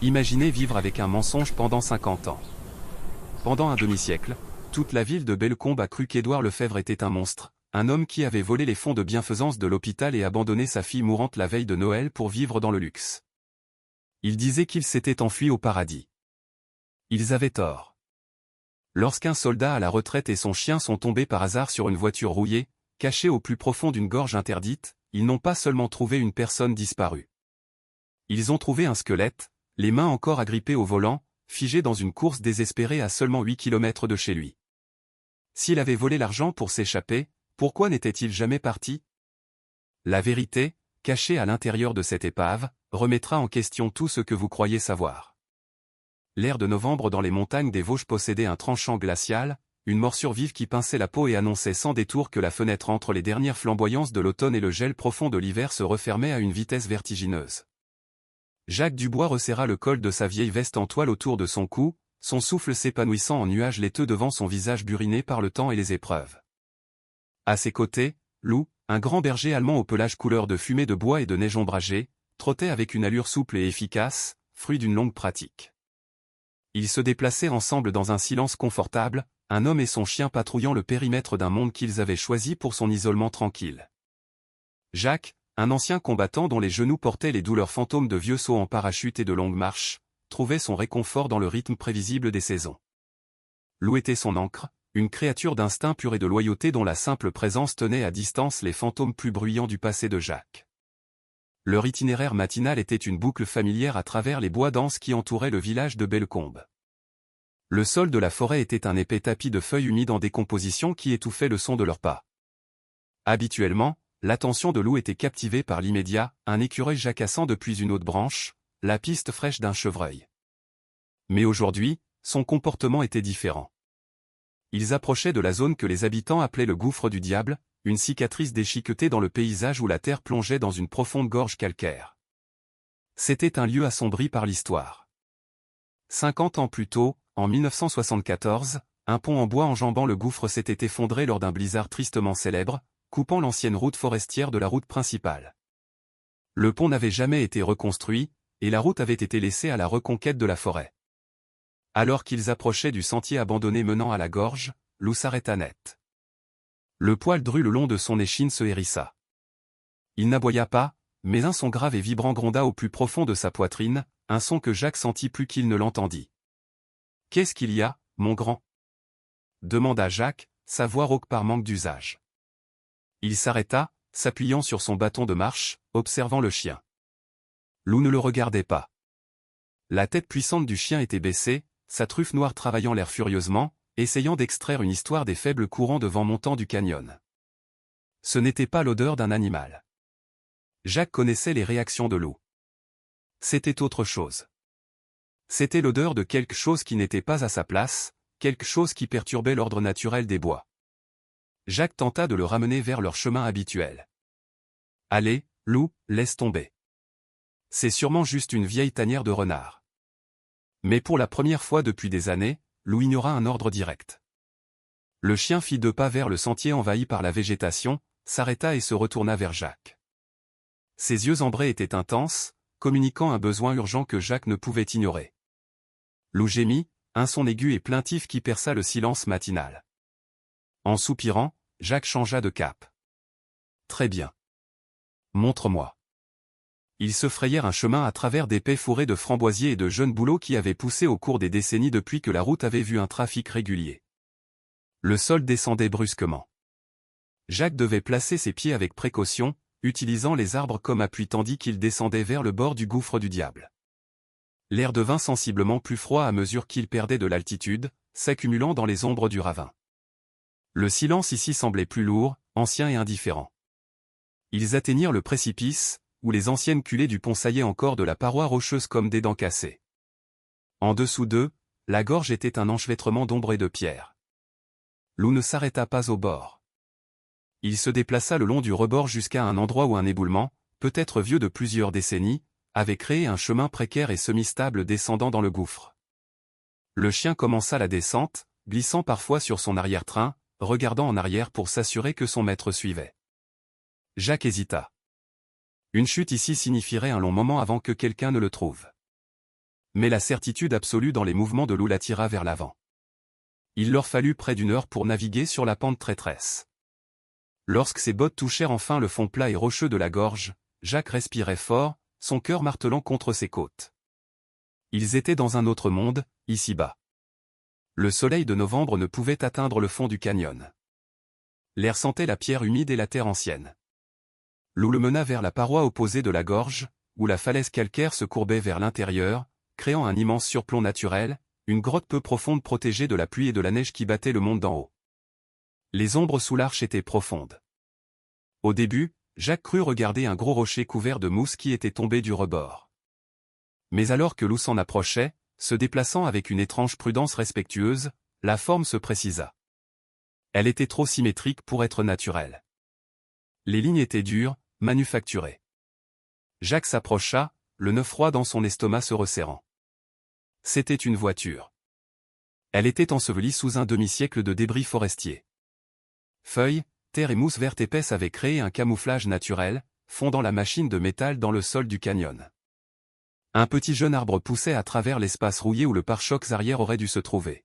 Imaginez vivre avec un mensonge pendant 50 ans. Pendant un demi-siècle, toute la ville de Bellecombe a cru qu'Édouard Lefebvre était un monstre, un homme qui avait volé les fonds de bienfaisance de l'hôpital et abandonné sa fille mourante la veille de Noël pour vivre dans le luxe. Ils disaient qu'il s'était enfui au paradis. Ils avaient tort. Lorsqu'un soldat à la retraite et son chien sont tombés par hasard sur une voiture rouillée, cachée au plus profond d'une gorge interdite, ils n'ont pas seulement trouvé une personne disparue. Ils ont trouvé un squelette, les mains encore agrippées au volant, figé dans une course désespérée à seulement 8 km de chez lui. S'il avait volé l'argent pour s'échapper, pourquoi n'était-il jamais parti? La vérité, cachée à l'intérieur de cette épave, remettra en question tout ce que vous croyez savoir. L'air de novembre dans les montagnes des Vosges possédait un tranchant glacial, une morsure vive qui pinçait la peau et annonçait sans détour que la fenêtre entre les dernières flamboyances de l'automne et le gel profond de l'hiver se refermait à une vitesse vertigineuse. Jacques Dubois resserra le col de sa vieille veste en toile autour de son cou, son souffle s'épanouissant en nuages laiteux devant son visage buriné par le temps et les épreuves. À ses côtés, Lou, un grand berger allemand au pelage couleur de fumée de bois et de neige ombragée, trottait avec une allure souple et efficace, fruit d'une longue pratique. Ils se déplaçaient ensemble dans un silence confortable, un homme et son chien patrouillant le périmètre d'un monde qu'ils avaient choisi pour son isolement tranquille. Jacques, un ancien combattant dont les genoux portaient les douleurs fantômes de vieux sauts en parachute et de longues marches, trouvait son réconfort dans le rythme prévisible des saisons. Lou était son ancre, une créature d'instinct pur et de loyauté dont la simple présence tenait à distance les fantômes plus bruyants du passé de Jacques. Leur itinéraire matinal était une boucle familière à travers les bois denses qui entouraient le village de Bellecombe. Le sol de la forêt était un épais tapis de feuilles humides en décomposition qui étouffaient le son de leurs pas. Habituellement, l'attention de Lou était captivée par l'immédiat, un écureuil jacassant depuis une haute branche, la piste fraîche d'un chevreuil. Mais aujourd'hui, son comportement était différent. Ils approchaient de la zone que les habitants appelaient le gouffre du diable, une cicatrice déchiquetée dans le paysage où la terre plongeait dans une profonde gorge calcaire. C'était un lieu assombri par l'histoire. 50 ans plus tôt, en 1974, un pont en bois enjambant le gouffre s'était effondré lors d'un blizzard tristement célèbre, coupant l'ancienne route forestière de la route principale. Le pont n'avait jamais été reconstruit, et la route avait été laissée à la reconquête de la forêt. Alors qu'ils approchaient du sentier abandonné menant à la gorge, Lou s'arrêta net. Le poil dru le long de son échine se hérissa. Il n'aboya pas, mais un son grave et vibrant gronda au plus profond de sa poitrine, un son que Jacques sentit plus qu'il ne l'entendit. « Qu'est-ce qu'il y a, mon grand » demanda Jacques, sa voix rauque par manque d'usage. Il s'arrêta, s'appuyant sur son bâton de marche, observant le chien. Lou ne le regardait pas. La tête puissante du chien était baissée, sa truffe noire travaillant l'air furieusement, essayant d'extraire une histoire des faibles courants de vent montant du canyon. Ce n'était pas l'odeur d'un animal. Jacques connaissait les réactions de Lou. C'était autre chose. C'était l'odeur de quelque chose qui n'était pas à sa place, quelque chose qui perturbait l'ordre naturel des bois. Jacques tenta de le ramener vers leur chemin habituel. « Allez, Lou, laisse tomber. C'est sûrement juste une vieille tanière de renard. » Mais pour la première fois depuis des années, Lou ignora un ordre direct. Le chien fit 2 pas vers le sentier envahi par la végétation, s'arrêta et se retourna vers Jacques. Ses yeux ambrés étaient intenses, communiquant un besoin urgent que Jacques ne pouvait ignorer. Lou gémit, un son aigu et plaintif qui perça le silence matinal. En soupirant, Jacques changea de cap. « Très bien. Montre-moi. » Ils se frayèrent un chemin à travers d'épais fourrés de framboisiers et de jeunes bouleaux qui avaient poussé au cours des décennies depuis que la route avait vu un trafic régulier. Le sol descendait brusquement. Jacques devait placer ses pieds avec précaution, utilisant les arbres comme appui tandis qu'il descendait vers le bord du gouffre du diable. L'air devint sensiblement plus froid à mesure qu'il perdait de l'altitude, s'accumulant dans les ombres du ravin. Le silence ici semblait plus lourd, ancien et indifférent. Ils atteignirent le précipice, où les anciennes culées du pont saillaient encore de la paroi rocheuse comme des dents cassées. En dessous d'eux, la gorge était un enchevêtrement d'ombre et de pierre. Lou ne s'arrêta pas au bord. Il se déplaça le long du rebord jusqu'à un endroit où un éboulement, peut-être vieux de plusieurs décennies, avait créé un chemin précaire et semi-stable descendant dans le gouffre. Le chien commença la descente, glissant parfois sur son arrière-train, regardant en arrière pour s'assurer que son maître suivait. Jacques hésita. Une chute ici signifierait un long moment avant que quelqu'un ne le trouve. mais la certitude absolue dans les mouvements de l'eau l'attira vers l'avant. Il leur fallut près d'1 heure pour naviguer sur la pente traîtresse. Lorsque ses bottes touchèrent enfin le fond plat et rocheux de la gorge, Jacques respirait fort, son cœur martelant contre ses côtes. Ils étaient dans un autre monde, ici-bas. Le soleil de novembre ne pouvait atteindre le fond du canyon. L'air sentait la pierre humide et la terre ancienne. L'eau le mena vers la paroi opposée de la gorge, où la falaise calcaire se courbait vers l'intérieur, créant un immense surplomb naturel, une grotte peu profonde protégée de la pluie et de la neige qui battait le monde d'en haut. Les ombres sous l'arche étaient profondes. Au début, Jacques crut regarder un gros rocher couvert de mousse qui était tombé du rebord. Mais alors que l'eau s'en approchait, se déplaçant avec une étrange prudence respectueuse, la forme se précisa. Elle était trop symétrique pour être naturelle. Les lignes étaient dures, manufacturées. Jacques s'approcha, le nœud froid dans son estomac se resserrant. C'était une voiture. Elle était ensevelie sous un demi-siècle de débris forestiers. Feuilles, terre et mousse verte épaisse avaient créé un camouflage naturel, fondant la machine de métal dans le sol du canyon. Un petit jeune arbre poussait à travers l'espace rouillé où le pare-chocs arrière aurait dû se trouver.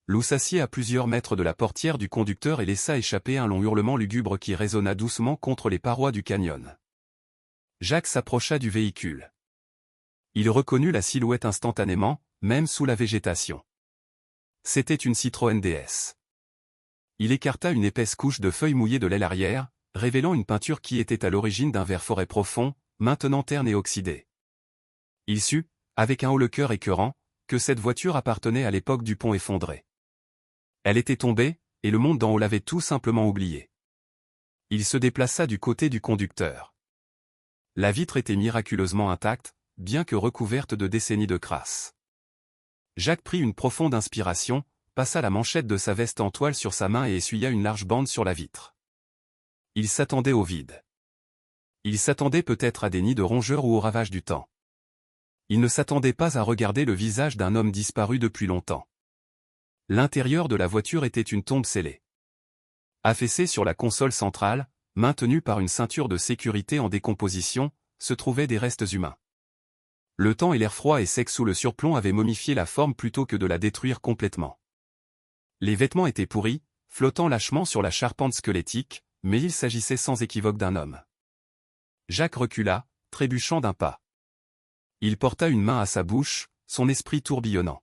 Lou s'assit à plusieurs mètres de la portière du conducteur et laissa échapper un long hurlement lugubre qui résonna doucement contre les parois du canyon. Jacques s'approcha du véhicule. Il reconnut la silhouette instantanément, même sous la végétation. C'était une Citroën DS. Il écarta une épaisse couche de feuilles mouillées de l'aile arrière, révélant une peinture qui était à l'origine d'un vert forêt profond, maintenant terne et oxydé. Il sut, avec un haut-le-cœur écœurant, que cette voiture appartenait à l'époque du pont effondré. Elle était tombée, et le monde d'en haut l'avait tout simplement oubliée. Il se déplaça du côté du conducteur. La vitre était miraculeusement intacte, bien que recouverte de décennies de crasse. Jacques prit une profonde inspiration, passa la manchette de sa veste en toile sur sa main et essuya une large bande sur la vitre. Il s'attendait au vide. Il s'attendait peut-être à des nids de rongeurs ou au ravage du temps. Il ne s'attendait pas à regarder le visage d'un homme disparu depuis longtemps. L'intérieur de la voiture était une tombe scellée. Affaissé sur la console centrale, maintenu par une ceinture de sécurité en décomposition, se trouvaient des restes humains. Le temps et l'air froid et sec sous le surplomb avaient momifié la forme plutôt que de la détruire complètement. Les vêtements étaient pourris, flottant lâchement sur la charpente squelettique, mais il s'agissait sans équivoque d'un homme. Jacques recula, trébuchant d'un pas. Il porta une main à sa bouche, son esprit tourbillonnant.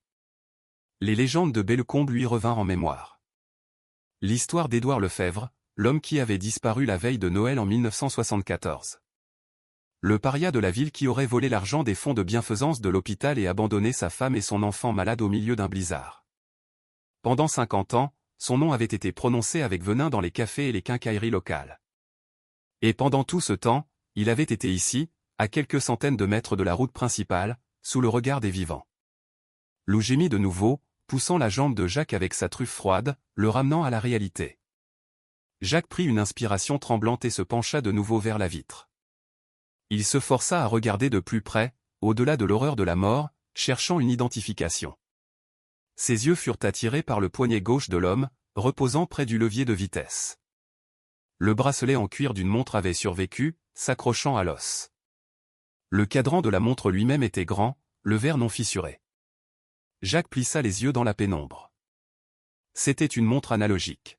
Les légendes de Bellecombe lui revinrent en mémoire. L'histoire d'Édouard Lefebvre, l'homme qui avait disparu la veille de Noël en 1974. Le paria de la ville qui aurait volé l'argent des fonds de bienfaisance de l'hôpital et abandonné sa femme et son enfant malade au milieu d'un blizzard. Pendant 50 ans, son nom avait été prononcé avec venin dans les cafés et les quincailleries locales. Et pendant tout ce temps, il avait été ici, à quelques centaines de mètres de la route principale, sous le regard des vivants. Lou gémit de nouveau, poussant la jambe de Jacques avec sa truffe froide, le ramenant à la réalité. Jacques prit une inspiration tremblante et se pencha de nouveau vers la vitre. Il se força à regarder de plus près, au-delà de l'horreur de la mort, cherchant une identification. Ses yeux furent attirés par le poignet gauche de l'homme, reposant près du levier de vitesse. Le bracelet en cuir d'une montre avait survécu, s'accrochant à l'os. Le cadran de la montre lui-même était grand, le verre non fissuré. Jacques plissa les yeux dans la pénombre. C'était une montre analogique.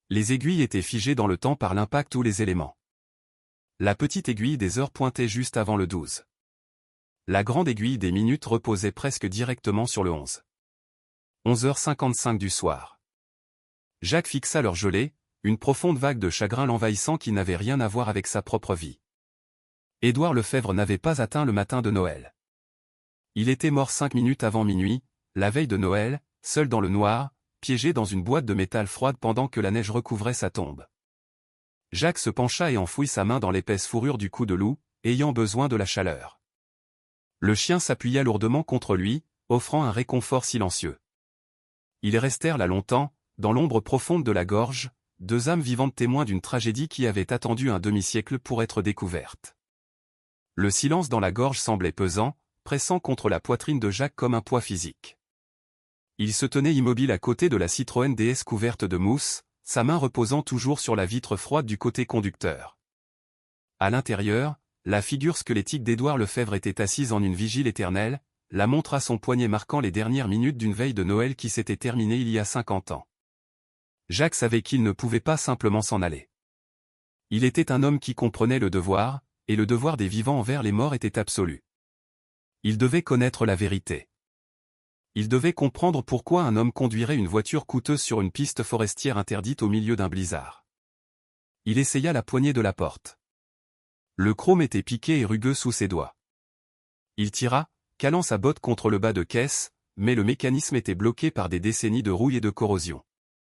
Les aiguilles étaient figées dans le temps par l'impact ou les éléments. La petite aiguille des heures pointait juste avant le 12. La grande aiguille des minutes reposait presque directement sur le 11. 11h55 du soir. Jacques fixa leur gelée, une profonde vague de chagrin l'envahissant qui n'avait rien à voir avec sa propre vie. Édouard Lefebvre n'avait pas atteint le matin de Noël. Il était mort 5 minutes avant minuit, la veille de Noël, seul dans le noir, piégé dans une boîte de métal froide pendant que la neige recouvrait sa tombe. Jacques se pencha et enfouit sa main dans l'épaisse fourrure du cou de loup, ayant besoin de la chaleur. Le chien s'appuya lourdement contre lui, offrant un réconfort silencieux. Ils restèrent là longtemps, dans l'ombre profonde de la gorge, deux âmes vivantes témoins d'une tragédie qui avait attendu un demi-siècle pour être découverte. Le silence dans la gorge semblait pesant, pressant contre la poitrine de Jacques comme un poids physique. Il se tenait immobile à côté de la Citroën DS couverte de mousse, sa main reposant toujours sur la vitre froide du côté conducteur. À l'intérieur, la figure squelettique d'Édouard Lefebvre était assise en une vigile éternelle, la montre à son poignet marquant les dernières minutes d'une veille de Noël qui s'était terminée il y a 50 ans. Jacques savait qu'il ne pouvait pas simplement s'en aller. Il était un homme qui comprenait le devoir, et le devoir des vivants envers les morts était absolu. Il devait connaître la vérité. Il devait comprendre pourquoi un homme conduirait une voiture coûteuse sur une piste forestière interdite au milieu d'un blizzard. Il essaya la poignée de la porte. Le chrome était piqué et rugueux sous ses doigts. Il tira, calant sa botte contre le bas de caisse, mais le mécanisme était bloqué par des décennies de rouille et de corrosion.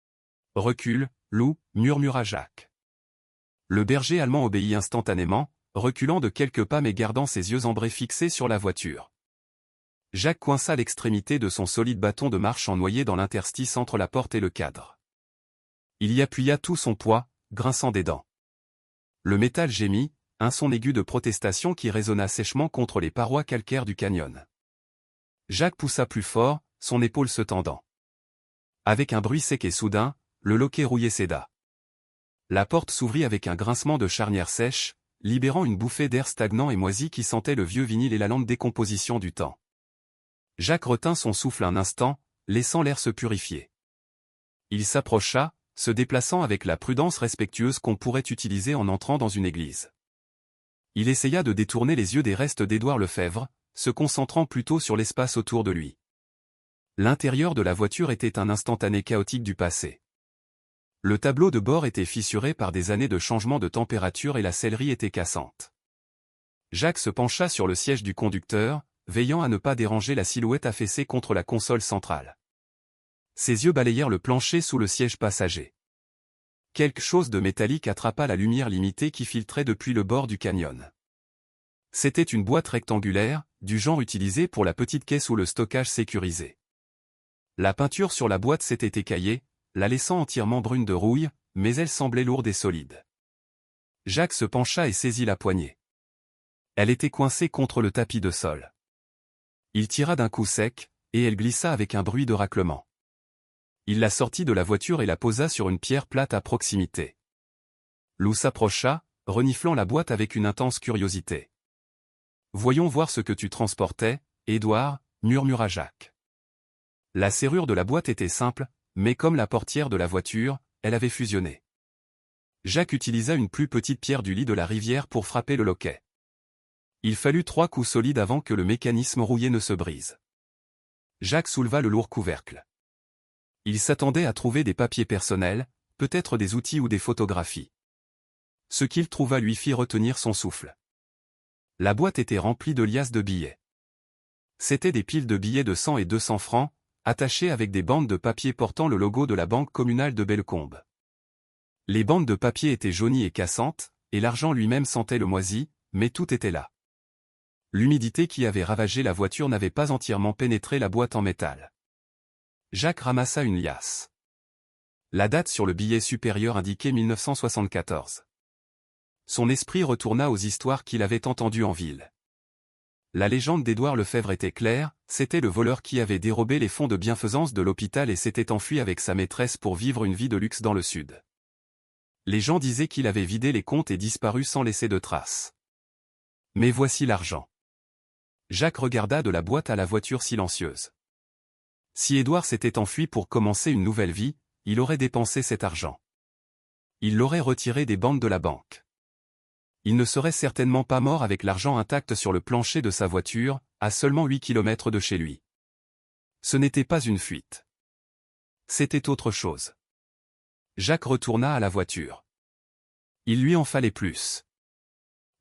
« Recule, Lou » murmura Jacques. Le berger allemand obéit instantanément, reculant de quelques pas mais gardant ses yeux ambrés fixés sur la voiture. Jacques coinça l'extrémité de son solide bâton de marche ennoyé dans l'interstice entre la porte et le cadre. Il y appuya tout son poids, grinçant des dents. Le métal gémit, un son aigu de protestation qui résonna sèchement contre les parois calcaires du canyon. Jacques poussa plus fort, son épaule se tendant. Avec un bruit sec et soudain, le loquet rouillé céda. La porte s'ouvrit avec un grincement de charnière sèche, libérant une bouffée d'air stagnant et moisi qui sentait le vieux vinyle et la lente décomposition du temps. Jacques retint son souffle un instant, laissant l'air se purifier. Il s'approcha, se déplaçant avec la prudence respectueuse qu'on pourrait utiliser en entrant dans une église. Il essaya de détourner les yeux des restes d'Édouard Lefebvre, se concentrant plutôt sur l'espace autour de lui. L'intérieur de la voiture était un instantané chaotique du passé. Le tableau de bord était fissuré par des années de changement de température et la sellerie était cassante. Jacques se pencha sur le siège du conducteur, veillant à ne pas déranger la silhouette affaissée contre la console centrale. Ses yeux balayèrent le plancher sous le siège passager. Quelque chose de métallique attrapa la lumière limitée qui filtrait depuis le bord du canyon. C'était une boîte rectangulaire, du genre utilisé pour la petite caisse ou le stockage sécurisé. La peinture sur la boîte s'était écaillée, la laissant entièrement brune de rouille, mais elle semblait lourde et solide. Jacques se pencha et saisit la poignée. Elle était coincée contre le tapis de sol. Il tira d'un coup sec, et elle glissa avec un bruit de raclement. Il la sortit de la voiture et la posa sur une pierre plate à proximité. Lou s'approcha, reniflant la boîte avec une intense curiosité. « Voyons voir ce que tu transportais, Édouard » murmura Jacques. La serrure de la boîte était simple, mais comme la portière de la voiture, elle avait fusionné. Jacques utilisa une plus petite pierre du lit de la rivière pour frapper le loquet. Il fallut 3 coups solides avant que le mécanisme rouillé ne se brise. Jacques souleva le lourd couvercle. Il s'attendait à trouver des papiers personnels, peut-être des outils ou des photographies. Ce qu'il trouva lui fit retenir son souffle. La boîte était remplie de liasses de billets. C'étaient des piles de billets de 100 et 200 francs, attachés avec des bandes de papier portant le logo de la banque communale de Bellecombe. Les bandes de papier étaient jaunies et cassantes, et l'argent lui-même sentait le moisi, mais tout était là. L'humidité qui avait ravagé la voiture n'avait pas entièrement pénétré la boîte en métal. Jacques ramassa une liasse. La date sur le billet supérieur indiquait 1974. Son esprit retourna aux histoires qu'il avait entendues en ville. La légende d'Édouard Lefebvre était claire, c'était le voleur qui avait dérobé les fonds de bienfaisance de l'hôpital et s'était enfui avec sa maîtresse pour vivre une vie de luxe dans le sud. Les gens disaient qu'il avait vidé les comptes et disparu sans laisser de traces. Mais voici l'argent. Jacques regarda de la boîte à la voiture silencieuse. Si Édouard s'était enfui pour commencer une nouvelle vie, il aurait dépensé cet argent. Il l'aurait retiré des bandes de la banque. Il ne serait certainement pas mort avec l'argent intact sur le plancher de sa voiture, à seulement 8 kilomètres de chez lui. Ce n'était pas une fuite. C'était autre chose. Jacques retourna à la voiture. Il lui en fallait plus.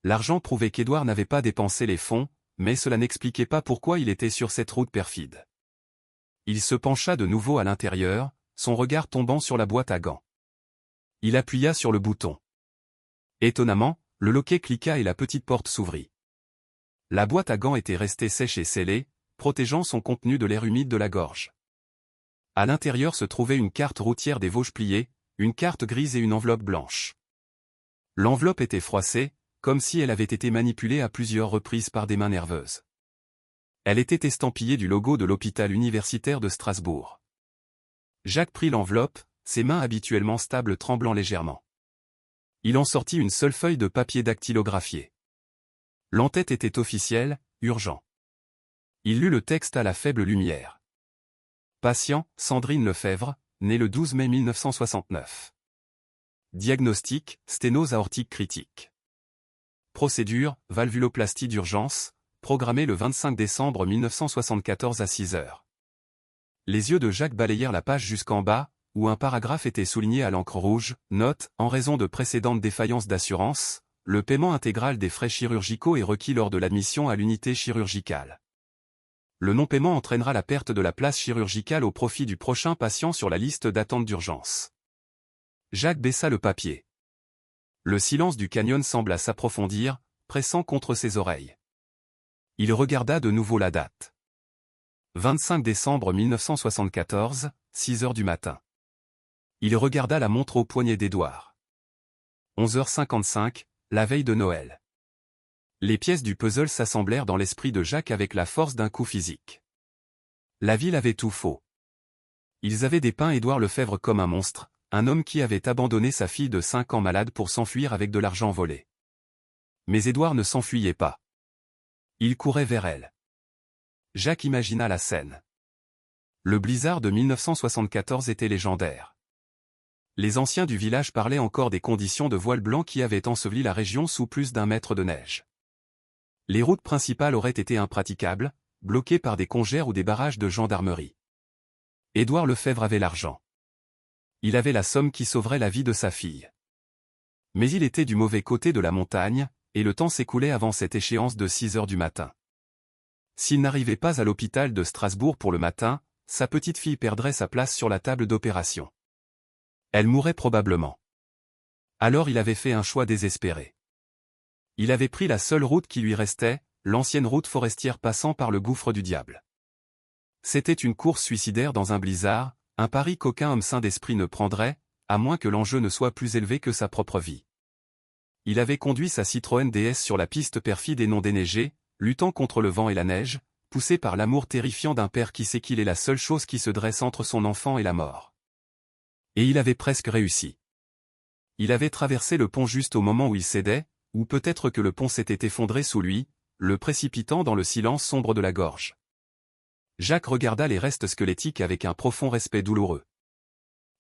L'argent prouvait qu'Édouard n'avait pas dépensé les fonds, mais cela n'expliquait pas pourquoi il était sur cette route perfide. Il se pencha de nouveau à l'intérieur, son regard tombant sur la boîte à gants. Il appuya sur le bouton. Étonnamment, le loquet cliqua et la petite porte s'ouvrit. La boîte à gants était restée sèche et scellée, protégeant son contenu de l'air humide de la gorge. À l'intérieur se trouvait une carte routière des Vosges pliée, une carte grise et une enveloppe blanche. L'enveloppe était froissée, comme si elle avait été manipulée à plusieurs reprises par des mains nerveuses. Elle était estampillée du logo de l'hôpital universitaire de Strasbourg. Jacques prit l'enveloppe, ses mains habituellement stables tremblant légèrement. Il en sortit une seule feuille de papier dactylographié. L'entête était officielle, urgent. Il lut le texte à la faible lumière. Patient, Sandrine Lefebvre, née le 12 mai 1969. Diagnostic, sténose aortique critique. Procédure, valvuloplastie d'urgence, programmée le 25 décembre 1974 à 6 heures. Les yeux de Jacques balayèrent la page jusqu'en bas, où un paragraphe était souligné à l'encre rouge. Note, en raison de précédentes défaillances d'assurance, le paiement intégral des frais chirurgicaux est requis lors de l'admission à l'unité chirurgicale. Le non-paiement entraînera la perte de la place chirurgicale au profit du prochain patient sur la liste d'attente d'urgence. Jacques baissa le papier. Le silence du canyon sembla s'approfondir, pressant contre ses oreilles. Il regarda de nouveau la date. 25 décembre 1974, 6 heures du matin. Il regarda la montre au poignet d'Édouard. 11h55, la veille de Noël. Les pièces du puzzle s'assemblèrent dans l'esprit de Jacques avec la force d'un coup physique. La ville avait tout faux. Ils avaient dépeint Édouard Lefebvre comme un monstre, un homme qui avait abandonné sa fille de 5 ans malade pour s'enfuir avec de l'argent volé. Mais Édouard ne s'enfuyait pas. Il courait vers elle. Jacques imagina la scène. Le blizzard de 1974 était légendaire. Les anciens du village parlaient encore des conditions de voile blanc qui avaient enseveli la région sous plus d'1 mètre de neige. Les routes principales auraient été impraticables, bloquées par des congères ou des barrages de gendarmerie. Édouard Lefebvre avait l'argent. Il avait la somme qui sauverait la vie de sa fille. Mais il était du mauvais côté de la montagne, et le temps s'écoulait avant cette échéance de 6 heures du matin. S'il n'arrivait pas à l'hôpital de Strasbourg pour le matin, sa petite fille perdrait sa place sur la table d'opération. Elle mourrait probablement. Alors il avait fait un choix désespéré. Il avait pris la seule route qui lui restait, l'ancienne route forestière passant par le gouffre du diable. C'était une course suicidaire dans un blizzard, un pari qu'aucun homme sain d'esprit ne prendrait, à moins que l'enjeu ne soit plus élevé que sa propre vie. Il avait conduit sa Citroën DS sur la piste perfide et non déneigée, luttant contre le vent et la neige, poussé par l'amour terrifiant d'un père qui sait qu'il est la seule chose qui se dresse entre son enfant et la mort. Et il avait presque réussi. Il avait traversé le pont juste au moment où il cédait, ou peut-être que le pont s'était effondré sous lui, le précipitant dans le silence sombre de la gorge. Jacques regarda les restes squelettiques avec un profond respect douloureux.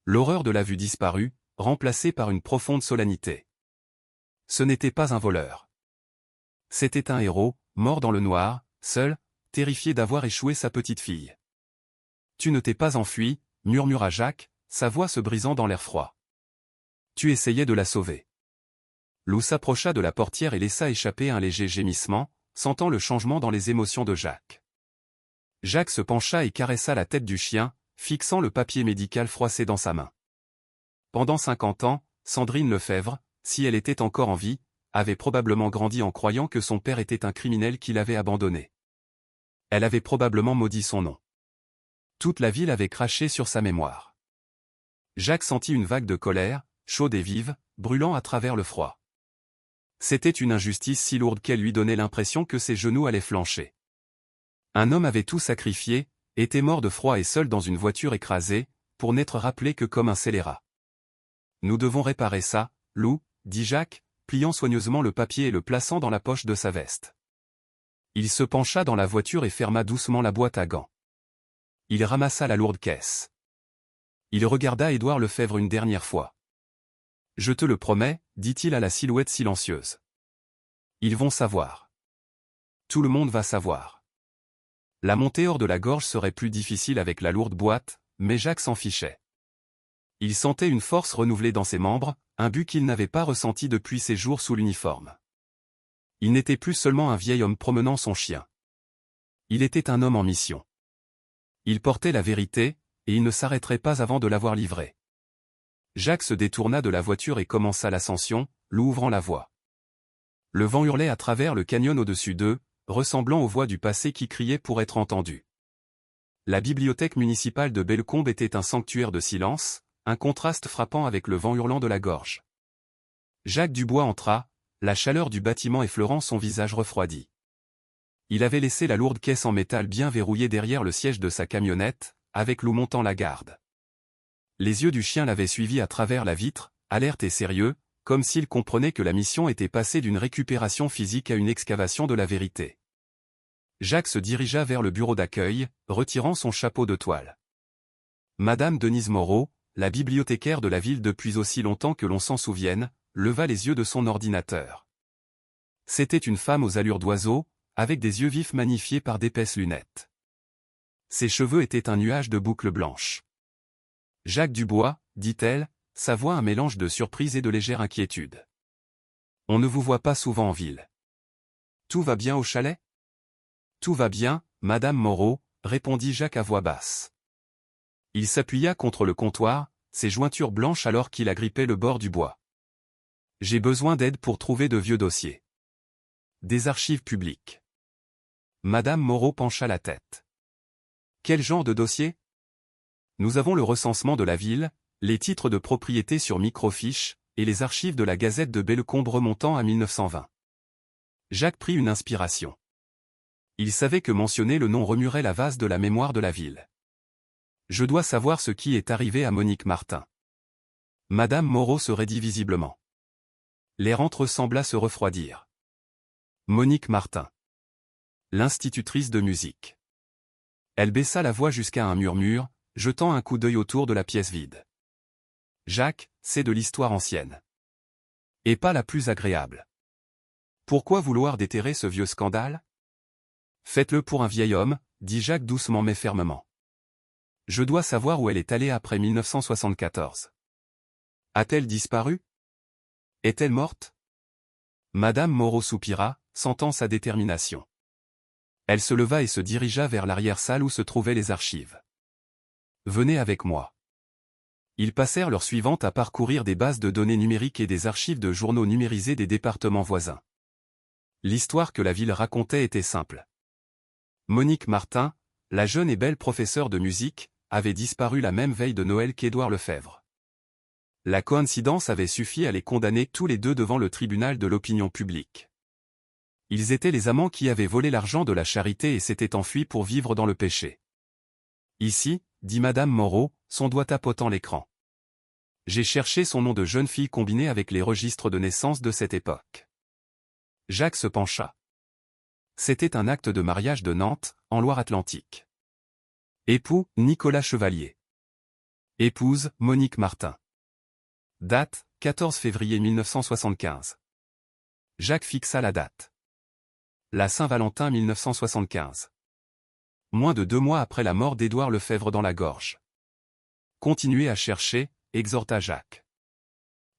L'horreur de la vue disparut, remplacée par une profonde solennité. Ce n'était pas un voleur. C'était un héros, mort dans le noir, seul, terrifié d'avoir échoué sa petite fille. « Tu ne t'es pas enfui » murmura Jacques, sa voix se brisant dans l'air froid. « Tu essayais de la sauver. » Lou s'approcha de la portière et laissa échapper un léger gémissement, sentant le changement dans les émotions de Jacques. Jacques se pencha et caressa la tête du chien, fixant le papier médical froissé dans sa main. Pendant 50 ans, Sandrine Lefebvre, si elle était encore en vie, avait probablement grandi en croyant que son père était un criminel qui l'avait abandonné. Elle avait probablement maudit son nom. Toute la ville avait craché sur sa mémoire. Jacques sentit une vague de colère, chaude et vive, brûlant à travers le froid. C'était une injustice si lourde qu'elle lui donnait l'impression que ses genoux allaient flancher. Un homme avait tout sacrifié, était mort de froid et seul dans une voiture écrasée, pour n'être rappelé que comme un scélérat. « Nous devons réparer ça, Lou, » dit Jacques, pliant soigneusement le papier et le plaçant dans la poche de sa veste. Il se pencha dans la voiture et ferma doucement la boîte à gants. Il ramassa la lourde caisse. Il regarda Édouard Lefebvre une dernière fois. « Je te le promets, » dit-il à la silhouette silencieuse. « Ils vont savoir. Tout le monde va savoir. » La montée hors de la gorge serait plus difficile avec la lourde boîte, mais Jacques s'en fichait. Il sentait une force renouvelée dans ses membres, un but qu'il n'avait pas ressenti depuis ses jours sous l'uniforme. Il n'était plus seulement un vieil homme promenant son chien. Il était un homme en mission. Il portait la vérité, et il ne s'arrêterait pas avant de l'avoir livrée. Jacques se détourna de la voiture et commença l'ascension, Lou ouvrant la voie. Le vent hurlait à travers le canyon au-dessus d'eux, ressemblant aux voix du passé qui criaient pour être entendues. La bibliothèque municipale de Bellecombe était un sanctuaire de silence, un contraste frappant avec le vent hurlant de la gorge. Jacques Dubois entra, la chaleur du bâtiment effleurant son visage refroidi. Il avait laissé la lourde caisse en métal bien verrouillée derrière le siège de sa camionnette, avec Lou montant la garde. Les yeux du chien l'avaient suivi à travers la vitre, alerte et sérieux, comme s'il comprenait que la mission était passée d'une récupération physique à une excavation de la vérité. Jacques se dirigea vers le bureau d'accueil, retirant son chapeau de toile. Madame Denise Moreau, la bibliothécaire de la ville depuis aussi longtemps que l'on s'en souvienne, leva les yeux de son ordinateur. C'était une femme aux allures d'oiseau, avec des yeux vifs magnifiés par d'épaisses lunettes. Ses cheveux étaient un nuage de boucles blanches. « Jacques Dubois », dit-elle, sa voix un mélange de surprise et de légère inquiétude. « On ne vous voit pas souvent en ville. Tout va bien au chalet ? » « Tout va bien, Madame Moreau », répondit Jacques à voix basse. Il s'appuya contre le comptoir, ses jointures blanches alors qu'il agrippait le bord du bois. « J'ai besoin d'aide pour trouver de vieux dossiers. Des archives publiques. » Madame Moreau pencha la tête. « Quel genre de dossier ? Nous avons le recensement de la ville, les titres de propriété sur microfiche, et les archives de la Gazette de Bellecombe remontant à 1920. » Jacques prit une inspiration. Il savait que mentionner le nom remuerait la vase de la mémoire de la ville. « Je dois savoir ce qui est arrivé à Monique Martin. » Madame Moreau se raidit visiblement. L'air entre sembla se refroidir. Monique Martin. L'institutrice de musique. Elle baissa la voix jusqu'à un murmure, jetant un coup d'œil autour de la pièce vide. Jacques, c'est de l'histoire ancienne. Et pas la plus agréable. Pourquoi vouloir déterrer ce vieux scandale ? Faites-le pour un vieil homme, dit Jacques doucement mais fermement. Je dois savoir où elle est allée après 1974. A-t-elle disparu ? Est-elle morte ? Madame Moreau soupira, sentant sa détermination. Elle se leva et se dirigea vers l'arrière-salle où se trouvaient les archives. Venez avec moi. Ils passèrent l'heure suivante à parcourir des bases de données numériques et des archives de journaux numérisés des départements voisins. L'histoire que la ville racontait était simple. Monique Martin, la jeune et belle professeure de musique, avait disparu la même veille de Noël qu'Édouard Lefebvre. La coïncidence avait suffi à les condamner tous les deux devant le tribunal de l'opinion publique. Ils étaient les amants qui avaient volé l'argent de la charité et s'étaient enfuis pour vivre dans le péché. Ici, dit Madame Moreau, son doigt tapotant l'écran. J'ai cherché son nom de jeune fille combiné avec les registres de naissance de cette époque. Jacques se pencha. C'était un acte de mariage de Nantes, en Loire-Atlantique. Époux, Nicolas Chevalier. Épouse, Monique Martin. Date, 14 février 1975. Jacques fixa la date. La Saint-Valentin 1975. Moins de 2 mois après la mort d'Édouard Lefebvre dans la Gorge. Continuez à chercher, exhorta Jacques.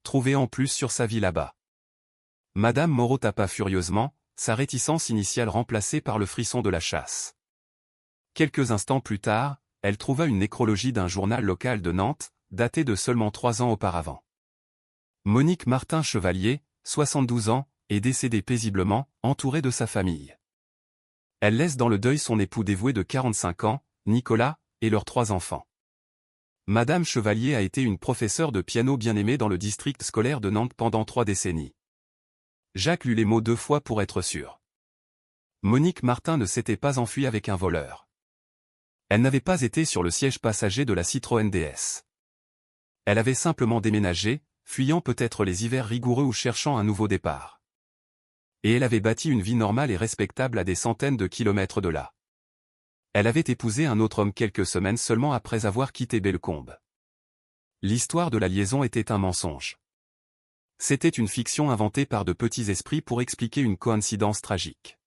Trouvez en plus sur sa vie là-bas. Madame Moreau tapa furieusement, sa réticence initiale remplacée par le frisson de la chasse. Quelques instants plus tard, elle trouva une nécrologie d'un journal local de Nantes, datée de seulement 3 ans auparavant. Monique Martin Chevalier, 72 ans, est décédée paisiblement, entourée de sa famille. Elle laisse dans le deuil son époux dévoué de 45 ans, Nicolas, et leurs 3 enfants. Madame Chevalier a été une professeure de piano bien aimée dans le district scolaire de Nantes pendant 3 décennies. Jacques lut les mots 2 fois pour être sûr. Monique Martin ne s'était pas enfuie avec un voleur. Elle n'avait pas été sur le siège passager de la Citroën DS. Elle avait simplement déménagé, fuyant peut-être les hivers rigoureux ou cherchant un nouveau départ. Et elle avait bâti une vie normale et respectable à des centaines de kilomètres de là. Elle avait épousé un autre homme quelques semaines seulement après avoir quitté Bellecombe. L'histoire de la liaison était un mensonge. C'était une fiction inventée par de petits esprits pour expliquer une coïncidence tragique.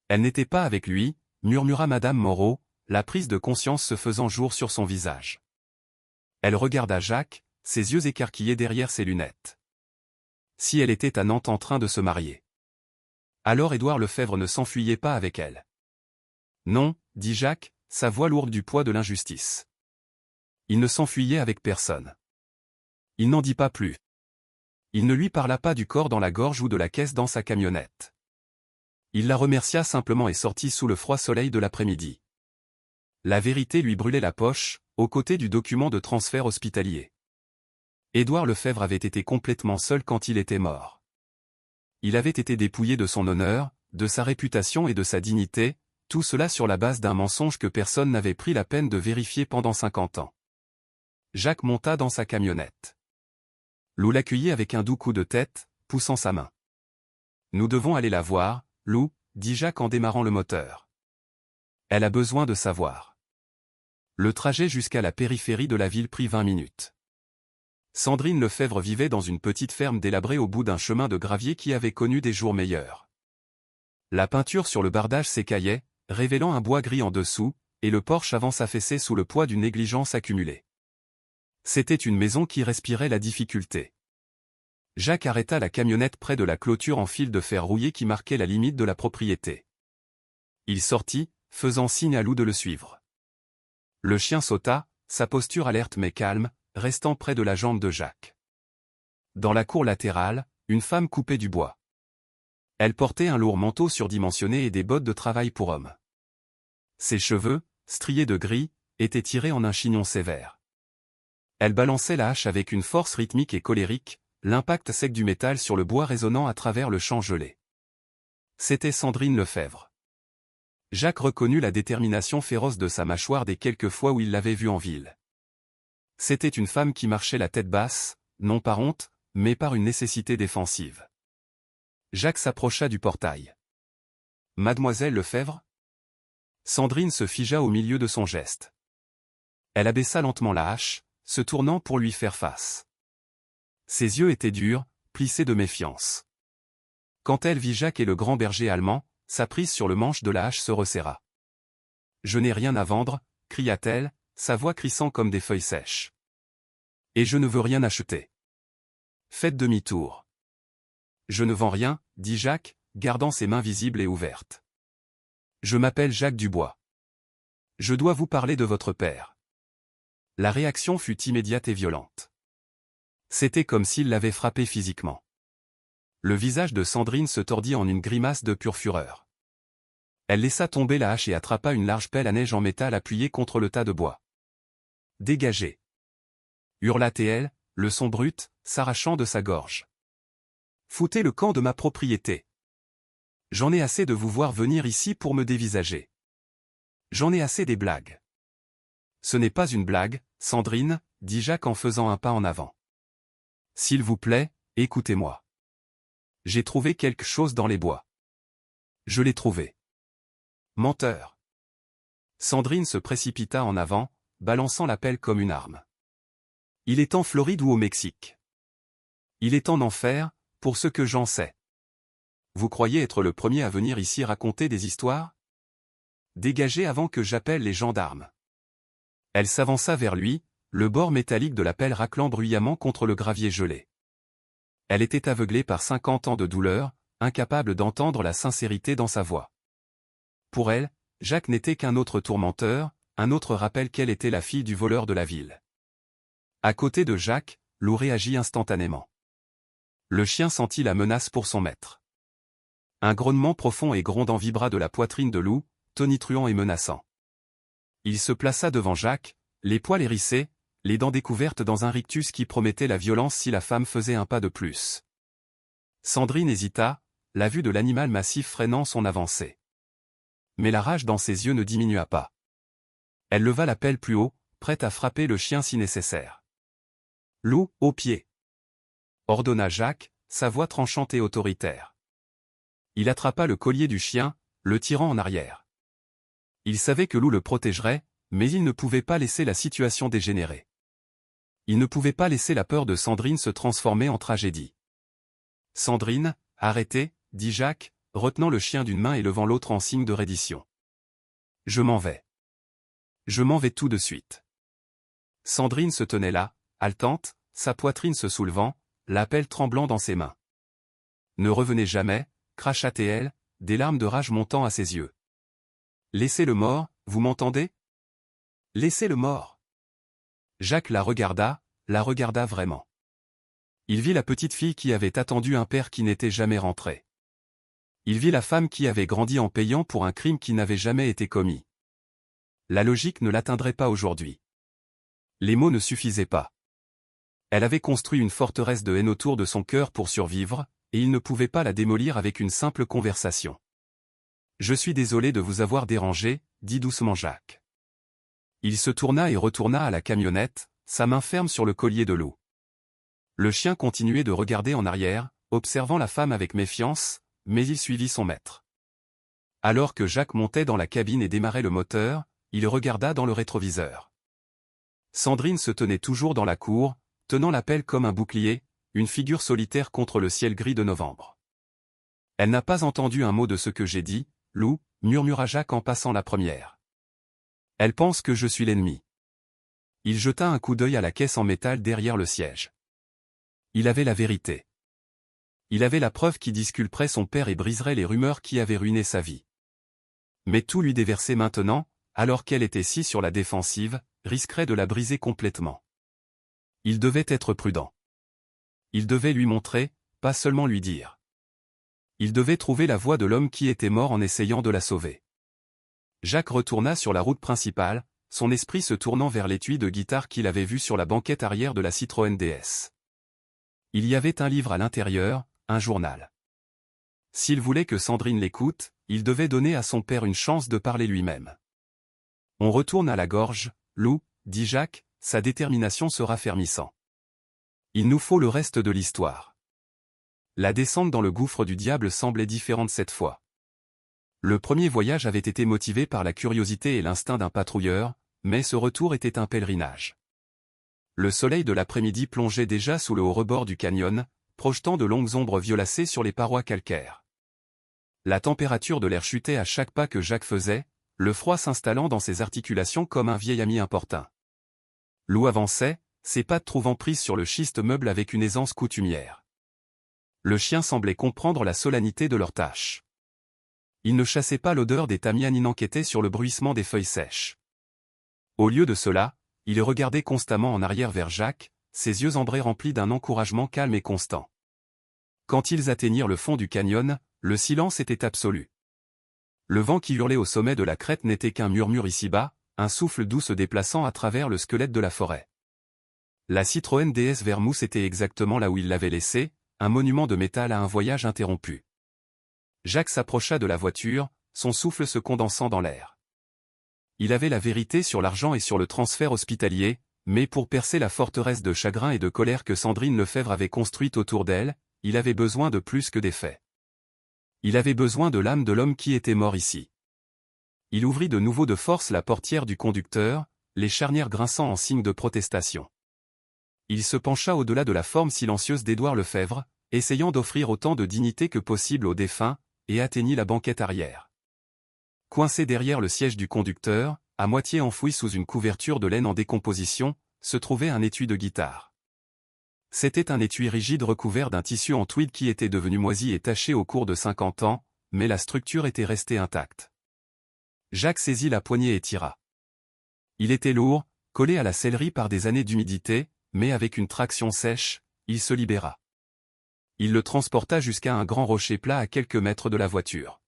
Elle n'était pas avec lui, murmura Madame Moreau, la prise de conscience se faisant jour sur son visage. Elle regarda Jacques, ses yeux écarquillés derrière ses lunettes. Si elle était à Nantes en train de se marier. Alors Édouard Lefebvre ne s'enfuyait pas avec elle. Non, dit Jacques, sa voix lourde du poids de l'injustice. Il ne s'enfuyait avec personne. Il n'en dit pas plus. Il ne lui parla pas du corps dans la gorge ou de la caisse dans sa camionnette. Il la remercia simplement et sortit sous le froid soleil de l'après-midi. La vérité lui brûlait la poche, aux côtés du document de transfert hospitalier. Édouard Lefebvre avait été complètement seul quand il était mort. Il avait été dépouillé de son honneur, de sa réputation et de sa dignité, tout cela sur la base d'un mensonge que personne n'avait pris la peine de vérifier pendant 50 ans. Jacques monta dans sa camionnette. Lou l'accueillit avec un doux coup de tête, poussant sa main. « Nous devons aller la voir, Lou, » dit Jacques en démarrant le moteur. Elle a besoin de savoir. Le trajet jusqu'à la périphérie de la ville prit 20 minutes. Sandrine Lefebvre vivait dans une petite ferme délabrée au bout d'un chemin de gravier qui avait connu des jours meilleurs. La peinture sur le bardage s'écaillait, révélant un bois gris en dessous, et le porche avant s'affaissait sous le poids d'une négligence accumulée. C'était une maison qui respirait la difficulté. Jacques arrêta la camionnette près de la clôture en fil de fer rouillé qui marquait la limite de la propriété. Il sortit, faisant signe à Lou de le suivre. Le chien sauta, sa posture alerte mais calme, restant près de la jambe de Jacques. Dans la cour latérale, une femme coupait du bois. Elle portait un lourd manteau surdimensionné et des bottes de travail pour homme. Ses cheveux, striés de gris, étaient tirés en un chignon sévère. Elle balançait la hache avec une force rythmique et colérique, l'impact sec du métal sur le bois résonnant à travers le champ gelé. C'était Sandrine Lefebvre. Jacques reconnut la détermination féroce de sa mâchoire des quelques fois où il l'avait vue en ville. C'était une femme qui marchait la tête basse, non par honte, mais par une nécessité défensive. Jacques s'approcha du portail. « Mademoiselle Lefebvre ?» Sandrine se figea au milieu de son geste. Elle abaissa lentement la hache, se tournant pour lui faire face. Ses yeux étaient durs, plissés de méfiance. Quand elle vit Jacques et le grand berger allemand, sa prise sur le manche de la hache se resserra. « Je n'ai rien à vendre, » cria-t-elle, sa voix crissant comme des feuilles sèches. « Et je ne veux rien acheter. Faites demi-tour. » « Je ne vends rien, » dit Jacques, gardant ses mains visibles et ouvertes. « Je m'appelle Jacques Dubois. Je dois vous parler de votre père. » La réaction fut immédiate et violente. C'était comme s'il l'avait frappé physiquement. Le visage de Sandrine se tordit en une grimace de pure fureur. Elle laissa tomber la hache et attrapa une large pelle à neige en métal appuyée contre le tas de bois. « Dégagez !» hurla-t-elle, le son brut, s'arrachant de sa gorge. « Foutez le camp de ma propriété. J'en ai assez de vous voir venir ici pour me dévisager. J'en ai assez des blagues. » « Ce n'est pas une blague, Sandrine, » dit Jacques en faisant un pas en avant. « S'il vous plaît, écoutez-moi. J'ai trouvé quelque chose dans les bois. Je l'ai trouvé. » « Menteur !» Sandrine se précipita en avant, balançant la pelle comme une arme. « Il est en Floride ou au Mexique. Il est en enfer, pour ce que j'en sais. Vous croyez être le premier à venir ici raconter des histoires? Dégagez avant que j'appelle les gendarmes. » Elle s'avança vers lui, le bord métallique de la pelle raclant bruyamment contre le gravier gelé. Elle était aveuglée par 50 ans de douleur, incapable d'entendre la sincérité dans sa voix. Pour elle, Jacques n'était qu'un autre tourmenteur, un autre rappel qu'elle était la fille du voleur de la ville. À côté de Jacques, Lou réagit instantanément. Le chien sentit la menace pour son maître. Un grognement profond et grondant vibra de la poitrine de Lou, tonitruant et menaçant. Il se plaça devant Jacques, les poils hérissés, les dents découvertes dans un rictus qui promettait la violence si la femme faisait un pas de plus. Sandrine hésita, la vue de l'animal massif freinant son avancée. Mais la rage dans ses yeux ne diminua pas. Elle leva la pelle plus haut, prête à frapper le chien si nécessaire. « Lou, au pied !» ordonna Jacques, sa voix tranchante et autoritaire. Il attrapa le collier du chien, le tirant en arrière. Il savait que Lou le protégerait, mais il ne pouvait pas laisser la situation dégénérer. Il ne pouvait pas laisser la peur de Sandrine se transformer en tragédie. « Sandrine, arrêtez, » dit Jacques, retenant le chien d'une main et levant l'autre en signe de reddition. « Je m'en vais. Je m'en vais tout de suite. » Sandrine se tenait là, haletante, sa poitrine se soulevant, la pelle tremblant dans ses mains. « Ne revenez jamais, » cracha-t-elle, des larmes de rage montant à ses yeux. « Laissez le mort, vous m'entendez? Laissez le mort. » Jacques la regarda vraiment. Il vit la petite fille qui avait attendu un père qui n'était jamais rentré. Il vit la femme qui avait grandi en payant pour un crime qui n'avait jamais été commis. La logique ne l'atteindrait pas aujourd'hui. Les mots ne suffisaient pas. Elle avait construit une forteresse de haine autour de son cœur pour survivre, et il ne pouvait pas la démolir avec une simple conversation. « Je suis désolé de vous avoir dérangé, » dit doucement Jacques. Il se tourna et retourna à la camionnette, sa main ferme sur le collier de Lou. Le chien continuait de regarder en arrière, observant la femme avec méfiance, mais il suivit son maître. Alors que Jacques montait dans la cabine et démarrait le moteur, il regarda dans le rétroviseur. Sandrine se tenait toujours dans la cour, tenant la pelle comme un bouclier, une figure solitaire contre le ciel gris de novembre. « Elle n'a pas entendu un mot de ce que j'ai dit, Lou, » murmura Jacques en passant la première. « Elle pense que je suis l'ennemi. » Il jeta un coup d'œil à la caisse en métal derrière le siège. Il avait la vérité. Il avait la preuve qui disculperait son père et briserait les rumeurs qui avaient ruiné sa vie. Mais tout lui déverser maintenant, alors qu'elle était si sur la défensive, risquerait de la briser complètement. Il devait être prudent. Il devait lui montrer, pas seulement lui dire. Il devait trouver la voie de l'homme qui était mort en essayant de la sauver. Jacques retourna sur la route principale, son esprit se tournant vers l'étui de guitare qu'il avait vu sur la banquette arrière de la Citroën DS. Il y avait un livre à l'intérieur, un journal. S'il voulait que Sandrine l'écoute, il devait donner à son père une chance de parler lui-même. « On retourne à la gorge, Lou, » dit Jacques, sa détermination se raffermissant. « Il nous faut le reste de l'histoire. » La descente dans le gouffre du diable semblait différente cette fois. Le premier voyage avait été motivé par la curiosité et l'instinct d'un patrouilleur, mais ce retour était un pèlerinage. Le soleil de l'après-midi plongeait déjà sous le haut rebord du canyon, projetant de longues ombres violacées sur les parois calcaires. La température de l'air chutait à chaque pas que Jacques faisait, le froid s'installant dans ses articulations comme un vieil ami importun. Lou avançait, ses pattes trouvant prise sur le schiste meuble avec une aisance coutumière. Le chien semblait comprendre la solennité de leur tâche. Il ne chassait pas l'odeur des tamias ni n'enquêtait sur le bruissement des feuilles sèches. Au lieu de cela, il regardait constamment en arrière vers Jacques, ses yeux ambrés remplis d'un encouragement calme et constant. Quand ils atteignirent le fond du canyon, le silence était absolu. Le vent qui hurlait au sommet de la crête n'était qu'un murmure ici-bas, un souffle doux se déplaçant à travers le squelette de la forêt. La Citroën DS Vermouth était exactement là où il l'avait laissée, un monument de métal à un voyage interrompu. Jacques s'approcha de la voiture, son souffle se condensant dans l'air. Il avait la vérité sur l'argent et sur le transfert hospitalier, mais pour percer la forteresse de chagrin et de colère que Sandrine Lefebvre avait construite autour d'elle, il avait besoin de plus que des faits. Il avait besoin de l'âme de l'homme qui était mort ici. Il ouvrit de nouveau de force la portière du conducteur, les charnières grinçant en signe de protestation. Il se pencha au-delà de la forme silencieuse d'Édouard Lefebvre, essayant d'offrir autant de dignité que possible au défunt, et atteignit la banquette arrière. Coincé derrière le siège du conducteur, à moitié enfoui sous une couverture de laine en décomposition, se trouvait un étui de guitare. C'était un étui rigide recouvert d'un tissu en tweed qui était devenu moisi et taché au cours de 50 ans, mais la structure était restée intacte. Jacques saisit la poignée et tira. Il était lourd, collé à la sellerie par des années d'humidité, mais avec une traction sèche, il se libéra. Il le transporta jusqu'à un grand rocher plat à quelques mètres de la voiture.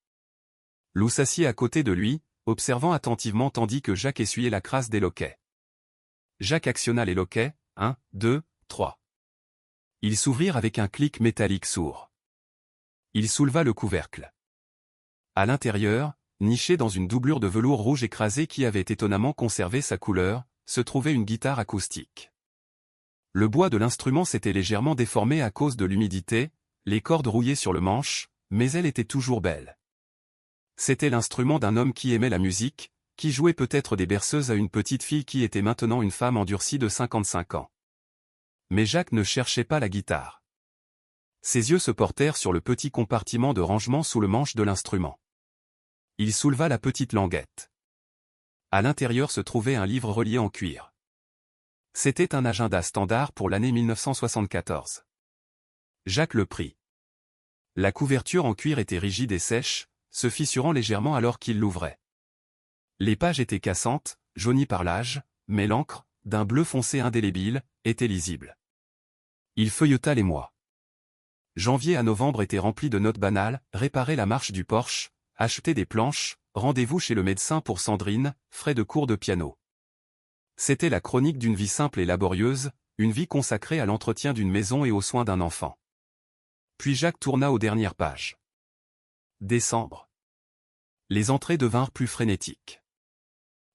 Lou s'assit à côté de lui, observant attentivement tandis que Jacques essuyait la crasse des loquets. Jacques actionna les loquets, 1, 2, 3. Ils s'ouvrirent avec un clic métallique sourd. Il souleva le couvercle. À l'intérieur, niché dans une doublure de velours rouge écrasé qui avait étonnamment conservé sa couleur, se trouvait une guitare acoustique. Le bois de l'instrument s'était légèrement déformé à cause de l'humidité, les cordes rouillaient sur le manche, mais elle était toujours belle. C'était l'instrument d'un homme qui aimait la musique, qui jouait peut-être des berceuses à une petite fille qui était maintenant une femme endurcie de 55 ans. Mais Jacques ne cherchait pas la guitare. Ses yeux se portèrent sur le petit compartiment de rangement sous le manche de l'instrument. Il souleva la petite languette. À l'intérieur se trouvait un livre relié en cuir. C'était un agenda standard pour l'année 1974. Jacques le prit. La couverture en cuir était rigide et sèche, se fissurant légèrement alors qu'il l'ouvrait. Les pages étaient cassantes, jaunies par l'âge, mais l'encre, d'un bleu foncé indélébile, était lisible. Il feuilleta les mois. Janvier à novembre était rempli de notes banales, réparer la marche du Porsche, acheter des planches, rendez-vous chez le médecin pour Sandrine, frais de cours de piano. C'était la chronique d'une vie simple et laborieuse, une vie consacrée à l'entretien d'une maison et aux soins d'un enfant. Puis Jacques tourna aux dernières pages. Décembre. Les entrées devinrent plus frénétiques.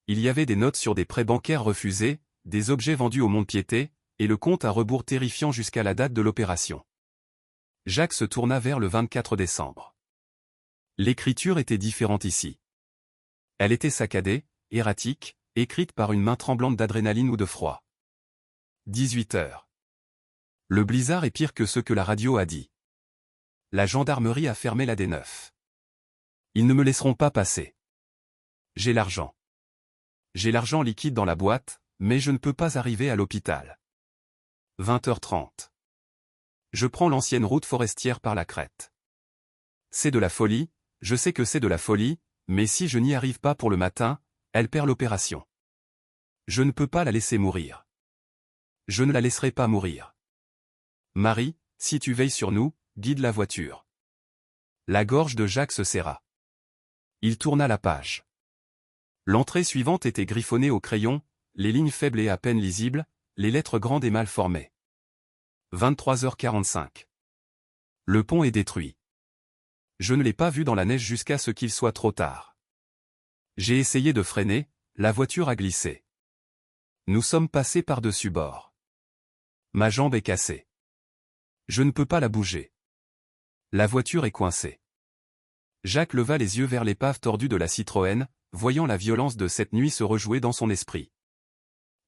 Il y avait des notes sur des prêts bancaires refusés, des objets vendus au mont-de-piété, et le compte à rebours terrifiant jusqu'à la date de l'opération. Jacques se tourna vers le 24 décembre. L'écriture était différente ici. Elle était saccadée, erratique, écrite par une main tremblante d'adrénaline ou de froid. 18 heures. Le blizzard est pire que ce que la radio a dit. La gendarmerie a fermé la D9. Ils ne me laisseront pas passer. J'ai l'argent. J'ai l'argent liquide dans la boîte, mais je ne peux pas arriver à l'hôpital. 20h30. Je prends l'ancienne route forestière par la crête. C'est de la folie, je sais que c'est de la folie, mais si je n'y arrive pas pour le matin, elle perd l'opération. Je ne peux pas la laisser mourir. Je ne la laisserai pas mourir. Marie, si tu veilles sur nous, guide la voiture. La gorge de Jacques se serra. Il tourna la page. L'entrée suivante était griffonnée au crayon, les lignes faibles et à peine lisibles, les lettres grandes et mal formées. 23h45. Le pont est détruit. Je ne l'ai pas vu dans la neige jusqu'à ce qu'il soit trop tard. J'ai essayé de freiner, la voiture a glissé. Nous sommes passés par-dessus bord. Ma jambe est cassée. Je ne peux pas la bouger. La voiture est coincée. Jacques leva les yeux vers l'épave tordue de la Citroën, voyant la violence de cette nuit se rejouer dans son esprit.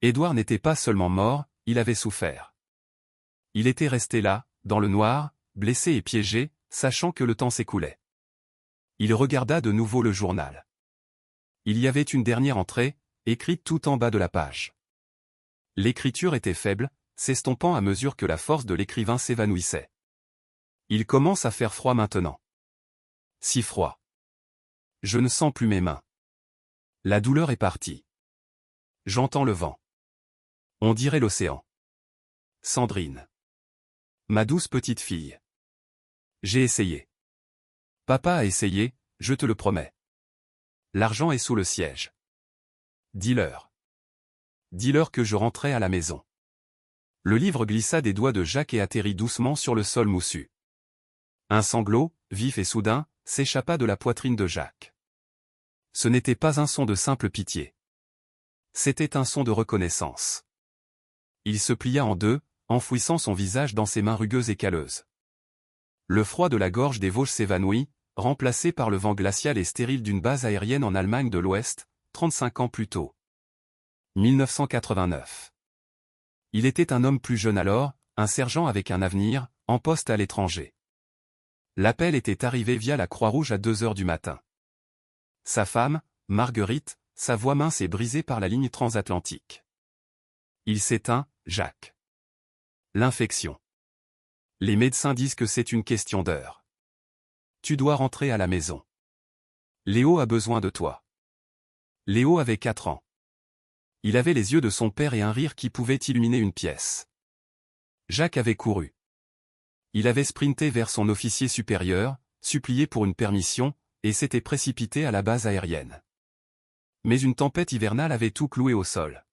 Édouard n'était pas seulement mort, il avait souffert. Il était resté là, dans le noir, blessé et piégé, sachant que le temps s'écoulait. Il regarda de nouveau le journal. Il y avait une dernière entrée, écrite tout en bas de la page. L'écriture était faible, s'estompant à mesure que la force de l'écrivain s'évanouissait. Il commence à faire froid maintenant. Si froid. Je ne sens plus mes mains. La douleur est partie. J'entends le vent. On dirait l'océan. Sandrine. Ma douce petite fille. J'ai essayé. Papa a essayé, je te le promets. L'argent est sous le siège. Dis-leur. Dis-leur que je rentrais à la maison. Le livre glissa des doigts de Jacques et atterrit doucement sur le sol moussu. Un sanglot, vif et soudain, s'échappa de la poitrine de Jacques. Ce n'était pas un son de simple pitié. C'était un son de reconnaissance. Il se plia en deux, enfouissant son visage dans ses mains rugueuses et calleuses. Le froid de la gorge des Vosges s'évanouit, remplacé par le vent glacial et stérile d'une base aérienne en Allemagne de l'Ouest, 35 ans plus tôt. 1989. Il était un homme plus jeune alors, un sergent avec un avenir, en poste à l'étranger. L'appel était arrivé via la Croix-Rouge à 2 heures du matin. Sa femme, Marguerite, sa voix mince et brisée par la ligne transatlantique. Il s'éteint, Jacques. L'infection. Les médecins disent que c'est une question d'heure. Tu dois rentrer à la maison. Léo a besoin de toi. Léo avait 4 ans. Il avait les yeux de son père et un rire qui pouvait illuminer une pièce. Jacques avait couru. Il avait sprinté vers son officier supérieur, supplié pour une permission, et s'était précipité à la base aérienne. Mais une tempête hivernale avait tout cloué au sol.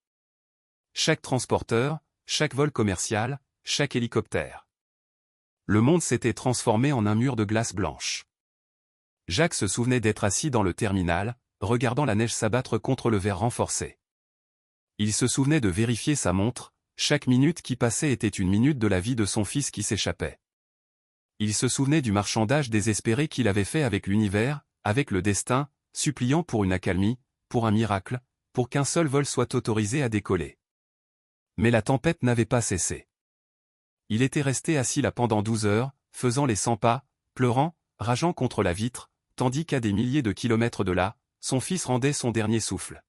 Chaque transporteur, chaque vol commercial, chaque hélicoptère. Le monde s'était transformé en un mur de glace blanche. Jacques se souvenait d'être assis dans le terminal, regardant la neige s'abattre contre le verre renforcé. Il se souvenait de vérifier sa montre, chaque minute qui passait était une minute de la vie de son fils qui s'échappait. Il se souvenait du marchandage désespéré qu'il avait fait avec l'univers, avec le destin, suppliant pour une accalmie, pour un miracle, pour qu'un seul vol soit autorisé à décoller. Mais la tempête n'avait pas cessé. Il était resté assis là pendant 12 heures, faisant les 100 pas, pleurant, rageant contre la vitre, tandis qu'à des milliers de kilomètres de là, son fils rendait son dernier souffle.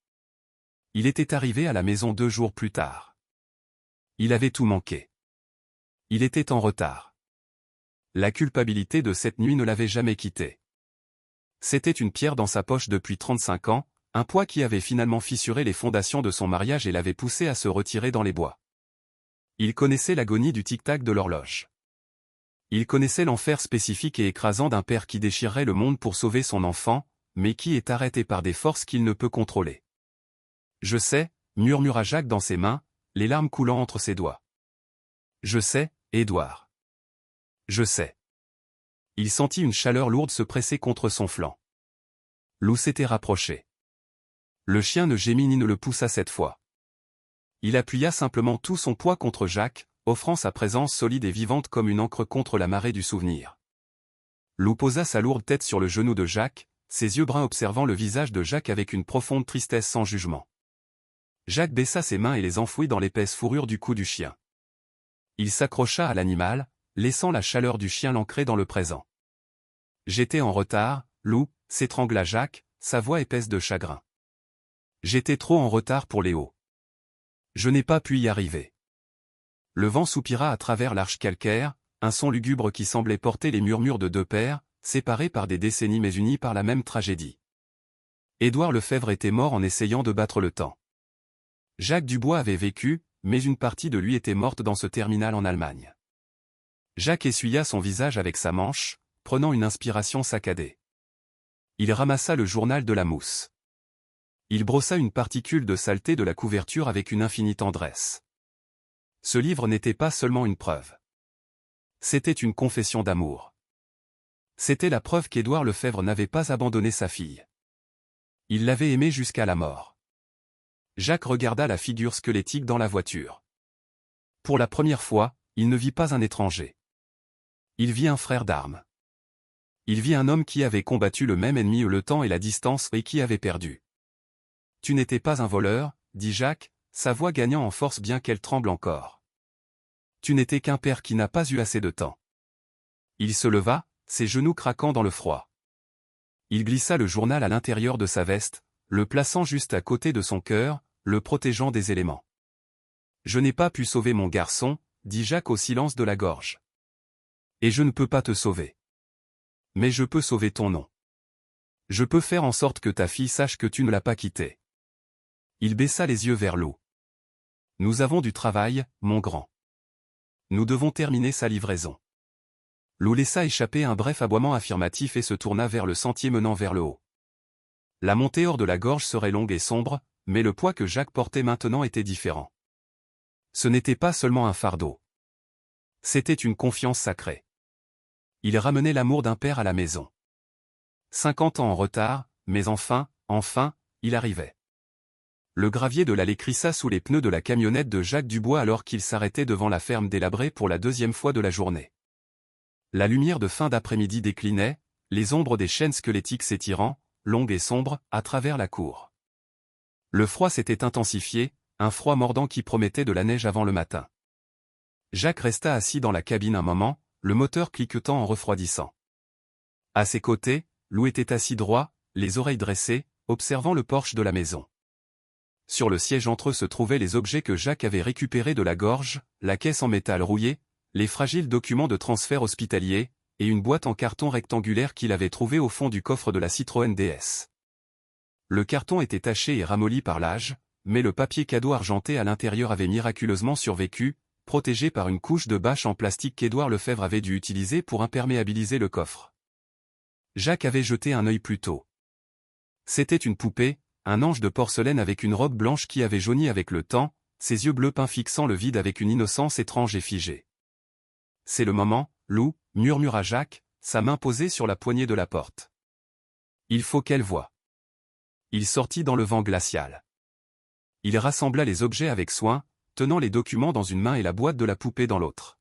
Il était arrivé à la maison 2 jours plus tard. Il avait tout manqué. Il était en retard. La culpabilité de cette nuit ne l'avait jamais quitté. C'était une pierre dans sa poche depuis 35 ans, un poids qui avait finalement fissuré les fondations de son mariage et l'avait poussé à se retirer dans les bois. Il connaissait l'agonie du tic-tac de l'horloge. Il connaissait l'enfer spécifique et écrasant d'un père qui déchirerait le monde pour sauver son enfant, mais qui est arrêté par des forces qu'il ne peut contrôler. Je sais, murmura Jacques dans ses mains, les larmes coulant entre ses doigts. Je sais, Édouard. Je sais. Il sentit une chaleur lourde se presser contre son flanc. Lou s'était rapproché. Le chien ne gémit ni ne le poussa cette fois. Il appuya simplement tout son poids contre Jacques, offrant sa présence solide et vivante comme une ancre contre la marée du souvenir. Lou posa sa lourde tête sur le genou de Jacques, ses yeux bruns observant le visage de Jacques avec une profonde tristesse sans jugement. Jacques baissa ses mains et les enfouit dans l'épaisse fourrure du cou du chien. Il s'accrocha à l'animal, laissant la chaleur du chien l'ancrer dans le présent. « J'étais en retard, Lou », s'étrangla Jacques, sa voix épaisse de chagrin. « J'étais trop en retard pour Léo. Je n'ai pas pu y arriver. » Le vent soupira à travers l'arche calcaire, un son lugubre qui semblait porter les murmures de deux pères, séparés par des décennies mais unis par la même tragédie. Édouard Lefebvre était mort en essayant de battre le temps. Jacques Dubois avait vécu, mais une partie de lui était morte dans ce terminal en Allemagne. Jacques essuya son visage avec sa manche, prenant une inspiration saccadée. Il ramassa le journal de la mousse. Il brossa une particule de saleté de la couverture avec une infinie tendresse. Ce livre n'était pas seulement une preuve. C'était une confession d'amour. C'était la preuve qu'Édouard Lefebvre n'avait pas abandonné sa fille. Il l'avait aimée jusqu'à la mort. Jacques regarda la figure squelettique dans la voiture. Pour la première fois, il ne vit pas un étranger. Il vit un frère d'armes. Il vit un homme qui avait combattu le même ennemi le temps et la distance et qui avait perdu. « Tu n'étais pas un voleur », dit Jacques, sa voix gagnant en force bien qu'elle tremble encore. « Tu n'étais qu'un père qui n'a pas eu assez de temps. » Il se leva, ses genoux craquant dans le froid. Il glissa le journal à l'intérieur de sa veste, le plaçant juste à côté de son cœur, le protégeant des éléments. « Je n'ai pas pu sauver mon garçon, » dit Jacques au silence de la gorge. « Et je ne peux pas te sauver. Mais je peux sauver ton nom. Je peux faire en sorte que ta fille sache que tu ne l'as pas quittée. » Il baissa les yeux vers l'eau. « Nous avons du travail, mon grand. Nous devons terminer sa livraison. » Lou laissa échapper un bref aboiement affirmatif et se tourna vers le sentier menant vers le haut. La montée hors de la gorge serait longue et sombre, mais le poids que Jacques portait maintenant était différent. Ce n'était pas seulement un fardeau. C'était une confiance sacrée. Il ramenait l'amour d'un père à la maison. 50 ans en retard, mais enfin, il arrivait. Le gravier de l'allée crissa sous les pneus de la camionnette de Jacques Dubois alors qu'il s'arrêtait devant la ferme délabrée pour la deuxième fois de la journée. La lumière de fin d'après-midi déclinait, les ombres des chaînes squelettiques s'étirant, longues et sombres, à travers la cour. Le froid s'était intensifié, un froid mordant qui promettait de la neige avant le matin. Jacques resta assis dans la cabine un moment, le moteur cliquetant en refroidissant. À ses côtés, Lou était assis droit, les oreilles dressées, observant le porche de la maison. Sur le siège entre eux se trouvaient les objets que Jacques avait récupérés de la gorge, la caisse en métal rouillé, les fragiles documents de transfert hospitalier, et une boîte en carton rectangulaire qu'il avait trouvée au fond du coffre de la Citroën DS. Le carton était taché et ramolli par l'âge, mais le papier cadeau argenté à l'intérieur avait miraculeusement survécu, protégé par une couche de bâche en plastique qu'Édouard Lefebvre avait dû utiliser pour imperméabiliser le coffre. Jacques avait jeté un œil plus tôt. C'était une poupée, un ange de porcelaine avec une robe blanche qui avait jauni avec le temps, ses yeux bleus peints fixant le vide avec une innocence étrange et figée. « C'est le moment, Lou », murmura Jacques, sa main posée sur la poignée de la porte. « Il faut qu'elle voie. » Il sortit dans le vent glacial. Il rassembla les objets avec soin, tenant les documents dans une main et la boîte de la poupée dans l'autre.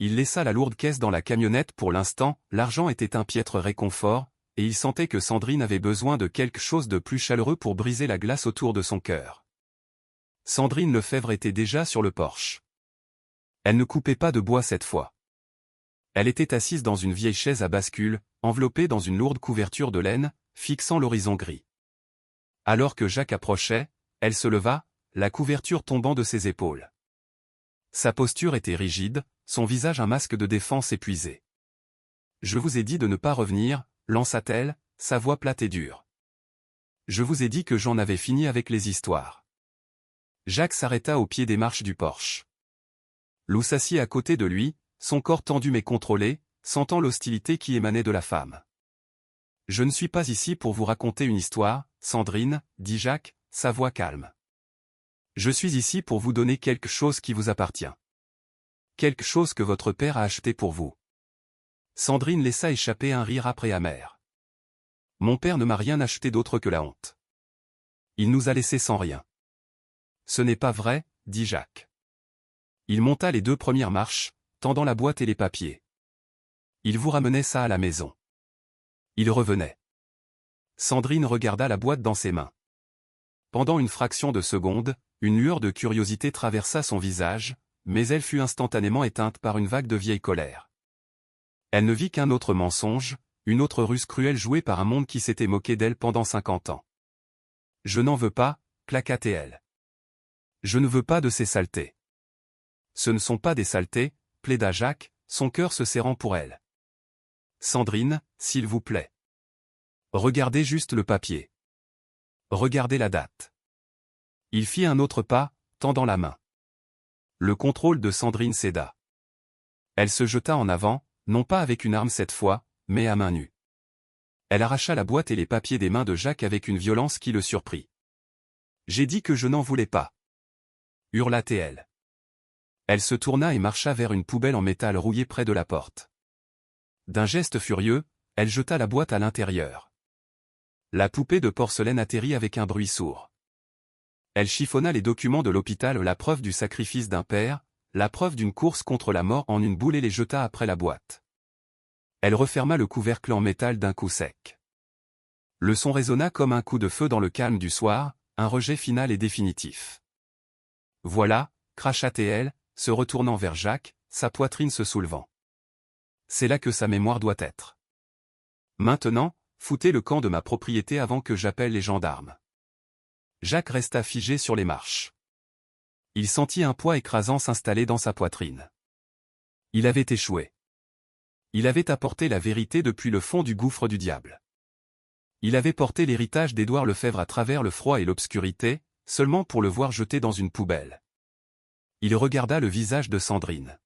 Il laissa la lourde caisse dans la camionnette pour l'instant, l'argent était un piètre réconfort, et il sentait que Sandrine avait besoin de quelque chose de plus chaleureux pour briser la glace autour de son cœur. Sandrine Lefebvre était déjà sur le porche. Elle ne coupait pas de bois cette fois. Elle était assise dans une vieille chaise à bascule, enveloppée dans une lourde couverture de laine, fixant l'horizon gris. Alors que Jacques approchait, elle se leva, la couverture tombant de ses épaules. Sa posture était rigide, son visage un masque de défense épuisé. « Je vous ai dit de ne pas revenir », lança-t-elle, sa voix plate et dure. « Je vous ai dit que j'en avais fini avec les histoires. » Jacques s'arrêta au pied des marches du porche. Lou s'assit à côté de lui, son corps tendu mais contrôlé, sentant l'hostilité qui émanait de la femme. « Je ne suis pas ici pour vous raconter une histoire, Sandrine, » dit Jacques, sa voix calme. « Je suis ici pour vous donner quelque chose qui vous appartient. Quelque chose que votre père a acheté pour vous. » Sandrine laissa échapper un rire âpre et amer. « Mon père ne m'a rien acheté d'autre que la honte. Il nous a laissés sans rien. »« Ce n'est pas vrai, » dit Jacques. Il monta les 2 premières marches, tendant la boîte et les papiers. Il vous ramenait ça à la maison. Il revenait. Sandrine regarda la boîte dans ses mains. Pendant une fraction de seconde, une lueur de curiosité traversa son visage, mais elle fut instantanément éteinte par une vague de vieille colère. Elle ne vit qu'un autre mensonge, une autre ruse cruelle jouée par un monde qui s'était moqué d'elle pendant 50 ans. « Je n'en veux pas », claqua-t-elle. « Je ne veux pas de ces saletés. »« Ce ne sont pas des saletés », plaida Jacques, son cœur se serrant pour elle. « Sandrine, s'il vous plaît. Regardez juste le papier. Regardez la date. » Il fit un autre pas, tendant la main. Le contrôle de Sandrine céda. Elle se jeta en avant, non pas avec une arme cette fois, mais à main nue. Elle arracha la boîte et les papiers des mains de Jacques avec une violence qui le surprit. « J'ai dit que je n'en voulais pas. » hurla-t-elle. Elle se tourna et marcha vers une poubelle en métal rouillée près de la porte. D'un geste furieux, elle jeta la boîte à l'intérieur. La poupée de porcelaine atterrit avec un bruit sourd. Elle chiffonna les documents de l'hôpital, la preuve du sacrifice d'un père, la preuve d'une course contre la mort en une boule et les jeta après la boîte. Elle referma le couvercle en métal d'un coup sec. Le son résonna comme un coup de feu dans le calme du soir, un rejet final et définitif. « Voilà », cracha-t-elle, se retournant vers Jacques, sa poitrine se soulevant. C'est là que sa mémoire doit être. Maintenant, foutez le camp de ma propriété avant que j'appelle les gendarmes. Jacques resta figé sur les marches. Il sentit un poids écrasant s'installer dans sa poitrine. Il avait échoué. Il avait apporté la vérité depuis le fond du gouffre du diable. Il avait porté l'héritage d'Édouard Lefebvre à travers le froid et l'obscurité, seulement pour le voir jeté dans une poubelle. Il regarda le visage de Sandrine.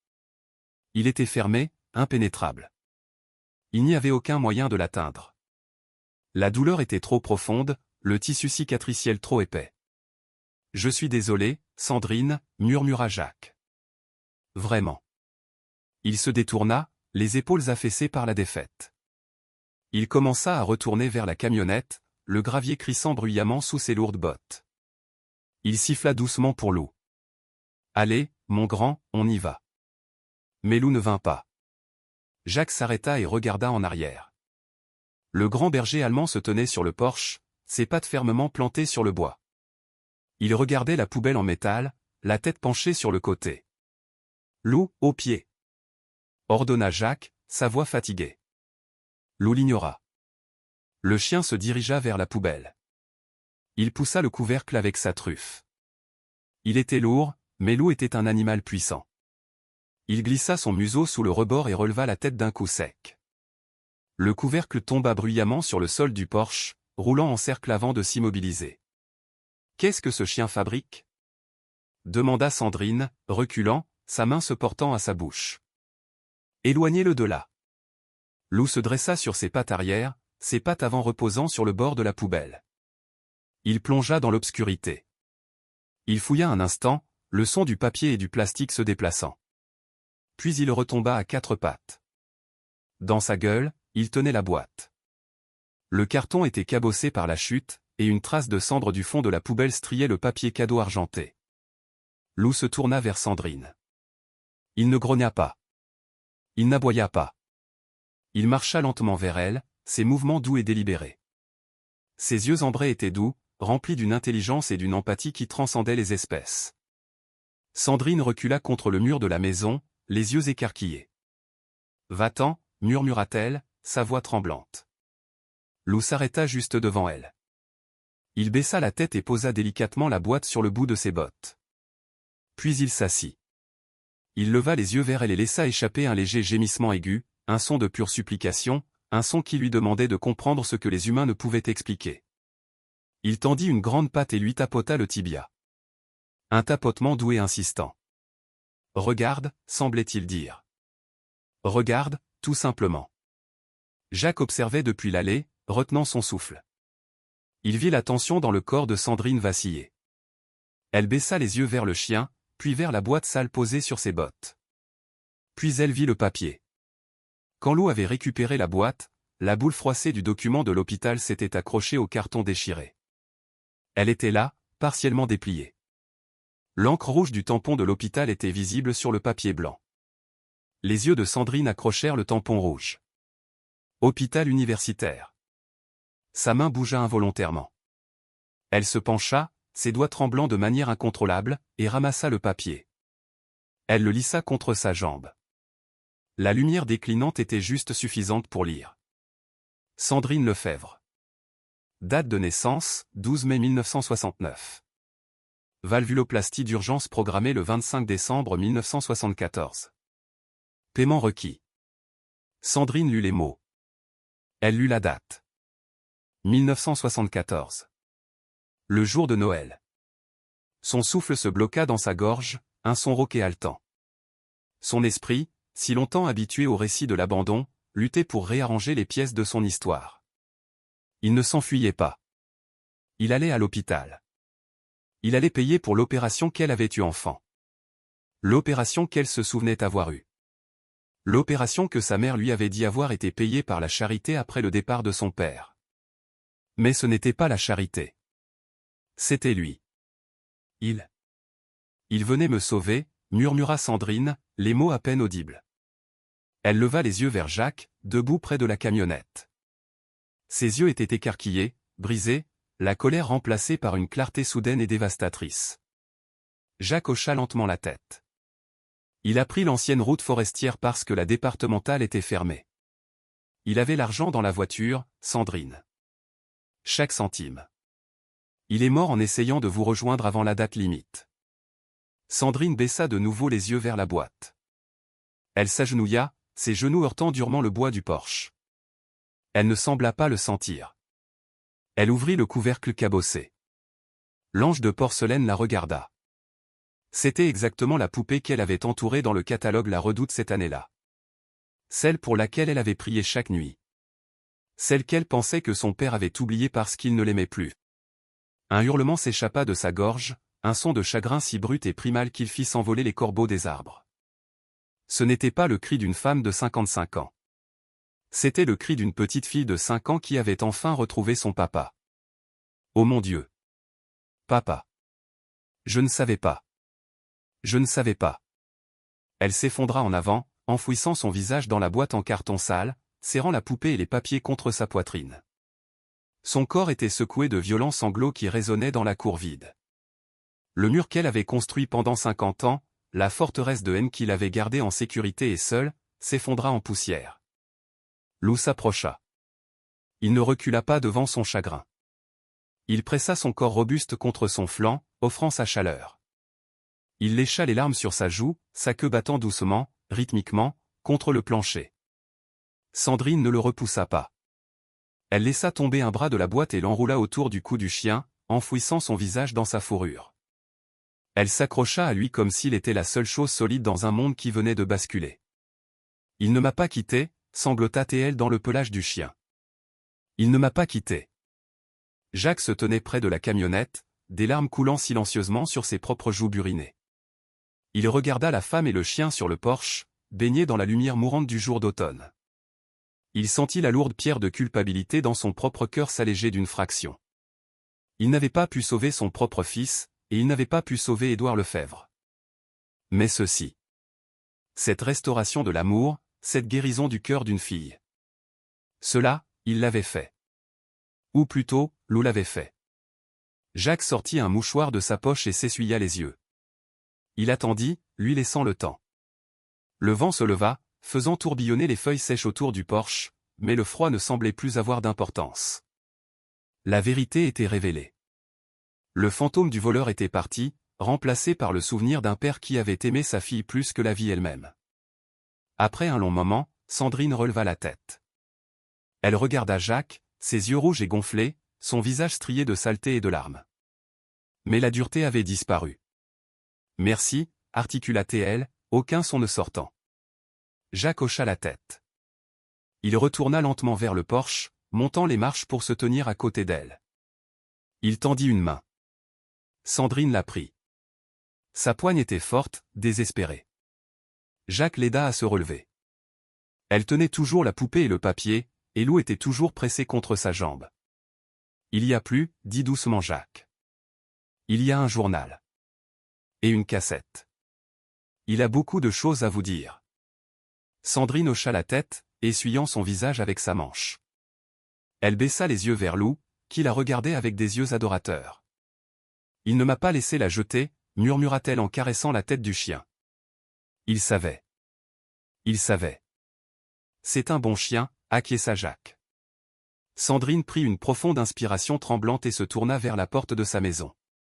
Il était fermé, impénétrable. Il n'y avait aucun moyen de l'atteindre. La douleur était trop profonde, le tissu cicatriciel trop épais. « Je suis désolé, Sandrine », murmura Jacques. « Vraiment. » Il se détourna, les épaules affaissées par la défaite. Il commença à retourner vers la camionnette, le gravier crissant bruyamment sous ses lourdes bottes. Il siffla doucement pour Lou. « Allez, mon grand, on y va. » Mais Lou ne vint pas. Jacques s'arrêta et regarda en arrière. Le grand berger allemand se tenait sur le porche, ses pattes fermement plantées sur le bois. Il regardait la poubelle en métal, la tête penchée sur le côté. « Lou, au pied !» ordonna Jacques, sa voix fatiguée. Lou l'ignora. Le chien se dirigea vers la poubelle. Il poussa le couvercle avec sa truffe. Il était lourd, mais Lou était un animal puissant. Il glissa son museau sous le rebord et releva la tête d'un coup sec. Le couvercle tomba bruyamment sur le sol du porche, roulant en cercle avant de s'immobiliser. « Qu'est-ce que ce chien fabrique ?» demanda Sandrine, reculant, sa main se portant à sa bouche. « Éloignez-le de là. » Lou se dressa sur ses pattes arrière, ses pattes avant reposant sur le bord de la poubelle. Il plongea dans l'obscurité. Il fouilla un instant, le son du papier et du plastique se déplaçant. Puis il retomba à quatre pattes. Dans sa gueule, il tenait la boîte. Le carton était cabossé par la chute, et une trace de cendre du fond de la poubelle striait le papier cadeau argenté. Lou se tourna vers Sandrine. Il ne grogna pas. Il n'aboya pas. Il marcha lentement vers elle, ses mouvements doux et délibérés. Ses yeux ambrés étaient doux, remplis d'une intelligence et d'une empathie qui transcendaient les espèces. Sandrine recula contre le mur de la maison, les yeux écarquillés. « Va-t'en », murmura-t-elle, sa voix tremblante. Lou s'arrêta juste devant elle. Il baissa la tête et posa délicatement la boîte sur le bout de ses bottes. Puis il s'assit. Il leva les yeux vers elle et laissa échapper un léger gémissement aigu, un son de pure supplication, un son qui lui demandait de comprendre ce que les humains ne pouvaient expliquer. Il tendit une grande patte et lui tapota le tibia. Un tapotement doux et insistant. « Regarde », semblait-il dire. « Regarde, tout simplement. » Jacques observait depuis l'allée, retenant son souffle. Il vit la tension dans le corps de Sandrine vaciller. Elle baissa les yeux vers le chien, puis vers la boîte sale posée sur ses bottes. Puis elle vit le papier. Quand Lou avait récupéré la boîte, la boule froissée du document de l'hôpital s'était accrochée au carton déchiré. Elle était là, partiellement dépliée. L'encre rouge du tampon de l'hôpital était visible sur le papier blanc. Les yeux de Sandrine accrochèrent le tampon rouge. Hôpital universitaire. Sa main bougea involontairement. Elle se pencha, ses doigts tremblant de manière incontrôlable, et ramassa le papier. Elle le lissa contre sa jambe. La lumière déclinante était juste suffisante pour lire. Sandrine Lefebvre. Date de naissance, 12 mai 1969. Valvuloplastie d'urgence programmée le 25 décembre 1974. Paiement requis. Sandrine lut les mots. Elle lut la date. 1974. Le jour de Noël. Son souffle se bloqua dans sa gorge, un son rauque et haletant. Son esprit, si longtemps habitué au récit de l'abandon, luttait pour réarranger les pièces de son histoire. Il ne s'enfuyait pas. Il allait à l'hôpital. Il allait payer pour l'opération qu'elle avait eue enfant. L'opération qu'elle se souvenait avoir eue. L'opération que sa mère lui avait dit avoir été payée par la charité après le départ de son père. Mais ce n'était pas la charité. C'était lui. Il venait me sauver, murmura Sandrine, les mots à peine audibles. Elle leva les yeux vers Jacques, debout près de la camionnette. Ses yeux étaient écarquillés, brisés, la colère remplacée par une clarté soudaine et dévastatrice. Jacques hocha lentement la tête. Il a pris l'ancienne route forestière parce que la départementale était fermée. Il avait l'argent dans la voiture, Sandrine. Chaque centime. Il est mort en essayant de vous rejoindre avant la date limite. Sandrine baissa de nouveau les yeux vers la boîte. Elle s'agenouilla, ses genoux heurtant durement le bois du porche. Elle ne sembla pas le sentir. Elle ouvrit le couvercle cabossé. L'ange de porcelaine la regarda. C'était exactement la poupée qu'elle avait entourée dans le catalogue La Redoute cette année-là. Celle pour laquelle elle avait prié chaque nuit. Celle qu'elle pensait que son père avait oubliée parce qu'il ne l'aimait plus. Un hurlement s'échappa de sa gorge, un son de chagrin si brut et primal qu'il fit s'envoler les corbeaux des arbres. Ce n'était pas le cri d'une femme de 55 ans. C'était le cri d'une petite fille de 5 ans qui avait enfin retrouvé son papa. Oh mon Dieu! Papa! Je ne savais pas. Je ne savais pas. Elle s'effondra en avant, enfouissant son visage dans la boîte en carton sale, serrant la poupée et les papiers contre sa poitrine. Son corps était secoué de violents sanglots qui résonnaient dans la cour vide. Le mur qu'elle avait construit pendant 50 ans, la forteresse de haine qu'il avait gardée en sécurité et seule, s'effondra en poussière. Lou s'approcha. Il ne recula pas devant son chagrin. Il pressa son corps robuste contre son flanc, offrant sa chaleur. Il lécha les larmes sur sa joue, sa queue battant doucement, rythmiquement, contre le plancher. Sandrine ne le repoussa pas. Elle laissa tomber un bras de la boîte et l'enroula autour du cou du chien, enfouissant son visage dans sa fourrure. Elle s'accrocha à lui comme s'il était la seule chose solide dans un monde qui venait de basculer. Il ne m'a pas quitté, sanglota-t-elle dans le pelage du chien. Il ne m'a pas quitté. Jacques se tenait près de la camionnette, des larmes coulant silencieusement sur ses propres joues burinées. Il regarda la femme et le chien sur le porche, baignés dans la lumière mourante du jour d'automne. Il sentit la lourde pierre de culpabilité dans son propre cœur s'alléger d'une fraction. Il n'avait pas pu sauver son propre fils, et il n'avait pas pu sauver Édouard Lefebvre. Mais ceci. Cette restauration de l'amour, cette guérison du cœur d'une fille. Cela, il l'avait fait. Ou plutôt, Lou l'avait fait. Jacques sortit un mouchoir de sa poche et s'essuya les yeux. Il attendit, lui laissant le temps. Le vent se leva, faisant tourbillonner les feuilles sèches autour du porche, mais le froid ne semblait plus avoir d'importance. La vérité était révélée. Le fantôme du voleur était parti, remplacé par le souvenir d'un père qui avait aimé sa fille plus que la vie elle-même. Après un long moment, Sandrine releva la tête. Elle regarda Jacques, ses yeux rouges et gonflés, son visage strié de saleté et de larmes. Mais la dureté avait disparu. « Merci » articula-t-elle, aucun son ne sortant. Jacques hocha la tête. Il retourna lentement vers le porche, montant les marches pour se tenir à côté d'elle. Il tendit une main. Sandrine la prit. Sa poigne était forte, désespérée. Jacques l'aida à se relever. Elle tenait toujours la poupée et le papier, et Lou était toujours pressé contre sa jambe. « Il y a plus » dit doucement Jacques. « Il y a un journal. » Et une cassette. « Il a beaucoup de choses à vous dire. » Sandrine hocha la tête, essuyant son visage avec sa manche. Elle baissa les yeux vers Lou, qui la regardait avec des yeux adorateurs. « Il ne m'a pas laissé la jeter », murmura-t-elle en caressant la tête du chien. Il savait. Il savait. C'est un bon chien, acquiesça Jacques. Sandrine prit une profonde inspiration tremblante et se tourna vers la porte de sa maison.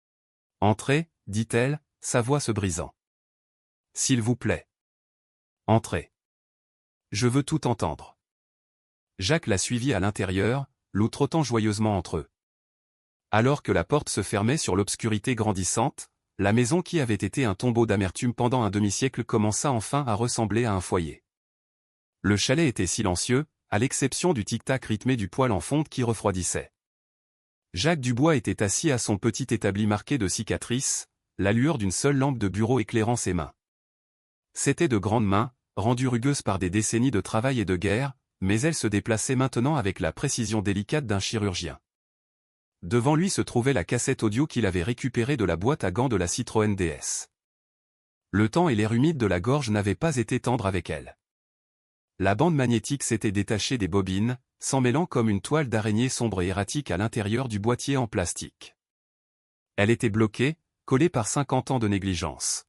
« Entrez, dit-elle, sa voix se brisant. S'il vous plaît. Entrez. Je veux tout entendre. » Jacques la suivit à l'intérieur, Lou trottant joyeusement entre eux. Alors que la porte se fermait sur l'obscurité grandissante, la maison qui avait été un tombeau d'amertume pendant un demi-siècle commença enfin à ressembler à un foyer. Le chalet était silencieux, à l'exception du tic-tac rythmé du poêle en fonte qui refroidissait. Jacques Dubois était assis à son petit établi marqué de cicatrices, la lueur d'une seule lampe de bureau éclairant ses mains. C'étaient de grandes mains, rendues rugueuses par des décennies de travail et de guerre, mais elles se déplaçaient maintenant avec la précision délicate d'un chirurgien. Devant lui se trouvait la cassette audio qu'il avait récupérée de la boîte à gants de la Citroën DS. Le temps et l'air humide de la gorge n'avaient pas été tendres avec elle. La bande magnétique s'était détachée des bobines, s'emmêlant comme une toile d'araignée sombre et erratique à l'intérieur du boîtier en plastique. Elle était bloquée, collée par 50 ans de négligence.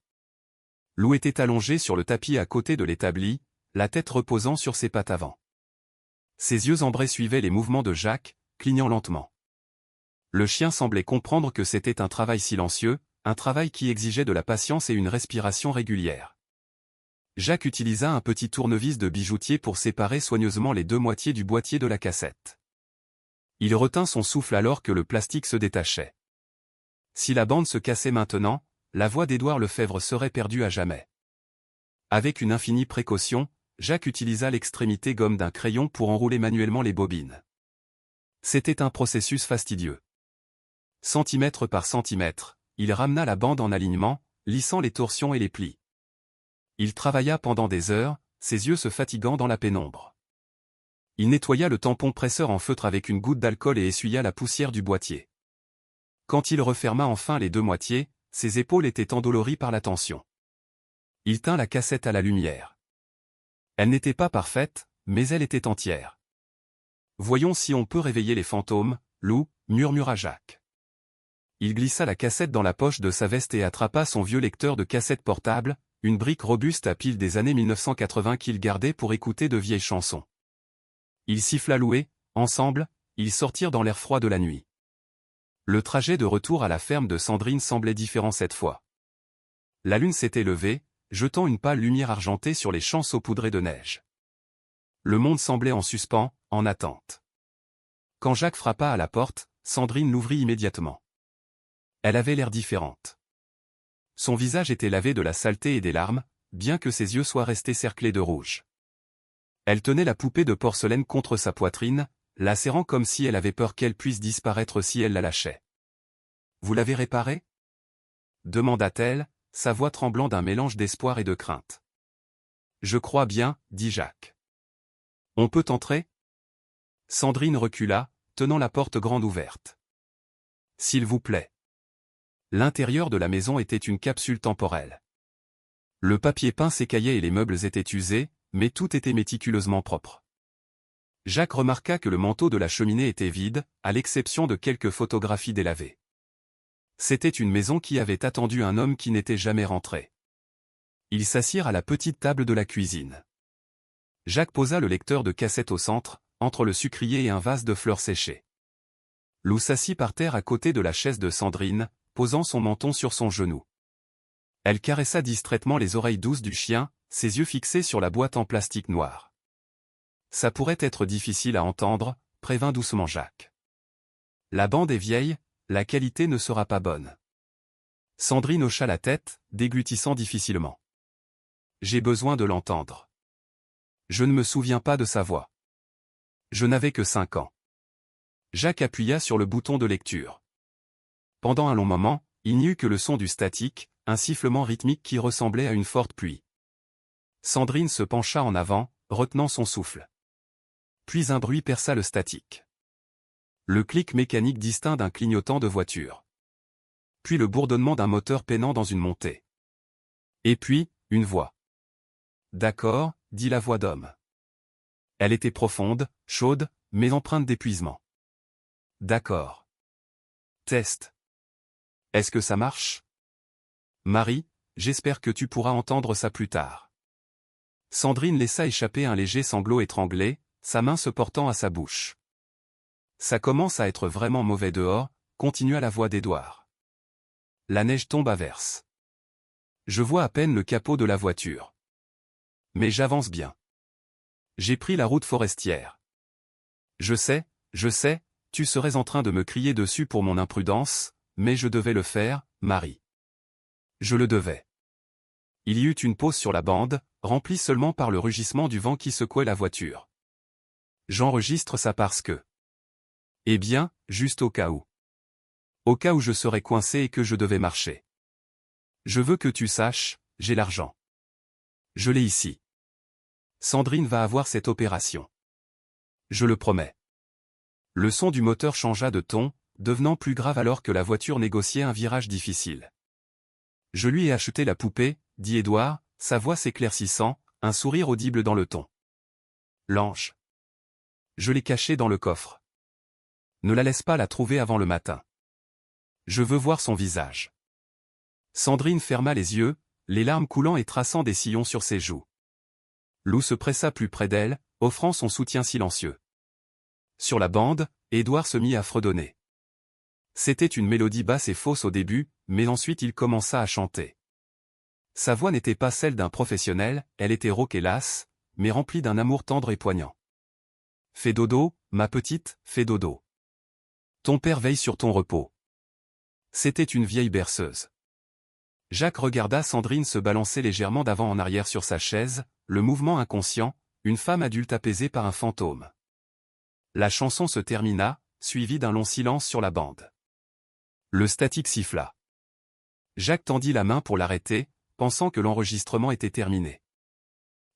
Lou était allongé sur le tapis à côté de l'établi, la tête reposant sur ses pattes avant. Ses yeux ambrés suivaient les mouvements de Jacques, clignant lentement. Le chien semblait comprendre que c'était un travail silencieux, un travail qui exigeait de la patience et une respiration régulière. Jacques utilisa un petit tournevis de bijoutier pour séparer soigneusement les deux moitiés du boîtier de la cassette. Il retint son souffle alors que le plastique se détachait. Si la bande se cassait maintenant, la voix d'Édouard Lefebvre serait perdue à jamais. Avec une infinie précaution, Jacques utilisa l'extrémité gomme d'un crayon pour enrouler manuellement les bobines. C'était un processus fastidieux. Centimètre par centimètre, il ramena la bande en alignement, lissant les torsions et les plis. Il travailla pendant des heures, ses yeux se fatiguant dans la pénombre. Il nettoya le tampon presseur en feutre avec une goutte d'alcool et essuya la poussière du boîtier. Quand il referma enfin les deux moitiés, ses épaules étaient endolories par la tension. Il tint la cassette à la lumière. Elle n'était pas parfaite, mais elle était entière. « Voyons si on peut réveiller les fantômes, Lou, » murmura Jacques. Il glissa la cassette dans la poche de sa veste et attrapa son vieux lecteur de cassette portable, une brique robuste à pile des années 1980 qu'il gardait pour écouter de vieilles chansons. Il siffla Lou et, ensemble, ils sortirent dans l'air froid de la nuit. Le trajet de retour à la ferme de Sandrine semblait différent cette fois. La lune s'était levée, jetant une pâle lumière argentée sur les champs saupoudrés de neige. Le monde semblait en suspens, en attente. Quand Jacques frappa à la porte, Sandrine l'ouvrit immédiatement. Elle avait l'air différente. Son visage était lavé de la saleté et des larmes, bien que ses yeux soient restés cerclés de rouge. Elle tenait la poupée de porcelaine contre sa poitrine, la serrant comme si elle avait peur qu'elle puisse disparaître si elle la lâchait. « Vous l'avez réparée » demanda-t-elle, sa voix tremblant d'un mélange d'espoir et de crainte. « Je crois bien, » dit Jacques. « On peut entrer » Sandrine recula, tenant la porte grande ouverte. « S'il vous plaît. » L'intérieur de la maison était une capsule temporelle. Le papier peint s'écaillait et les meubles étaient usés, mais tout était méticuleusement propre. Jacques remarqua que le manteau de la cheminée était vide, à l'exception de quelques photographies délavées. C'était une maison qui avait attendu un homme qui n'était jamais rentré. Ils s'assirent à la petite table de la cuisine. Jacques posa le lecteur de cassette au centre, entre le sucrier et un vase de fleurs séchées. Lou s'assit par terre à côté de la chaise de Sandrine, posant son menton sur son genou. Elle caressa distraitement les oreilles douces du chien, ses yeux fixés sur la boîte en plastique noir. « Ça pourrait être difficile à entendre », prévint doucement Jacques. « La bande est vieille, la qualité ne sera pas bonne. » Sandrine hocha la tête, déglutissant difficilement. « J'ai besoin de l'entendre. Je ne me souviens pas de sa voix. Je n'avais que 5 ans. » Jacques appuya sur le bouton de lecture. Pendant un long moment, il n'y eut que le son du statique, un sifflement rythmique qui ressemblait à une forte pluie. Sandrine se pencha en avant, retenant son souffle. Puis un bruit perça le statique. Le clic mécanique distinct d'un clignotant de voiture. Puis le bourdonnement d'un moteur peinant dans une montée. Et puis, une voix. « D'accord, » dit la voix d'homme. Elle était profonde, chaude, mais empreinte d'épuisement. D'accord. Test. Est-ce que ça marche? Marie, j'espère que tu pourras entendre ça plus tard. Sandrine laissa échapper un léger sanglot étranglé, sa main se portant à sa bouche. Ça commence à être vraiment mauvais dehors, continua la voix d'Édouard. La neige tombe à verse. Je vois à peine le capot de la voiture. Mais j'avance bien. J'ai pris la route forestière. Je sais, tu serais en train de me crier dessus pour mon imprudence, mais je devais le faire, Marie. Je le devais. Il y eut une pause sur la bande, remplie seulement par le rugissement du vent qui secouait la voiture. J'enregistre ça parce que... Eh bien, juste au cas où. Au cas où je serais coincé et que je devais marcher. Je veux que tu saches, j'ai l'argent. Je l'ai ici. Sandrine va avoir cette opération. Je le promets. Le son du moteur changea de ton, devenant plus grave alors que la voiture négociait un virage difficile. Je lui ai acheté la poupée, dit Édouard, sa voix s'éclaircissant, un sourire audible dans le ton. L'ange. Je l'ai cachée dans le coffre. Ne la laisse pas la trouver avant le matin. Je veux voir son visage. Sandrine ferma les yeux, les larmes coulant et traçant des sillons sur ses joues. Lou se pressa plus près d'elle, offrant son soutien silencieux. Sur la bande, Édouard se mit à fredonner. C'était une mélodie basse et fausse au début, mais ensuite il commença à chanter. Sa voix n'était pas celle d'un professionnel, elle était rauque et lasse, mais remplie d'un amour tendre et poignant. Fais dodo, ma petite, fais dodo. Ton père veille sur ton repos. C'était une vieille berceuse. Jacques regarda Sandrine se balancer légèrement d'avant en arrière sur sa chaise, le mouvement inconscient, une femme adulte apaisée par un fantôme. La chanson se termina, suivie d'un long silence sur la bande. Le statique siffla. Jacques tendit la main pour l'arrêter, pensant que l'enregistrement était terminé.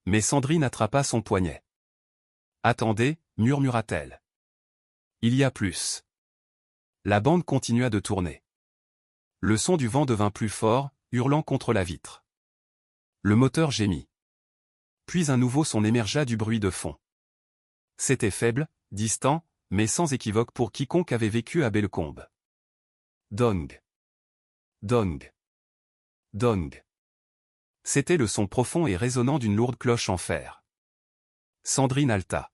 Mais Sandrine attrapa son poignet. « Attendez » murmura-t-elle. « Il y a plus. » La bande continua de tourner. Le son du vent devint plus fort, hurlant contre la vitre. Le moteur gémit. Puis un nouveau son émergea du bruit de fond. C'était faible, distant, mais sans équivoque pour quiconque avait vécu à Bellecombe. Dong. Dong. Dong. C'était le son profond et résonnant d'une lourde cloche en fer. Sandrine haleta.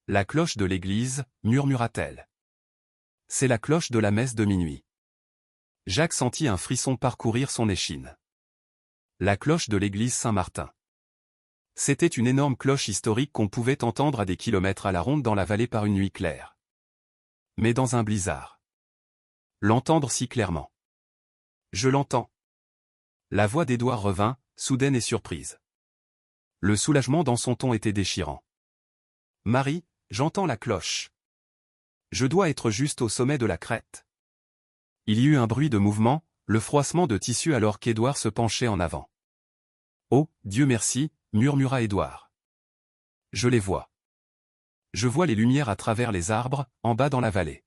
La cloche de l'église, murmura-t-elle. C'est la cloche de la messe de minuit. Jacques sentit un frisson parcourir son échine. La cloche de l'église Saint-Martin. C'était une énorme cloche historique qu'on pouvait entendre à des kilomètres à la ronde dans la vallée par une nuit claire. Mais dans un blizzard. L'entendre si clairement. Je l'entends. La voix d'Édouard revint, soudaine et surprise. Le soulagement dans son ton était déchirant. Marie, j'entends la cloche. Je dois être juste au sommet de la crête. Il y eut un bruit de mouvement, le froissement de tissu alors qu'Édouard se penchait en avant. Oh, Dieu merci, murmura Édouard. Je les vois. Je vois les lumières à travers les arbres, en bas dans la vallée.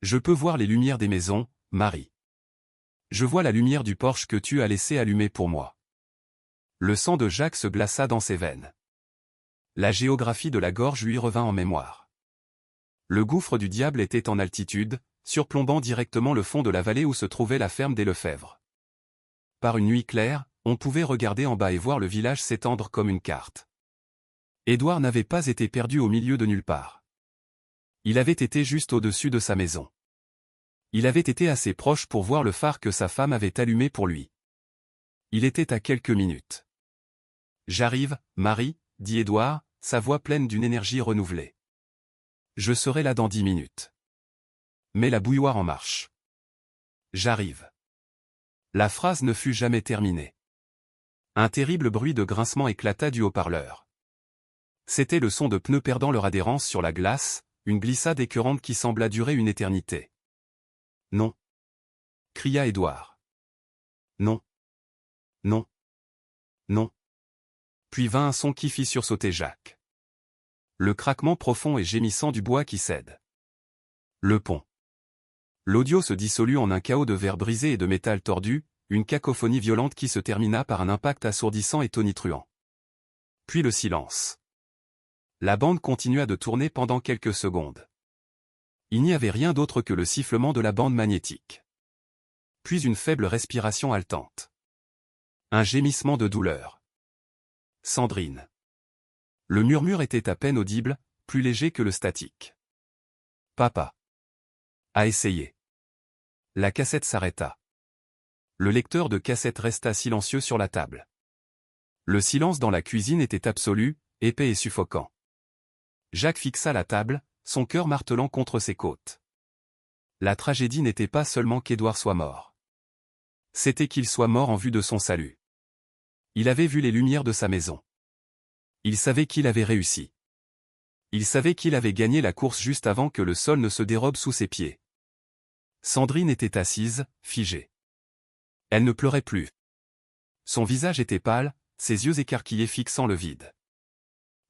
Je peux voir les lumières des maisons, Marie. Je vois la lumière du Porsche que tu as laissé allumer pour moi. Le sang de Jacques se glaça dans ses veines. La géographie de la gorge lui revint en mémoire. Le gouffre du diable était en altitude, surplombant directement le fond de la vallée où se trouvait la ferme des Lefebvre. Par une nuit claire, on pouvait regarder en bas et voir le village s'étendre comme une carte. Édouard n'avait pas été perdu au milieu de nulle part. Il avait été juste au-dessus de sa maison. Il avait été assez proche pour voir le phare que sa femme avait allumé pour lui. Il était à quelques minutes. « J'arrive, Marie » dit Édouard, sa voix pleine d'une énergie renouvelée. « Je serai là dans 10 minutes. » Mais la bouilloire en marche. « J'arrive. » La phrase ne fut jamais terminée. Un terrible bruit de grincement éclata du haut-parleur. C'était le son de pneus perdant leur adhérence sur la glace, une glissade écœurante qui sembla durer une éternité. « Non !» cria Édouard. « Non. Non. Non. » Puis vint un son qui fit sursauter Jacques. Le craquement profond et gémissant du bois qui cède. Le pont. L'audio se dissolut en un chaos de verre brisé et de métal tordu, une cacophonie violente qui se termina par un impact assourdissant et tonitruant. Puis le silence. La bande continua de tourner pendant quelques secondes. Il n'y avait rien d'autre que le sifflement de la bande magnétique. Puis une faible respiration haletante. Un gémissement de douleur. Sandrine. Le murmure était à peine audible, plus léger que le statique. Papa a essayé. La cassette s'arrêta. Le lecteur de cassette resta silencieux sur la table. Le silence dans la cuisine était absolu, épais et suffocant. Jacques fixa la table, son cœur martelant contre ses côtes. La tragédie n'était pas seulement qu'Édouard soit mort. C'était qu'il soit mort en vue de son salut. Il avait vu les lumières de sa maison. Il savait qu'il avait réussi. Il savait qu'il avait gagné la course juste avant que le sol ne se dérobe sous ses pieds. Sandrine était assise, figée. Elle ne pleurait plus. Son visage était pâle, ses yeux écarquillés fixant le vide.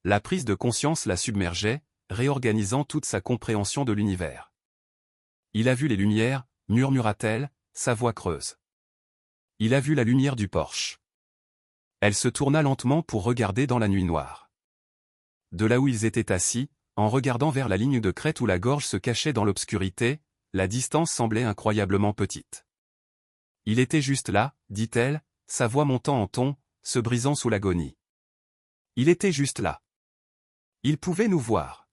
La prise de conscience la submergeait, réorganisant toute sa compréhension de l'univers. Il a vu les lumières, murmura-t-elle, sa voix creuse. Il a vu la lumière du porche. Elle se tourna lentement pour regarder dans la nuit noire. De là où ils étaient assis, en regardant vers la ligne de crête où la gorge se cachait dans l'obscurité, la distance semblait incroyablement petite. Il était juste là, dit-elle, sa voix montant en ton, se brisant sous l'agonie. Il était juste là. Il pouvait nous voir.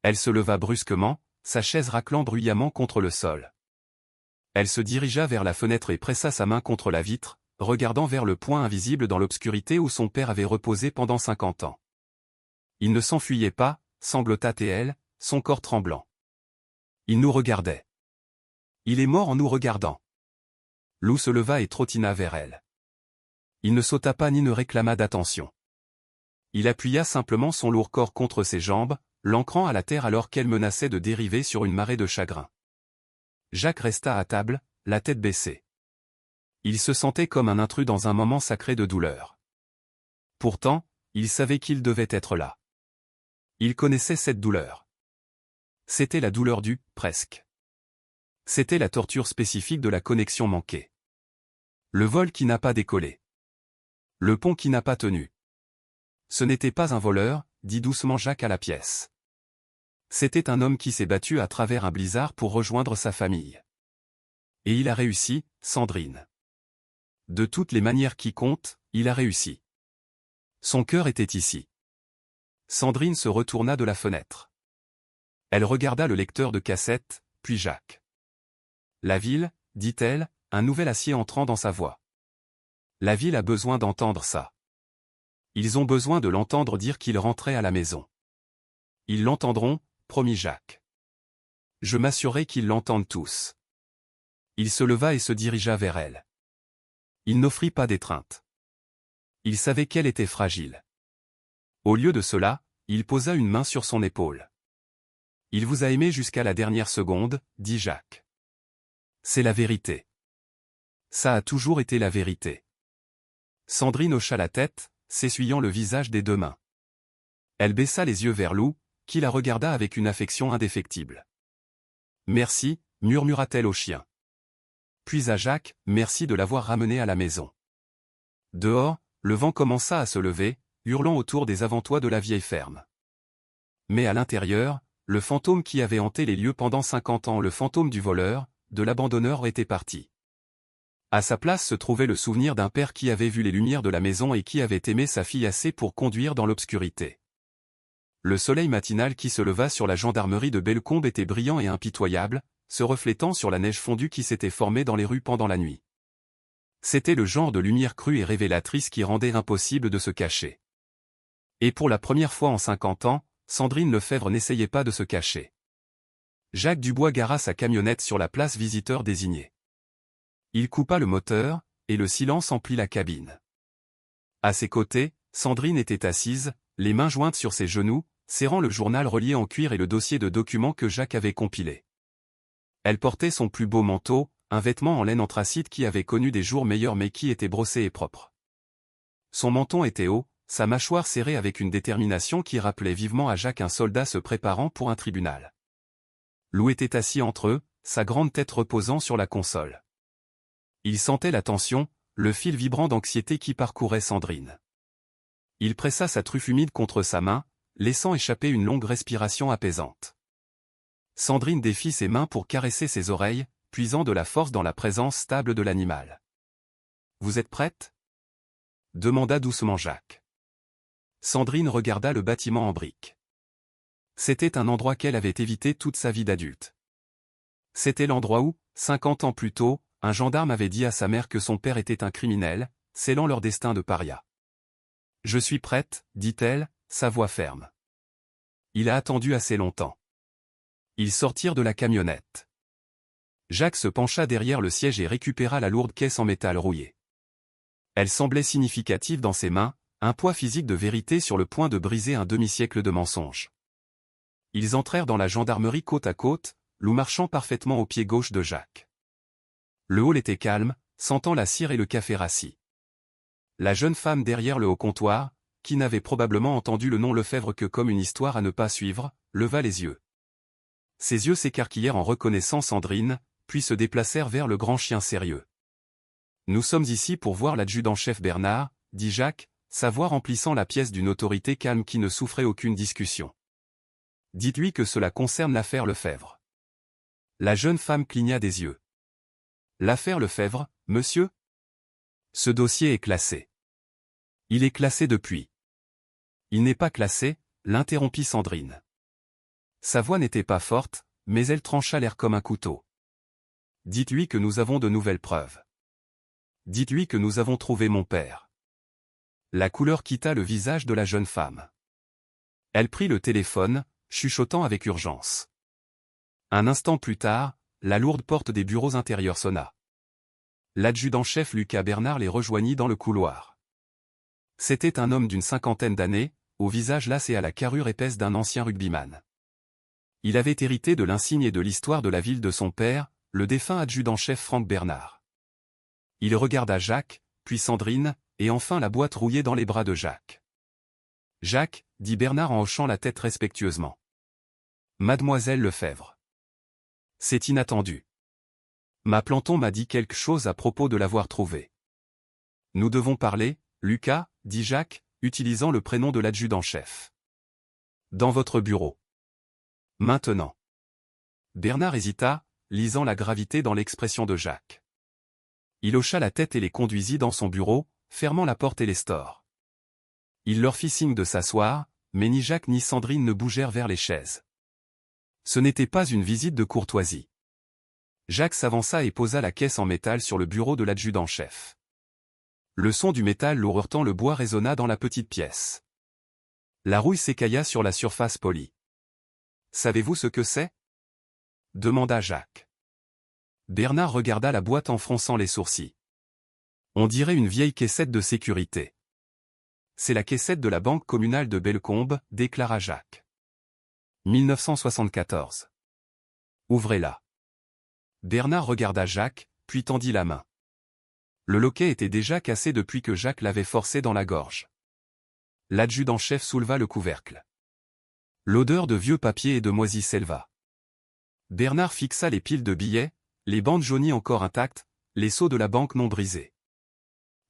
Elle se leva brusquement, sa chaise raclant bruyamment contre le sol. Elle se dirigea vers la fenêtre et pressa sa main contre la vitre, regardant vers le point invisible dans l'obscurité où son père avait reposé pendant 50 ans. Il ne s'enfuyait pas, sanglota-t-elle, son corps tremblant. Il nous regardait. Il est mort en nous regardant. Lou se leva et trottina vers elle. Il ne sauta pas ni ne réclama d'attention. Il appuya simplement son lourd corps contre ses jambes, l'ancrant à la terre alors qu'elle menaçait de dériver sur une marée de chagrin. Jacques resta à table, la tête baissée. Il se sentait comme un intrus dans un moment sacré de douleur. Pourtant, il savait qu'il devait être là. Il connaissait cette douleur. C'était la douleur du « presque ». C'était la torture spécifique de la connexion manquée. Le vol qui n'a pas décollé. Le pont qui n'a pas tenu. Ce n'était pas un voleur, dit doucement Jacques à la pièce. C'était un homme qui s'est battu à travers un blizzard pour rejoindre sa famille. Et il a réussi, Sandrine. De toutes les manières qui comptent, il a réussi. Son cœur était ici. Sandrine se retourna de la fenêtre. Elle regarda le lecteur de cassette, puis Jacques. La ville, dit-elle, un nouvel acier entrant dans sa voix. La ville a besoin d'entendre ça. Ils ont besoin de l'entendre dire qu'il rentrait à la maison. Ils l'entendront, promit Jacques. Je m'assurerai qu'ils l'entendent tous. Il se leva et se dirigea vers elle. Il n'offrit pas d'étreinte. Il savait qu'elle était fragile. Au lieu de cela, il posa une main sur son épaule. Il vous a aimé jusqu'à la dernière seconde, dit Jacques. C'est la vérité. Ça a toujours été la vérité. Sandrine hocha la tête, s'essuyant le visage des deux mains. Elle baissa les yeux vers Lou, qui la regarda avec une affection indéfectible. Merci, murmura-t-elle au chien. Puis à Jacques, merci de l'avoir ramené à la maison. Dehors, le vent commença à se lever, hurlant autour des avantois de la vieille ferme. Mais à l'intérieur, le fantôme qui avait hanté les lieux pendant 50 ans, le fantôme du voleur, de l'abandonneur était parti. À sa place se trouvait le souvenir d'un père qui avait vu les lumières de la maison et qui avait aimé sa fille assez pour conduire dans l'obscurité. Le soleil matinal qui se leva sur la gendarmerie de Bellecombe était brillant et impitoyable, se reflétant sur la neige fondue qui s'était formée dans les rues pendant la nuit. C'était le genre de lumière crue et révélatrice qui rendait impossible de se cacher. Et pour la première fois en 50 ans, Sandrine Lefebvre n'essayait pas de se cacher. Jacques Dubois gara sa camionnette sur la place visiteur désignée. Il coupa le moteur, et le silence emplit la cabine. À ses côtés, Sandrine était assise, les mains jointes sur ses genoux, serrant le journal relié en cuir et le dossier de documents que Jacques avait compilé. Elle portait son plus beau manteau, un vêtement en laine anthracite qui avait connu des jours meilleurs mais qui était brossé et propre. Son menton était haut, sa mâchoire serrée avec une détermination qui rappelait vivement à Jacques un soldat se préparant pour un tribunal. Lou était assis entre eux, sa grande tête reposant sur la console. Il sentait la tension, le fil vibrant d'anxiété qui parcourait Sandrine. Il pressa sa truffe humide contre sa main, laissant échapper une longue respiration apaisante. Sandrine défit ses mains pour caresser ses oreilles, puisant de la force dans la présence stable de l'animal. « Vous êtes prête ?» demanda doucement Jacques. Sandrine regarda le bâtiment en briques. C'était un endroit qu'elle avait évité toute sa vie d'adulte. C'était l'endroit où, 50 ans plus tôt, un gendarme avait dit à sa mère que son père était un criminel, scellant leur destin de paria. « Je suis prête, dit-elle, sa voix ferme. Il a attendu assez longtemps. Ils sortirent de la camionnette. Jacques se pencha derrière le siège et récupéra la lourde caisse en métal rouillé. Elle semblait significative dans ses mains, un poids physique de vérité sur le point de briser un demi-siècle de mensonges. Ils entrèrent dans la gendarmerie côte à côte, Lou marchant parfaitement au pied gauche de Jacques. Le hall était calme, sentant la cire et le café rassis. La jeune femme derrière le haut comptoir, qui n'avait probablement entendu le nom Lefebvre que comme une histoire à ne pas suivre, leva les yeux. Ses yeux s'écarquillèrent en reconnaissant Sandrine, puis se déplacèrent vers le grand chien sérieux. « Nous sommes ici pour voir l'adjudant-chef Bernard, » dit Jacques, sa voix remplissant la pièce d'une autorité calme qui ne souffrait aucune discussion. « Dites-lui que cela concerne l'affaire Lefebvre. » La jeune femme cligna des yeux. « L'affaire Lefebvre, monsieur ? Ce dossier est classé. » « Il est classé depuis. »« Il n'est pas classé, » l'interrompit Sandrine. Sa voix n'était pas forte, mais elle trancha l'air comme un couteau. « Dites-lui que nous avons de nouvelles preuves. Dites-lui que nous avons trouvé mon père. » La couleur quitta le visage de la jeune femme. Elle prit le téléphone, chuchotant avec urgence. Un instant plus tard, la lourde porte des bureaux intérieurs sonna. L'adjudant-chef Lucas Bernard les rejoignit dans le couloir. C'était un homme d'une cinquantaine d'années, au visage lasse et à la carrure épaisse d'un ancien rugbyman. Il avait hérité de l'insigne et de l'histoire de la ville de son père, le défunt adjudant-chef Franck Bernard. Il regarda Jacques, puis Sandrine, et enfin la boîte rouillée dans les bras de Jacques. « Jacques, » dit Bernard en hochant la tête respectueusement. « Mademoiselle Lefebvre. C'est inattendu. Ma planton m'a dit quelque chose à propos de l'avoir trouvé. Nous devons parler, Lucas, » dit Jacques, utilisant le prénom de l'adjudant-chef. « Dans votre bureau. Maintenant. » Bernard hésita, lisant la gravité dans l'expression de Jacques. Il hocha la tête et les conduisit dans son bureau, fermant la porte et les stores. Il leur fit signe de s'asseoir, mais ni Jacques ni Sandrine ne bougèrent vers les chaises. Ce n'était pas une visite de courtoisie. Jacques s'avança et posa la caisse en métal sur le bureau de l'adjudant-chef. Le son du métal lourd heurtant le bois résonna dans la petite pièce. La rouille s'écailla sur la surface polie. « Savez-vous ce que c'est ? » demanda Jacques. Bernard regarda la boîte en fronçant les sourcils. « On dirait une vieille caissette de sécurité. »« C'est la caissette de la banque communale de Bellecombe, » déclara Jacques. « 1974. Ouvrez-la. » Bernard regarda Jacques, puis tendit la main. Le loquet était déjà cassé depuis que Jacques l'avait forcé dans la gorge. L'adjudant-chef souleva le couvercle. L'odeur de vieux papier et de moisi s'éleva. Bernard fixa les piles de billets, les bandes jaunies encore intactes, les sceaux de la banque non brisés.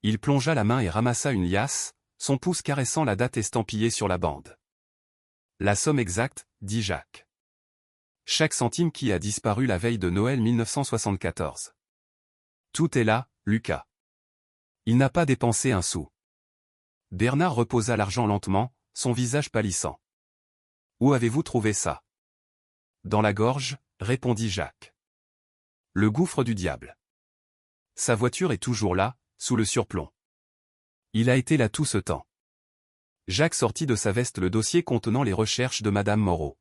Il plongea la main et ramassa une liasse, son pouce caressant la date estampillée sur la bande. « La somme exacte, » dit Jacques. « Chaque centime qui a disparu la veille de Noël 1974. Tout est là, Lucas. Il n'a pas dépensé un sou. » Bernard reposa l'argent lentement, son visage pâlissant. « Où avez-vous trouvé ça ? » « Dans la gorge, » répondit Jacques. « Le gouffre du diable. Sa voiture est toujours là, sous le surplomb. Il a été là tout ce temps. » Jacques sortit de sa veste le dossier contenant les recherches de Madame Moreau.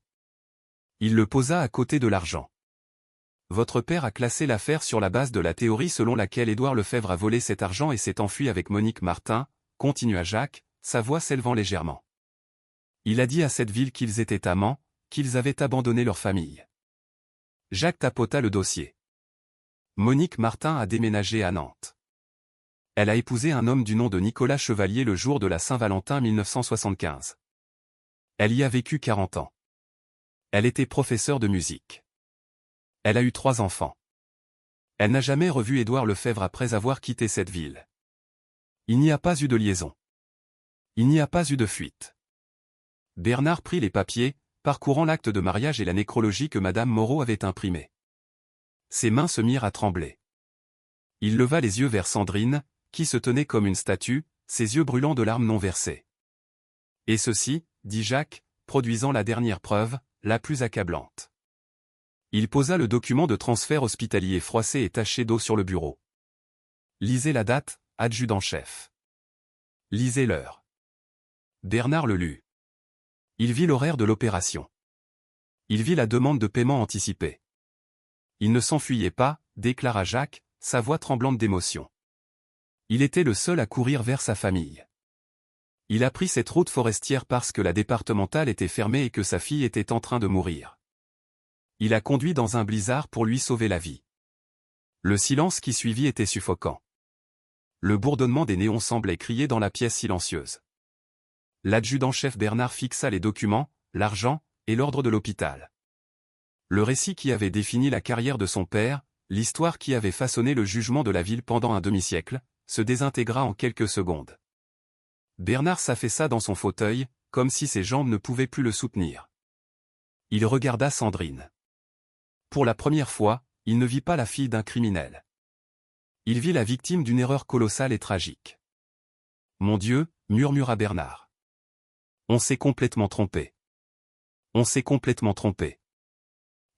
Il le posa à côté de l'argent. « Votre père a classé l'affaire sur la base de la théorie selon laquelle Édouard Lefebvre a volé cet argent et s'est enfui avec Monique Martin, » continua Jacques, sa voix s'élevant légèrement. « Il a dit à cette ville qu'ils étaient amants, qu'ils avaient abandonné leur famille. » Jacques tapota le dossier. Monique Martin a déménagé à Nantes. Elle a épousé un homme du nom de Nicolas Chevalier le jour de la Saint-Valentin 1975. Elle y a vécu 40 ans. Elle était professeure de musique. Elle a eu 3 enfants. Elle n'a jamais revu Édouard Lefebvre après avoir quitté cette ville. Il n'y a pas eu de liaison. Il n'y a pas eu de fuite. Bernard prit les papiers, parcourant l'acte de mariage et la nécrologie que Madame Moreau avait imprimés. Ses mains se mirent à trembler. Il leva les yeux vers Sandrine, qui se tenait comme une statue, ses yeux brûlants de larmes non versées. « Et ceci, dit Jacques, produisant la dernière preuve, la plus accablante. Il posa le document de transfert hospitalier froissé et taché d'eau sur le bureau. Lisez la date, adjudant-chef. Lisez l'heure. Bernard le lut. Il vit l'horaire de l'opération. Il vit la demande de paiement anticipé. Il ne s'enfuyait pas, déclara Jacques, sa voix tremblante d'émotion. Il était le seul à courir vers sa famille. Il a pris cette route forestière parce que la départementale était fermée et que sa fille était en train de mourir. Il a conduit dans un blizzard pour lui sauver la vie. Le silence qui suivit était suffocant. Le bourdonnement des néons semblait crier dans la pièce silencieuse. L'adjudant-chef Bernard fixa les documents, l'argent, et l'ordre de l'hôpital. Le récit qui avait défini la carrière de son père, l'histoire qui avait façonné le jugement de la ville pendant un demi-siècle, se désintégra en quelques secondes. Bernard s'affaissa dans son fauteuil, comme si ses jambes ne pouvaient plus le soutenir. Il regarda Sandrine. Pour la première fois, il ne vit pas la fille d'un criminel. Il vit la victime d'une erreur colossale et tragique. « Mon Dieu » murmura Bernard. « On s'est complètement trompé. On s'est complètement trompé. »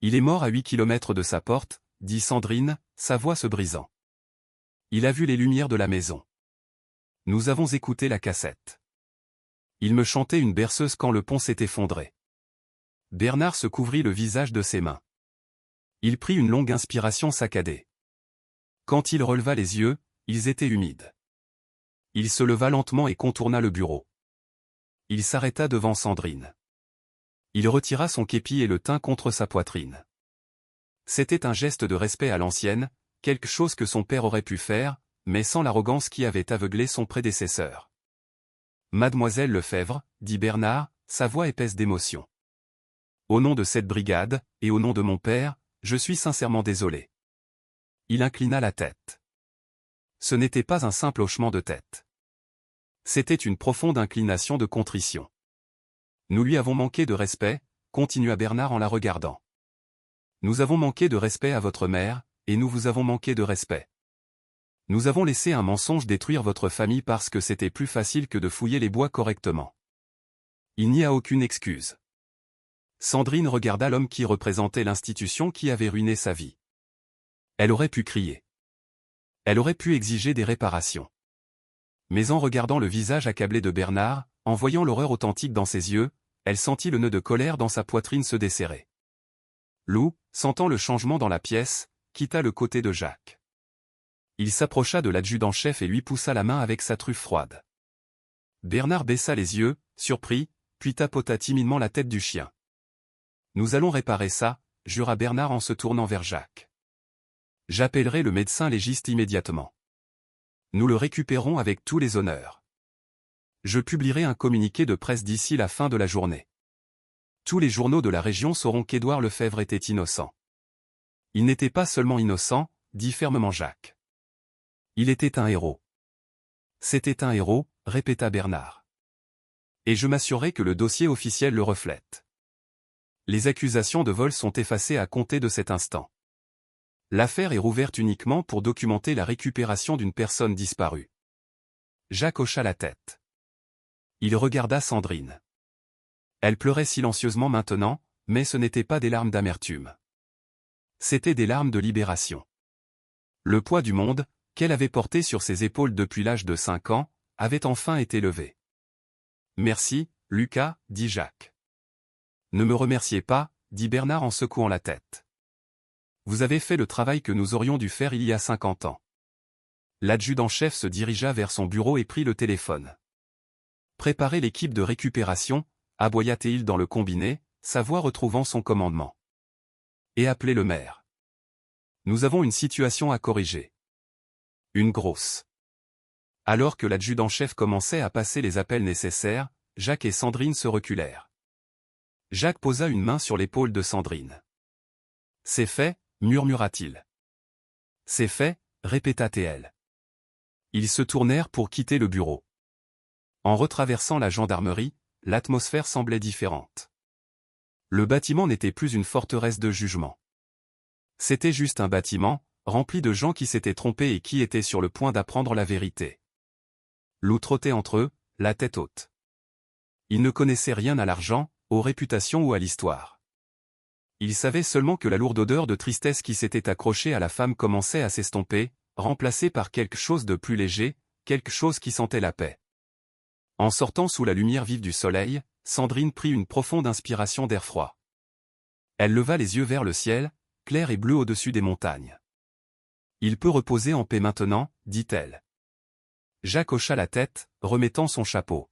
Il est mort à 8 kilomètres de sa porte, dit Sandrine, sa voix se brisant. Il a vu les lumières de la maison. Nous avons écouté la cassette. Il me chantait une berceuse quand le pont s'est effondré. Bernard se couvrit le visage de ses mains. Il prit une longue inspiration saccadée. Quand il releva les yeux, ils étaient humides. Il se leva lentement et contourna le bureau. Il s'arrêta devant Sandrine. Il retira son képi et le tint contre sa poitrine. C'était un geste de respect à l'ancienne, quelque chose que son père aurait pu faire, mais sans l'arrogance qui avait aveuglé son prédécesseur. « Mademoiselle Lefebvre, dit Bernard, sa voix épaisse d'émotion. Au nom de cette brigade, et au nom de mon père, je suis sincèrement désolé. » Il inclina la tête. Ce n'était pas un simple hochement de tête. C'était une profonde inclination de contrition. « Nous lui avons manqué de respect, » continua Bernard en la regardant. « Nous avons manqué de respect à votre mère, et nous vous avons manqué de respect. Nous avons laissé un mensonge détruire votre famille parce que c'était plus facile que de fouiller les bois correctement. Il n'y a aucune excuse. » Sandrine regarda l'homme qui représentait l'institution qui avait ruiné sa vie. Elle aurait pu crier. Elle aurait pu exiger des réparations. Mais en regardant le visage accablé de Bernard, en voyant l'horreur authentique dans ses yeux, elle sentit le nœud de colère dans sa poitrine se desserrer. Lou, sentant le changement dans la pièce, quitta le côté de Jacques. Il s'approcha de l'adjudant-chef et lui poussa la main avec sa truffe froide. Bernard baissa les yeux, surpris, puis tapota timidement la tête du chien. « Nous allons réparer ça » jura Bernard en se tournant vers Jacques. « J'appellerai le médecin légiste immédiatement. Nous le récupérons avec tous les honneurs. Je publierai un communiqué de presse d'ici la fin de la journée. Tous les journaux de la région sauront qu'Édouard Lefebvre était innocent. » Il n'était pas seulement innocent, dit fermement Jacques. Il était un héros. C'était un héros, répéta Bernard. Et je m'assurerai que le dossier officiel le reflète. Les accusations de vol sont effacées à compter de cet instant. L'affaire est rouverte uniquement pour documenter la récupération d'une personne disparue. Jacques hocha la tête. Il regarda Sandrine. Elle pleurait silencieusement maintenant, mais ce n'étaient pas des larmes d'amertume. C'étaient des larmes de libération. Le poids du monde, qu'elle avait porté sur ses épaules depuis l'âge de 5 ans, avait enfin été levé. « Merci, Lucas, dit Jacques. « Ne me remerciez pas, dit Bernard en secouant la tête. Vous avez fait le travail que nous aurions dû faire il y a 50 ans. L'adjudant-chef se dirigea vers son bureau et prit le téléphone. « Préparez l'équipe de récupération » aboya-t-il dans le combiné, sa voix retrouvant son commandement. « Et appelez le maire. Nous avons une situation à corriger. Une grosse. » Alors que l'adjudant-chef commençait à passer les appels nécessaires, Jacques et Sandrine se reculèrent. Jacques posa une main sur l'épaule de Sandrine. « C'est fait, » murmura-t-il. « C'est fait, » répéta-t-elle. Ils se tournèrent pour quitter le bureau. En retraversant la gendarmerie, l'atmosphère semblait différente. Le bâtiment n'était plus une forteresse de jugement. C'était juste un bâtiment, rempli de gens qui s'étaient trompés et qui étaient sur le point d'apprendre la vérité. Lou trottait entre eux, la tête haute. Il ne connaissait rien à l'argent, aux réputations ou à l'histoire. Il savait seulement que la lourde odeur de tristesse qui s'était accrochée à la femme commençait à s'estomper, remplacée par quelque chose de plus léger, quelque chose qui sentait la paix. En sortant sous la lumière vive du soleil, Sandrine prit une profonde inspiration d'air froid. Elle leva les yeux vers le ciel, clair et bleu au-dessus des montagnes. « Il peut reposer en paix maintenant, dit-elle. Jacques hocha la tête, remettant son chapeau.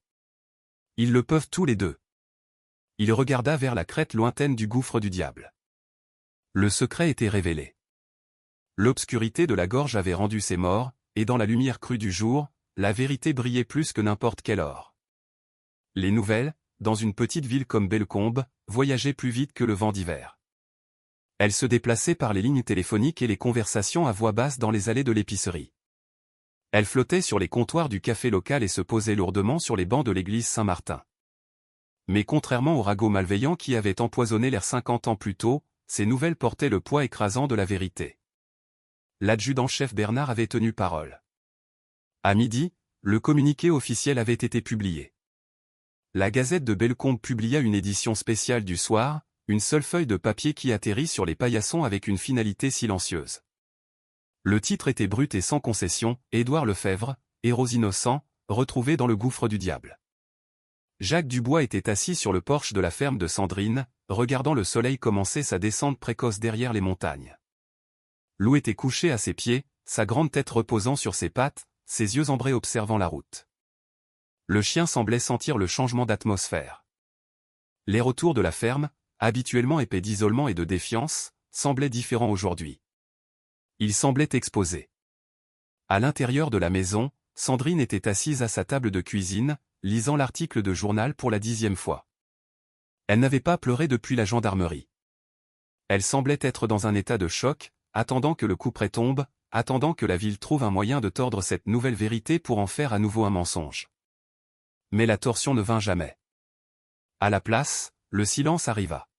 Ils le peuvent tous les deux. Il regarda vers la crête lointaine du gouffre du diable. Le secret était révélé. L'obscurité de la gorge avait rendu ses morts, et dans la lumière crue du jour, la vérité brillait plus que n'importe quel or. Les nouvelles, dans une petite ville comme Bellecombe, voyageaient plus vite que le vent d'hiver. Elles se déplaçaient par les lignes téléphoniques et les conversations à voix basse dans les allées de l'épicerie. Elles flottaient sur les comptoirs du café local et se posaient lourdement sur les bancs de l'église Saint-Martin. Mais contrairement au ragot malveillant qui avait empoisonné l'air 50 ans plus tôt, ces nouvelles portaient le poids écrasant de la vérité. L'adjudant-chef Bernard avait tenu parole. À midi, le communiqué officiel avait été publié. La Gazette de Bellecombe publia une édition spéciale du soir, une seule feuille de papier qui atterrit sur les paillassons avec une finalité silencieuse. Le titre était brut et sans concession, Édouard Lefebvre, héros innocent, retrouvé dans le gouffre du diable. Jacques Dubois était assis sur le porche de la ferme de Sandrine, regardant le soleil commencer sa descente précoce derrière les montagnes. Lou était couché à ses pieds, sa grande tête reposant sur ses pattes, ses yeux ambrés observant la route. Le chien semblait sentir le changement d'atmosphère. L'air autour de la ferme, habituellement épais d'isolement et de défiance, semblait différent aujourd'hui. Il semblait exposé. À l'intérieur de la maison, Sandrine était assise à sa table de cuisine, lisant l'article de journal pour la 10e fois. Elle n'avait pas pleuré depuis la gendarmerie. Elle semblait être dans un état de choc, attendant que le couperet tombe, attendant que la ville trouve un moyen de tordre cette nouvelle vérité pour en faire à nouveau un mensonge. Mais la torsion ne vint jamais. À la place, le silence arriva.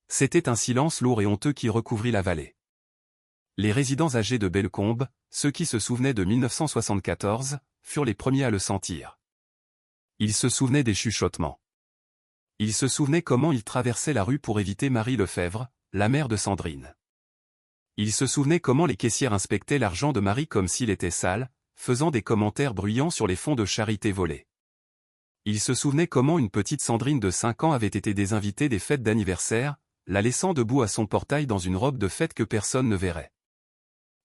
C'était un silence lourd et honteux qui recouvrit la vallée. Les résidents âgés de Bellecombe, ceux qui se souvenaient de 1974, furent les premiers à le sentir. Ils se souvenaient des chuchotements. Ils se souvenaient comment ils traversaient la rue pour éviter Marie Lefebvre, la mère de Sandrine. Ils se souvenaient comment les caissières inspectaient l'argent de Marie comme s'il était sale, faisant des commentaires bruyants sur les fonds de charité volés. Ils se souvenaient comment une petite Sandrine de 5 ans avait été désinvitée des fêtes d'anniversaire, la laissant debout à son portail dans une robe de fête que personne ne verrait.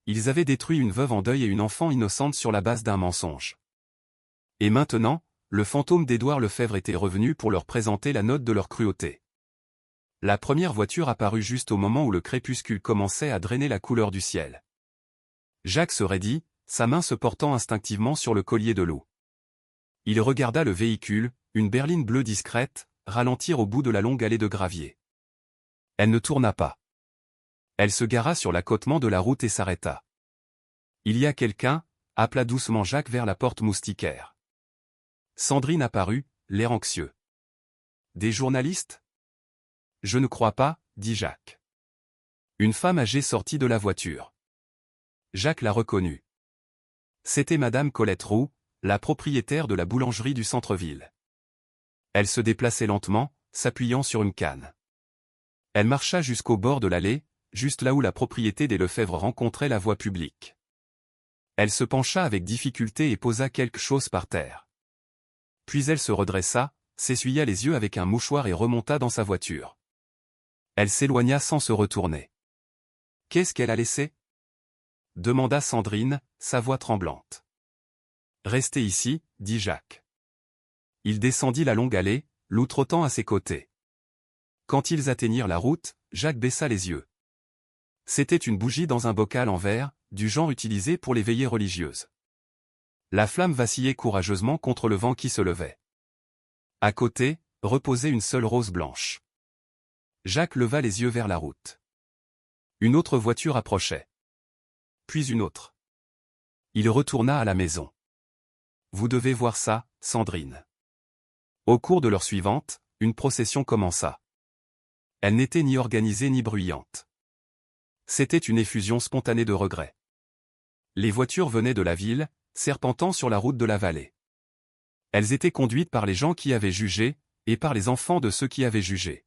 Ils avaient détruit une veuve en deuil et une enfant innocente sur la base d'un mensonge. Et maintenant, le fantôme d'Édouard Lefebvre était revenu pour leur présenter la note de leur cruauté. La première voiture apparut juste au moment où le crépuscule commençait à drainer la couleur du ciel. Jacques se raidit, sa main se portant instinctivement sur le collier de l'eau. Il regarda le véhicule, une berline bleue discrète, ralentir au bout de la longue allée de gravier. Elle ne tourna pas. Elle se gara sur l'accotement de la route et s'arrêta. « Il y a quelqu'un » appela doucement Jacques vers la porte moustiquaire. Sandrine apparut, l'air anxieux. « Des journalistes ? » « Je ne crois pas, » dit Jacques. Une femme âgée sortit de la voiture. Jacques la reconnut. C'était Madame Colette Roux, la propriétaire de la boulangerie du centre-ville. Elle se déplaçait lentement, s'appuyant sur une canne. Elle marcha jusqu'au bord de l'allée, juste là où la propriété des Lefebvre rencontrait la voie publique. Elle se pencha avec difficulté et posa quelque chose par terre. Puis elle se redressa, s'essuya les yeux avec un mouchoir et remonta dans sa voiture. Elle s'éloigna sans se retourner. « Qu'est-ce qu'elle a laissé ?» demanda Sandrine, sa voix tremblante. « Restez ici, » dit Jacques. Il descendit la longue allée, Lou trottant à ses côtés. Quand ils atteignirent la route, Jacques baissa les yeux. C'était une bougie dans un bocal en verre, du genre utilisé pour les veillées religieuses. La flamme vacillait courageusement contre le vent qui se levait. À côté, reposait une seule rose blanche. Jacques leva les yeux vers la route. Une autre voiture approchait. Puis une autre. Il retourna à la maison. « vous devez voir ça, Sandrine. » Au cours de l'heure suivante, une procession commença. Elle n'était ni organisée ni bruyante. C'était une effusion spontanée de regrets. Les voitures venaient de la ville, serpentant sur la route de la vallée. Elles étaient conduites par les gens qui avaient jugé, et par les enfants de ceux qui avaient jugé.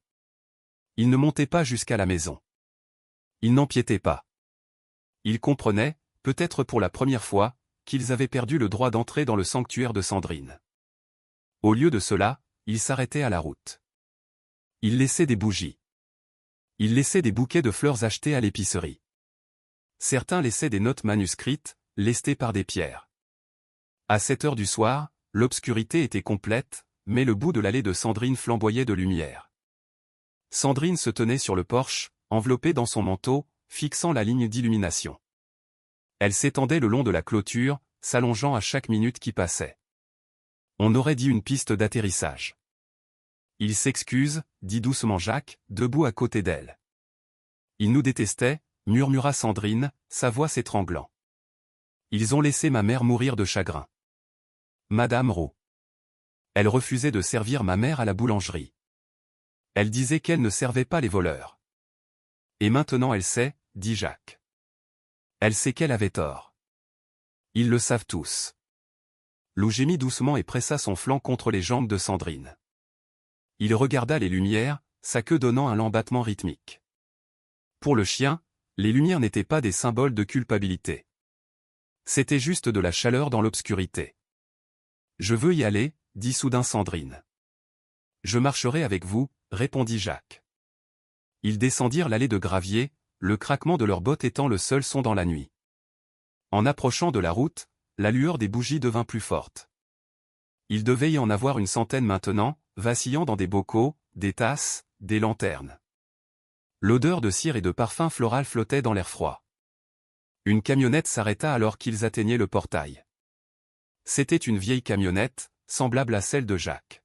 Ils ne montaient pas jusqu'à la maison. Ils n'empiétaient pas. Ils comprenaient, peut-être pour la première fois, qu'ils avaient perdu le droit d'entrer dans le sanctuaire de Sandrine. Au lieu de cela, ils s'arrêtaient à la route. Ils laissaient des bougies. Ils laissaient des bouquets de fleurs achetés à l'épicerie. Certains laissaient des notes manuscrites, lestées par des pierres. À 7 heures du soir, l'obscurité était complète, mais le bout de l'allée de Sandrine flamboyait de lumière. Sandrine se tenait sur le porche, enveloppée dans son manteau, fixant la ligne d'illumination. Elle s'étendait le long de la clôture, s'allongeant à chaque minute qui passait. On aurait dit une piste d'atterrissage. « Il s'excuse, » dit doucement Jacques, debout à côté d'elle. « Il nous détestait, » murmura Sandrine, sa voix s'étranglant. « Ils ont laissé ma mère mourir de chagrin. Madame Rowe. Elle refusait de servir ma mère à la boulangerie. Elle disait qu'elle ne servait pas les voleurs. Et maintenant elle sait, » dit Jacques. « Elle sait qu'elle avait tort. Ils le savent tous. » Lou gémit doucement et pressa son flanc contre les jambes de Sandrine. Il regarda les lumières, sa queue donnant un lambattement rythmique. Pour le chien, les lumières n'étaient pas des symboles de culpabilité. C'était juste de la chaleur dans l'obscurité. « Je veux y aller, » dit soudain Sandrine. « Je marcherai avec vous, » répondit Jacques. Ils descendirent l'allée de gravier, le craquement de leurs bottes étant le seul son dans la nuit. En approchant de la route, la lueur des bougies devint plus forte. Il devait y en avoir une centaine maintenant, vacillant dans des bocaux, des tasses, des lanternes. L'odeur de cire et de parfum floral flottait dans l'air froid. Une camionnette s'arrêta alors qu'ils atteignaient le portail. C'était une vieille camionnette, semblable à celle de Jacques.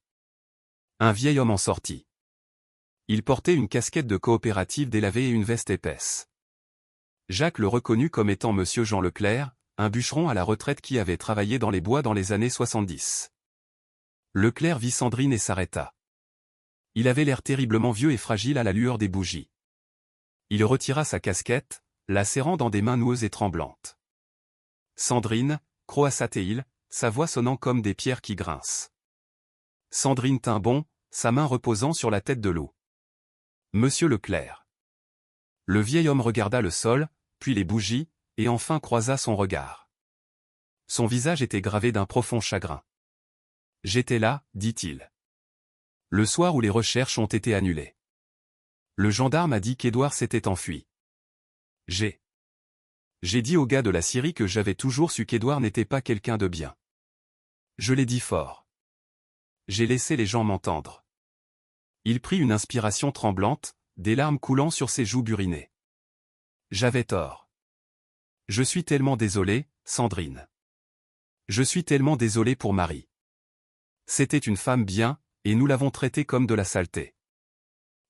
Un vieil homme en sortit. Il portait une casquette de coopérative délavée et une veste épaisse. Jacques le reconnut comme étant Monsieur Jean Leclerc, un bûcheron à la retraite qui avait travaillé dans les bois dans les années 70. Leclerc vit Sandrine et s'arrêta. Il avait l'air terriblement vieux et fragile à la lueur des bougies. Il retira sa casquette, la serrant dans des mains noueuses et tremblantes. « Sandrine » croassa-t-il, sa voix sonnant comme des pierres qui grincent. Sandrine tint bon, sa main reposant sur la tête de Lou. « Monsieur Leclerc. » Le vieil homme regarda le sol, puis les bougies, et enfin croisa son regard. Son visage était gravé d'un profond chagrin. « J'étais là, » dit-il. « Le soir où les recherches ont été annulées. Le gendarme a dit qu'Édouard s'était enfui. J'ai dit au gars de la Syrie que j'avais toujours su qu'Édouard n'était pas quelqu'un de bien. Je l'ai dit fort. J'ai laissé les gens m'entendre. » Il prit une inspiration tremblante, des larmes coulant sur ses joues burinées. « J'avais tort. Je suis tellement désolé, Sandrine. Je suis tellement désolé pour Marie. C'était une femme bien, et nous l'avons traitée comme de la saleté. »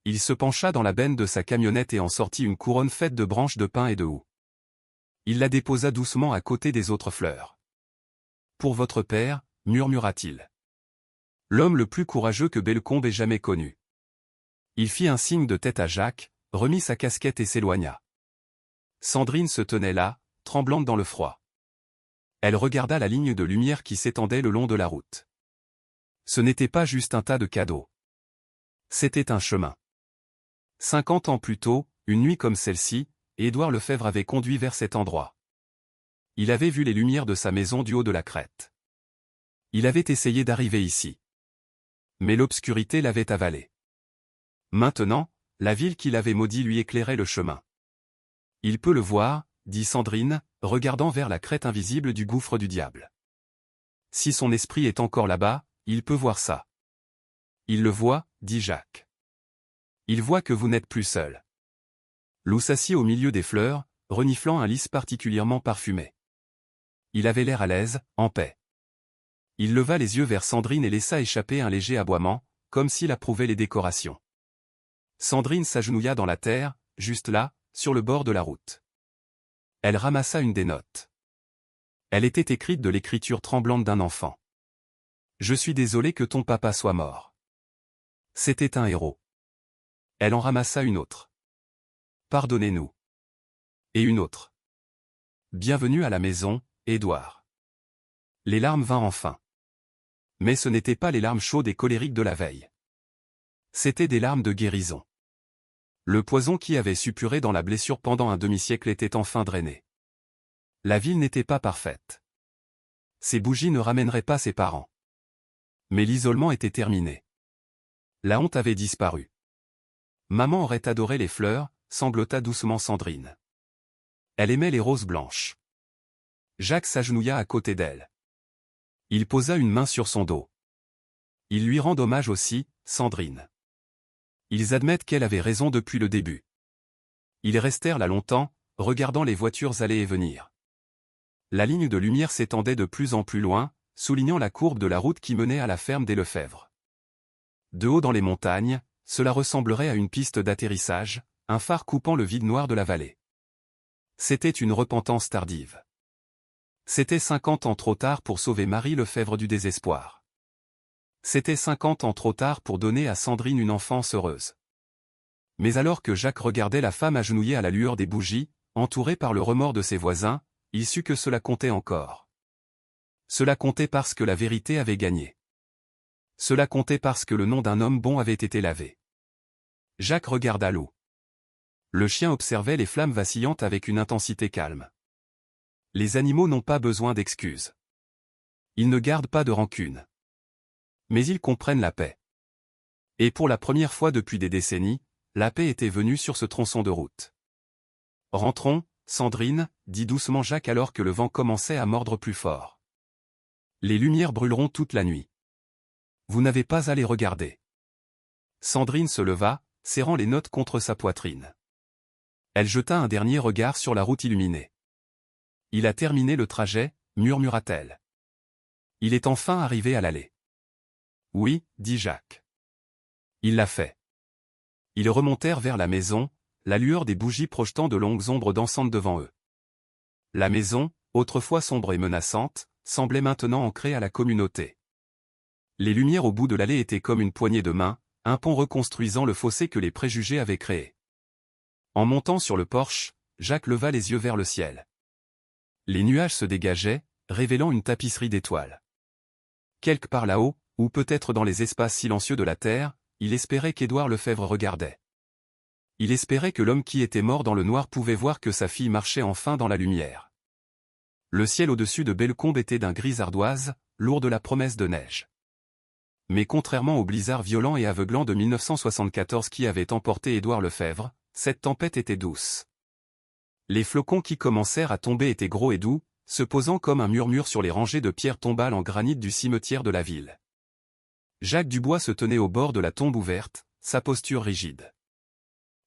Il se pencha dans la benne de sa camionnette et en sortit une couronne faite de branches de pin et de houx. Il la déposa doucement à côté des autres fleurs. « Pour votre père, » murmura-t-il. L'homme le plus courageux que Bellecombe ait jamais connu. Il fit un signe de tête à Jacques, remit sa casquette et s'éloigna. Sandrine se tenait là, tremblante dans le froid. Elle regarda la ligne de lumière qui s'étendait le long de la route. Ce n'était pas juste un tas de cadeaux. C'était un chemin. 50 ans plus tôt, une nuit comme celle-ci, Édouard Lefebvre avait conduit vers cet endroit. Il avait vu les lumières de sa maison du haut de la crête. Il avait essayé d'arriver ici. Mais l'obscurité l'avait avalé. Maintenant, la ville qu'il avait maudit lui éclairait le chemin. « Il peut le voir, » dit Sandrine, regardant vers la crête invisible du gouffre du diable. « Si son esprit est encore là-bas, il peut voir ça. »« Il le voit, » dit Jacques. « Il voit que vous n'êtes plus seul. » Lou s'assit au milieu des fleurs, reniflant un lys particulièrement parfumé. Il avait l'air à l'aise, en paix. Il leva les yeux vers Sandrine et laissa échapper un léger aboiement, comme s'il approuvait les décorations. Sandrine s'agenouilla dans la terre, juste là, sur le bord de la route. Elle ramassa une des notes. Elle était écrite de l'écriture tremblante d'un enfant. Je suis désolé que ton papa soit mort. C'était un héros. Elle en ramassa une autre. Pardonnez-nous. Et une autre. Bienvenue à la maison, Édouard. Les larmes vinrent enfin. Mais ce n'étaient pas les larmes chaudes et colériques de la veille. C'étaient des larmes de guérison. Le poison qui avait suppuré dans la blessure pendant un demi-siècle était enfin drainé. La ville n'était pas parfaite. Ces bougies ne ramèneraient pas ses parents. Mais l'isolement était terminé. La honte avait disparu. Maman aurait adoré les fleurs, sanglota doucement Sandrine. Elle aimait les roses blanches. Jacques s'agenouilla à côté d'elle. Il posa une main sur son dos. Il lui rend hommage aussi, Sandrine. Ils admettent qu'elle avait raison depuis le début. Ils restèrent là longtemps, regardant les voitures aller et venir. La ligne de lumière s'étendait de plus en plus loin, soulignant la courbe de la route qui menait à la ferme des Lefebvre. De haut dans les montagnes, cela ressemblerait à une piste d'atterrissage, un phare coupant le vide noir de la vallée. C'était une repentance tardive. C'était 50 ans trop tard pour sauver Marie Lefebvre du désespoir. C'était 50 ans trop tard pour donner à Sandrine une enfance heureuse. Mais alors que Jacques regardait la femme agenouillée à la lueur des bougies, entourée par le remords de ses voisins, il sut que cela comptait encore. Cela comptait parce que la vérité avait gagné. Cela comptait parce que le nom d'un homme bon avait été lavé. Jacques regarda l'eau. Le chien observait les flammes vacillantes avec une intensité calme. Les animaux n'ont pas besoin d'excuses. Ils ne gardent pas de rancune. Mais ils comprennent la paix. Et pour la première fois depuis des décennies, la paix était venue sur ce tronçon de route. Rentrons, Sandrine, dit doucement Jacques alors que le vent commençait à mordre plus fort. Les lumières brûleront toute la nuit. Vous n'avez pas à les regarder. Sandrine se leva, serrant les notes contre sa poitrine. Elle jeta un dernier regard sur la route illuminée. Il a terminé le trajet, murmura-t-elle. Il est enfin arrivé à l'allée. Oui, dit Jacques. Il l'a fait. Ils remontèrent vers la maison, la lueur des bougies projetant de longues ombres dansantes devant eux. La maison, autrefois sombre et menaçante, semblait maintenant ancrée à la communauté. Les lumières au bout de l'allée étaient comme une poignée de main, un pont reconstruisant le fossé que les préjugés avaient créé. En montant sur le porche, Jacques leva les yeux vers le ciel. Les nuages se dégageaient, révélant une tapisserie d'étoiles. Quelque part là-haut, ou peut-être dans les espaces silencieux de la terre, il espérait qu'Édouard Lefebvre regardait. Il espérait que l'homme qui était mort dans le noir pouvait voir que sa fille marchait enfin dans la lumière. Le ciel au-dessus de Bellecombe était d'un gris ardoise, lourd de la promesse de neige. Mais contrairement au blizzard violent et aveuglant de 1974 qui avait emporté Édouard Lefebvre, cette tempête était douce. Les flocons qui commencèrent à tomber étaient gros et doux, se posant comme un murmure sur les rangées de pierres tombales en granit du cimetière de la ville. Jacques Dubois se tenait au bord de la tombe ouverte, sa posture rigide.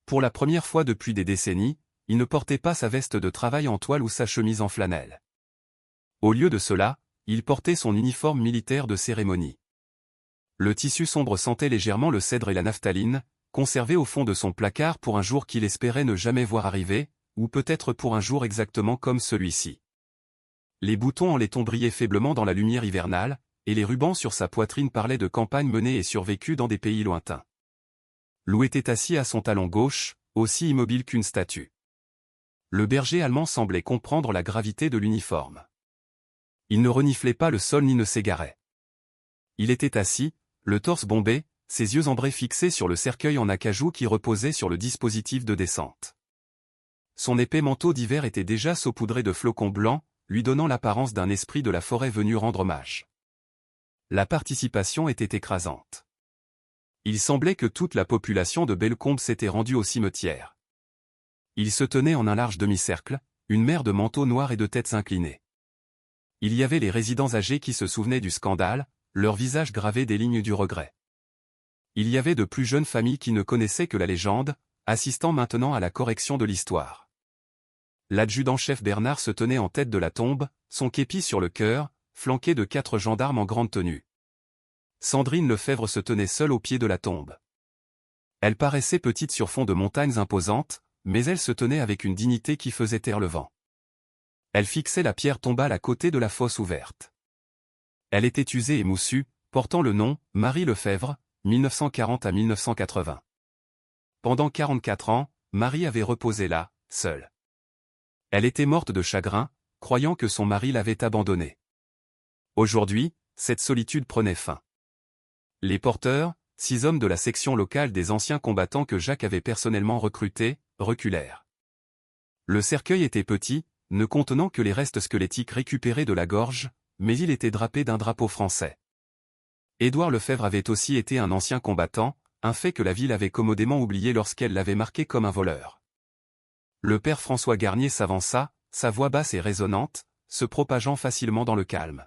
Pour la première fois depuis des décennies, il ne portait pas sa veste de travail en toile ou sa chemise en flanelle. Au lieu de cela, il portait son uniforme militaire de cérémonie. Le tissu sombre sentait légèrement le cèdre et la naphtaline, conservé au fond de son placard pour un jour qu'il espérait ne jamais voir arriver, ou peut-être pour un jour exactement comme celui-ci. Les boutons en laiton brillaient faiblement dans la lumière hivernale, et les rubans sur sa poitrine parlaient de campagnes menées et survécues dans des pays lointains. Lou était assis à son talon gauche, aussi immobile qu'une statue. Le berger allemand semblait comprendre la gravité de l'uniforme. Il ne reniflait pas le sol ni ne s'égarait. Il était assis, le torse bombé, ses yeux ambrés fixés sur le cercueil en acajou qui reposait sur le dispositif de descente. Son épais manteau d'hiver était déjà saupoudré de flocons blancs, lui donnant l'apparence d'un esprit de la forêt venu rendre hommage. La participation était écrasante. Il semblait que toute la population de Bellecombe s'était rendue au cimetière. Il se tenait en un large demi-cercle, une mer de manteaux noirs et de têtes inclinées. Il y avait les résidents âgés qui se souvenaient du scandale, leurs visages gravés des lignes du regret. Il y avait de plus jeunes familles qui ne connaissaient que la légende, assistant maintenant à la correction de l'histoire. L'adjudant-chef Bernard se tenait en tête de la tombe, son képi sur le cœur, flanqué de 4 gendarmes en grande tenue. Sandrine Lefebvre se tenait seule au pied de la tombe. Elle paraissait petite sur fond de montagnes imposantes, mais elle se tenait avec une dignité qui faisait taire le vent. Elle fixait la pierre tombale à côté de la fosse ouverte. Elle était usée et moussue, portant le nom Marie Lefèvre, 1940 à 1980. Pendant 44 ans, Marie avait reposé là, seule. Elle était morte de chagrin, croyant que son mari l'avait abandonnée. Aujourd'hui, cette solitude prenait fin. Les porteurs, 6 hommes de la section locale des anciens combattants que Jacques avait personnellement recrutés, reculèrent. Le cercueil était petit, ne contenant que les restes squelettiques récupérés de la gorge, mais il était drapé d'un drapeau français. Édouard Lefèvre avait aussi été un ancien combattant, un fait que la ville avait commodément oublié lorsqu'elle l'avait marqué comme un voleur. Le père François Garnier s'avança, sa voix basse et résonnante, se propageant facilement dans le calme.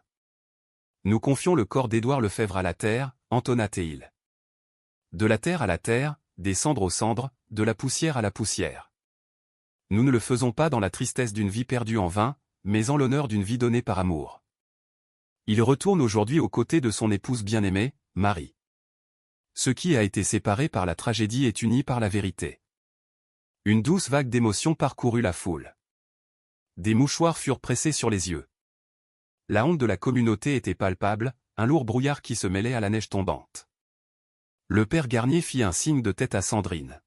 Nous confions le corps d'Édouard Lefèvre à la terre, entonna-t-il. De la terre à la terre, des cendres aux cendres, de la poussière à la poussière. Nous ne le faisons pas dans la tristesse d'une vie perdue en vain, mais en l'honneur d'une vie donnée par amour. Il retourne aujourd'hui aux côtés de son épouse bien-aimée, Marie. Ce qui a été séparé par la tragédie est uni par la vérité. Une douce vague d'émotion parcourut la foule. Des mouchoirs furent pressés sur les yeux. La honte de la communauté était palpable, un lourd brouillard qui se mêlait à la neige tombante. Le père Garnier fit un signe de tête à Sandrine.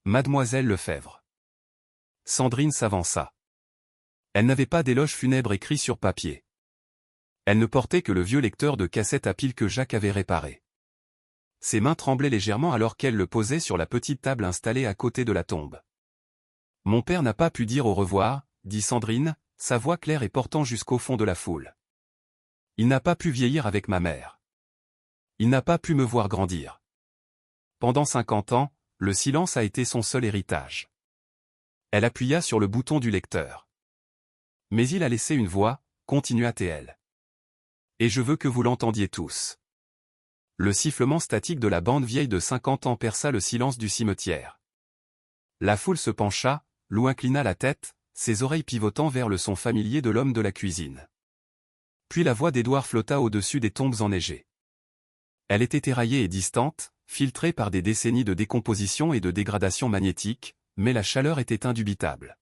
Mademoiselle Lefèvre. Sandrine s'avança. Elle n'avait pas d'éloge funèbre écrit sur papier. Elle ne portait que le vieux lecteur de cassettes à piles que Jacques avait réparé. Ses mains tremblaient légèrement alors qu'elle le posait sur la petite table installée à côté de la tombe. « Mon père n'a pas pu dire au revoir », dit Sandrine, sa voix claire et portant jusqu'au fond de la foule. « Il n'a pas pu vieillir avec ma mère. Il n'a pas pu me voir grandir. Pendant 50 ans, le silence a été son seul héritage. » Elle appuya sur le bouton du lecteur. « Mais il a laissé une voix, continua-t-elle. Et je veux que vous l'entendiez tous. » Le sifflement statique de la bande vieille de 50 ans perça le silence du cimetière. La foule se pencha, Lou inclina la tête, ses oreilles pivotant vers le son familier de l'homme de la cuisine. Puis la voix d'Édouard flotta au-dessus des tombes enneigées. Elle était éraillée et distante, filtrée par des décennies de décomposition et de dégradation magnétique, mais la chaleur était indubitable.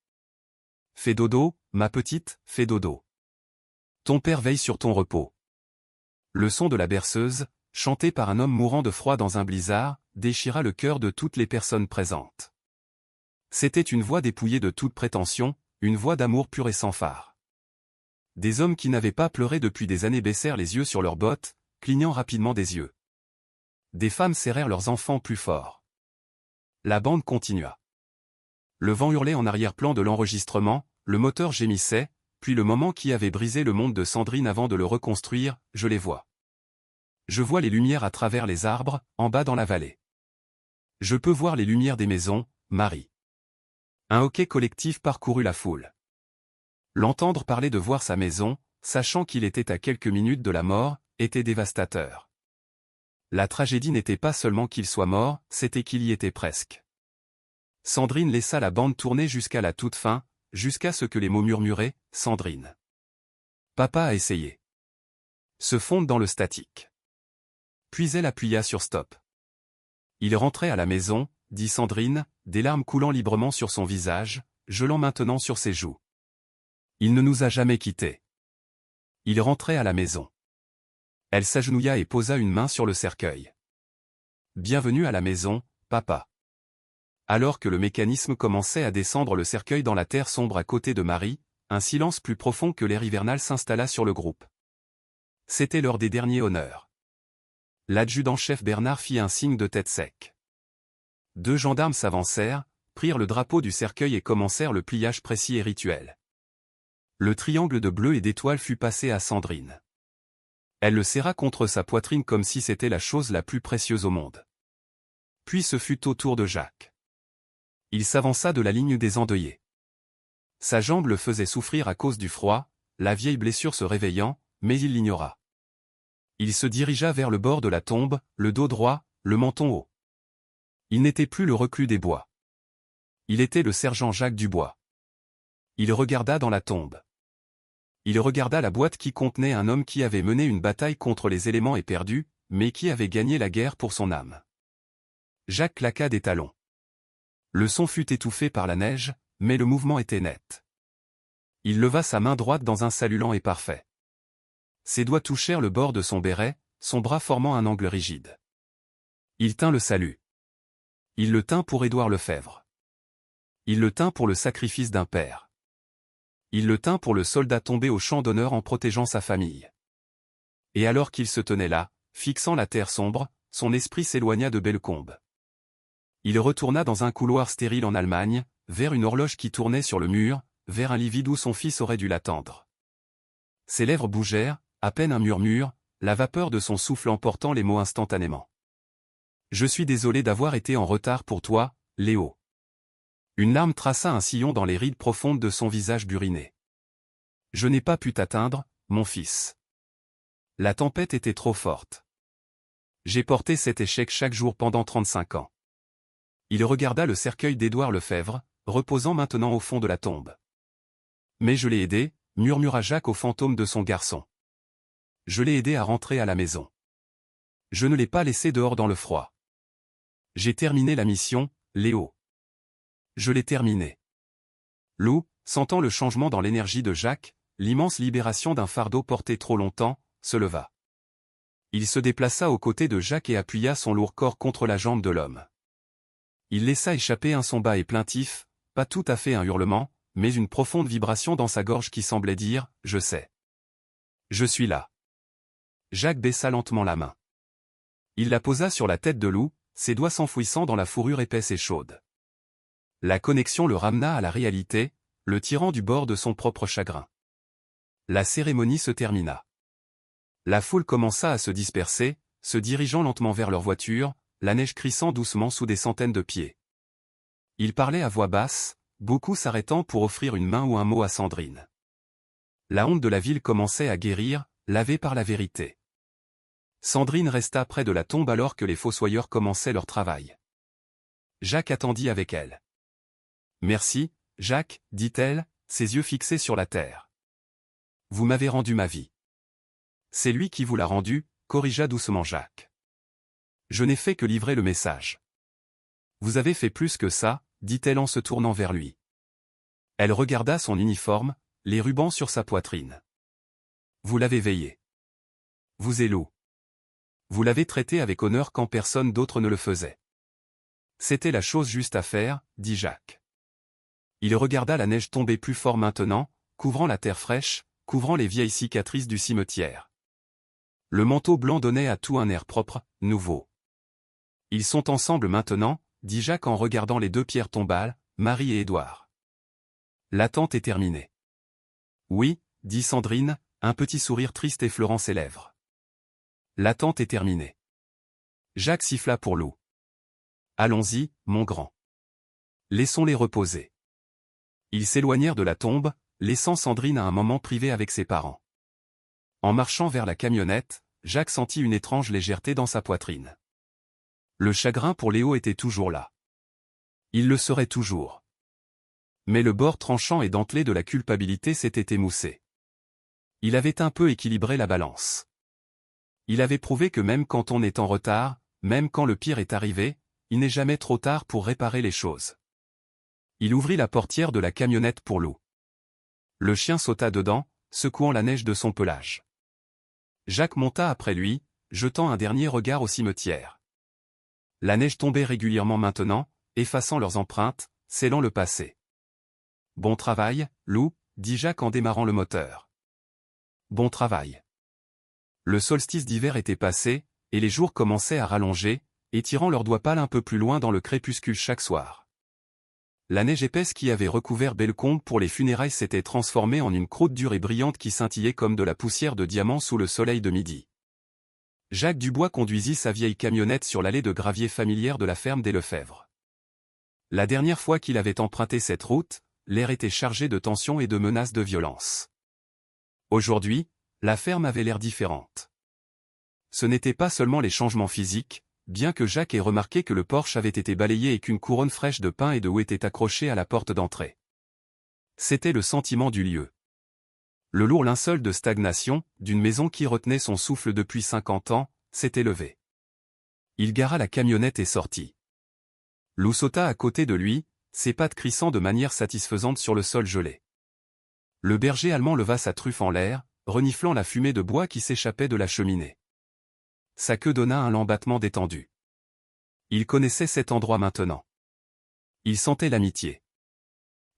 « Fais dodo, ma petite, fais dodo. Ton père veille sur ton repos. » Le son de la berceuse, chanté par un homme mourant de froid dans un blizzard, déchira le cœur de toutes les personnes présentes. C'était une voix dépouillée de toute prétention, une voix d'amour pur et sans phare. Des hommes qui n'avaient pas pleuré depuis des années baissèrent les yeux sur leurs bottes, clignant rapidement des yeux. Des femmes serrèrent leurs enfants plus fort. La bande continua. Le vent hurlait en arrière-plan de l'enregistrement, le moteur gémissait, puis le moment qui avait brisé le monde de Sandrine avant de le reconstruire, je les vois. Je vois les lumières à travers les arbres, en bas dans la vallée. Je peux voir les lumières des maisons, Marie. Un hoquet collectif parcourut la foule. L'entendre parler de voir sa maison, sachant qu'il était à quelques minutes de la mort, était dévastateur. La tragédie n'était pas seulement qu'il soit mort, c'était qu'il y était presque. Sandrine laissa la bande tourner jusqu'à la toute fin, jusqu'à ce que les mots murmurés, « Sandrine. Papa a essayé. » se fondent dans le statique. Puis elle appuya sur stop. Il rentrait à la maison, dit Sandrine, des larmes coulant librement sur son visage, gelant maintenant sur ses joues. Il ne nous a jamais quittés. Il rentrait à la maison. Elle s'agenouilla et posa une main sur le cercueil. Bienvenue à la maison, papa. Alors que le mécanisme commençait à descendre le cercueil dans la terre sombre à côté de Marie, un silence plus profond que l'air hivernal s'installa sur le groupe. C'était l'heure des derniers honneurs. L'adjudant-chef Bernard fit un signe de tête sec. 2 gendarmes s'avancèrent, prirent le drapeau du cercueil et commencèrent le pliage précis et rituel. Le triangle de bleu et d'étoiles fut passé à Sandrine. Elle le serra contre sa poitrine comme si c'était la chose la plus précieuse au monde. Puis ce fut au tour de Jacques. Il s'avança de la ligne des endeuillés. Sa jambe le faisait souffrir à cause du froid, la vieille blessure se réveillant, mais il l'ignora. Il se dirigea vers le bord de la tombe, le dos droit, le menton haut. Il n'était plus le reclus des bois. Il était le sergent Jacques Dubois. Il regarda dans la tombe. Il regarda la boîte qui contenait un homme qui avait mené une bataille contre les éléments et perdu, mais qui avait gagné la guerre pour son âme. Jacques claqua des talons. Le son fut étouffé par la neige, mais le mouvement était net. Il leva sa main droite dans un salut lent et parfait. Ses doigts touchèrent le bord de son béret, son bras formant un angle rigide. Il tint le salut. Il le tint pour Édouard Lefebvre. Il le tint pour le sacrifice d'un père. Il le tint pour le soldat tombé au champ d'honneur en protégeant sa famille. Et alors qu'il se tenait là, fixant la terre sombre, son esprit s'éloigna de Bellecombe. Il retourna dans un couloir stérile en Allemagne, vers une horloge qui tournait sur le mur, vers un lit vide où son fils aurait dû l'attendre. Ses lèvres bougèrent, à peine un murmure, la vapeur de son souffle emportant les mots instantanément. « Je suis désolé d'avoir été en retard pour toi, Léo. » Une larme traça un sillon dans les rides profondes de son visage buriné. « Je n'ai pas pu t'atteindre, mon fils. La tempête était trop forte. J'ai porté cet échec chaque jour pendant 35 ans. » Il regarda le cercueil d'Édouard Lefebvre, reposant maintenant au fond de la tombe. « Mais je l'ai aidé, » murmura Jacques au fantôme de son garçon. « Je l'ai aidé à rentrer à la maison. Je ne l'ai pas laissé dehors dans le froid. J'ai terminé la mission, Léo. Je l'ai terminée. » Lou, sentant le changement dans l'énergie de Jacques, l'immense libération d'un fardeau porté trop longtemps, se leva. Il se déplaça aux côtés de Jacques et appuya son lourd corps contre la jambe de l'homme. Il laissa échapper un son bas et plaintif, pas tout à fait un hurlement, mais une profonde vibration dans sa gorge qui semblait dire « Je sais. Je suis là. » Jacques baissa lentement la main. Il la posa sur la tête de Lou, ses doigts s'enfouissant dans la fourrure épaisse et chaude. La connexion le ramena à la réalité, le tirant du bord de son propre chagrin. La cérémonie se termina. La foule commença à se disperser, se dirigeant lentement vers leur voiture, la neige crissant doucement sous des centaines de pieds. Ils parlaient à voix basse, beaucoup s'arrêtant pour offrir une main ou un mot à Sandrine. La honte de la ville commençait à guérir, lavée par la vérité. Sandrine resta près de la tombe alors que les fossoyeurs commençaient leur travail. Jacques attendit avec elle. « Merci, Jacques, dit-elle, ses yeux fixés sur la terre. Vous m'avez rendu ma vie. » « C'est lui qui vous l'a rendu, corrigea doucement Jacques. Je n'ai fait que livrer le message. » « Vous avez fait plus que ça, dit-elle en se tournant vers lui. Elle regarda son uniforme, les rubans sur sa poitrine. Vous l'avez veillé. Vous et Lou. Vous l'avez traité avec honneur quand personne d'autre ne le faisait. C'était la chose juste à faire, dit Jacques. Il regarda la neige tomber plus fort maintenant, couvrant la terre fraîche, couvrant les vieilles cicatrices du cimetière. Le manteau blanc donnait à tout un air propre, nouveau. Ils sont ensemble maintenant, dit Jacques en regardant les deux pierres tombales, Marie et Édouard. L'attente est terminée. Oui, dit Sandrine, un petit sourire triste effleurant ses lèvres. L'attente est terminée. Jacques siffla pour Lou. Allons-y, mon grand. Laissons-les reposer. Ils s'éloignèrent de la tombe, laissant Sandrine à un moment privée avec ses parents. En marchant vers la camionnette, Jacques sentit une étrange légèreté dans sa poitrine. Le chagrin pour Léo était toujours là. Il le serait toujours. Mais le bord tranchant et dentelé de la culpabilité s'était émoussé. Il avait un peu équilibré la balance. Il avait prouvé que même quand on est en retard, même quand le pire est arrivé, il n'est jamais trop tard pour réparer les choses. Il ouvrit la portière de la camionnette pour Lou. Le chien sauta dedans, secouant la neige de son pelage. Jacques monta après lui, jetant un dernier regard au cimetière. La neige tombait régulièrement maintenant, effaçant leurs empreintes, scellant le passé. « Bon travail, Lou, » dit Jacques en démarrant le moteur. « Bon travail. » Le solstice d'hiver était passé, et les jours commençaient à rallonger, étirant leurs doigts pâles un peu plus loin dans le crépuscule chaque soir. La neige épaisse qui avait recouvert Bellecombe pour les funérailles s'était transformée en une croûte dure et brillante qui scintillait comme de la poussière de diamant sous le soleil de midi. Jacques Dubois conduisit sa vieille camionnette sur l'allée de gravier familière de la ferme des Lefebvre. La dernière fois qu'il avait emprunté cette route, l'air était chargé de tension et de menaces de violence. Aujourd'hui, la ferme avait l'air différente. Ce n'était pas seulement les changements physiques, bien que Jacques ait remarqué que le porche avait été balayé et qu'une couronne fraîche de pin et de houx était accrochée à la porte d'entrée. C'était le sentiment du lieu. Le lourd linceul de stagnation, d'une maison qui retenait son souffle depuis 50 ans, s'était levé. Il gara la camionnette et sortit. Lou sauta à côté de lui, ses pattes crissant de manière satisfaisante sur le sol gelé. Le berger allemand leva sa truffe en l'air, reniflant la fumée de bois qui s'échappait de la cheminée. Sa queue donna un lent battement détendu. Il connaissait cet endroit maintenant. Il sentait l'amitié.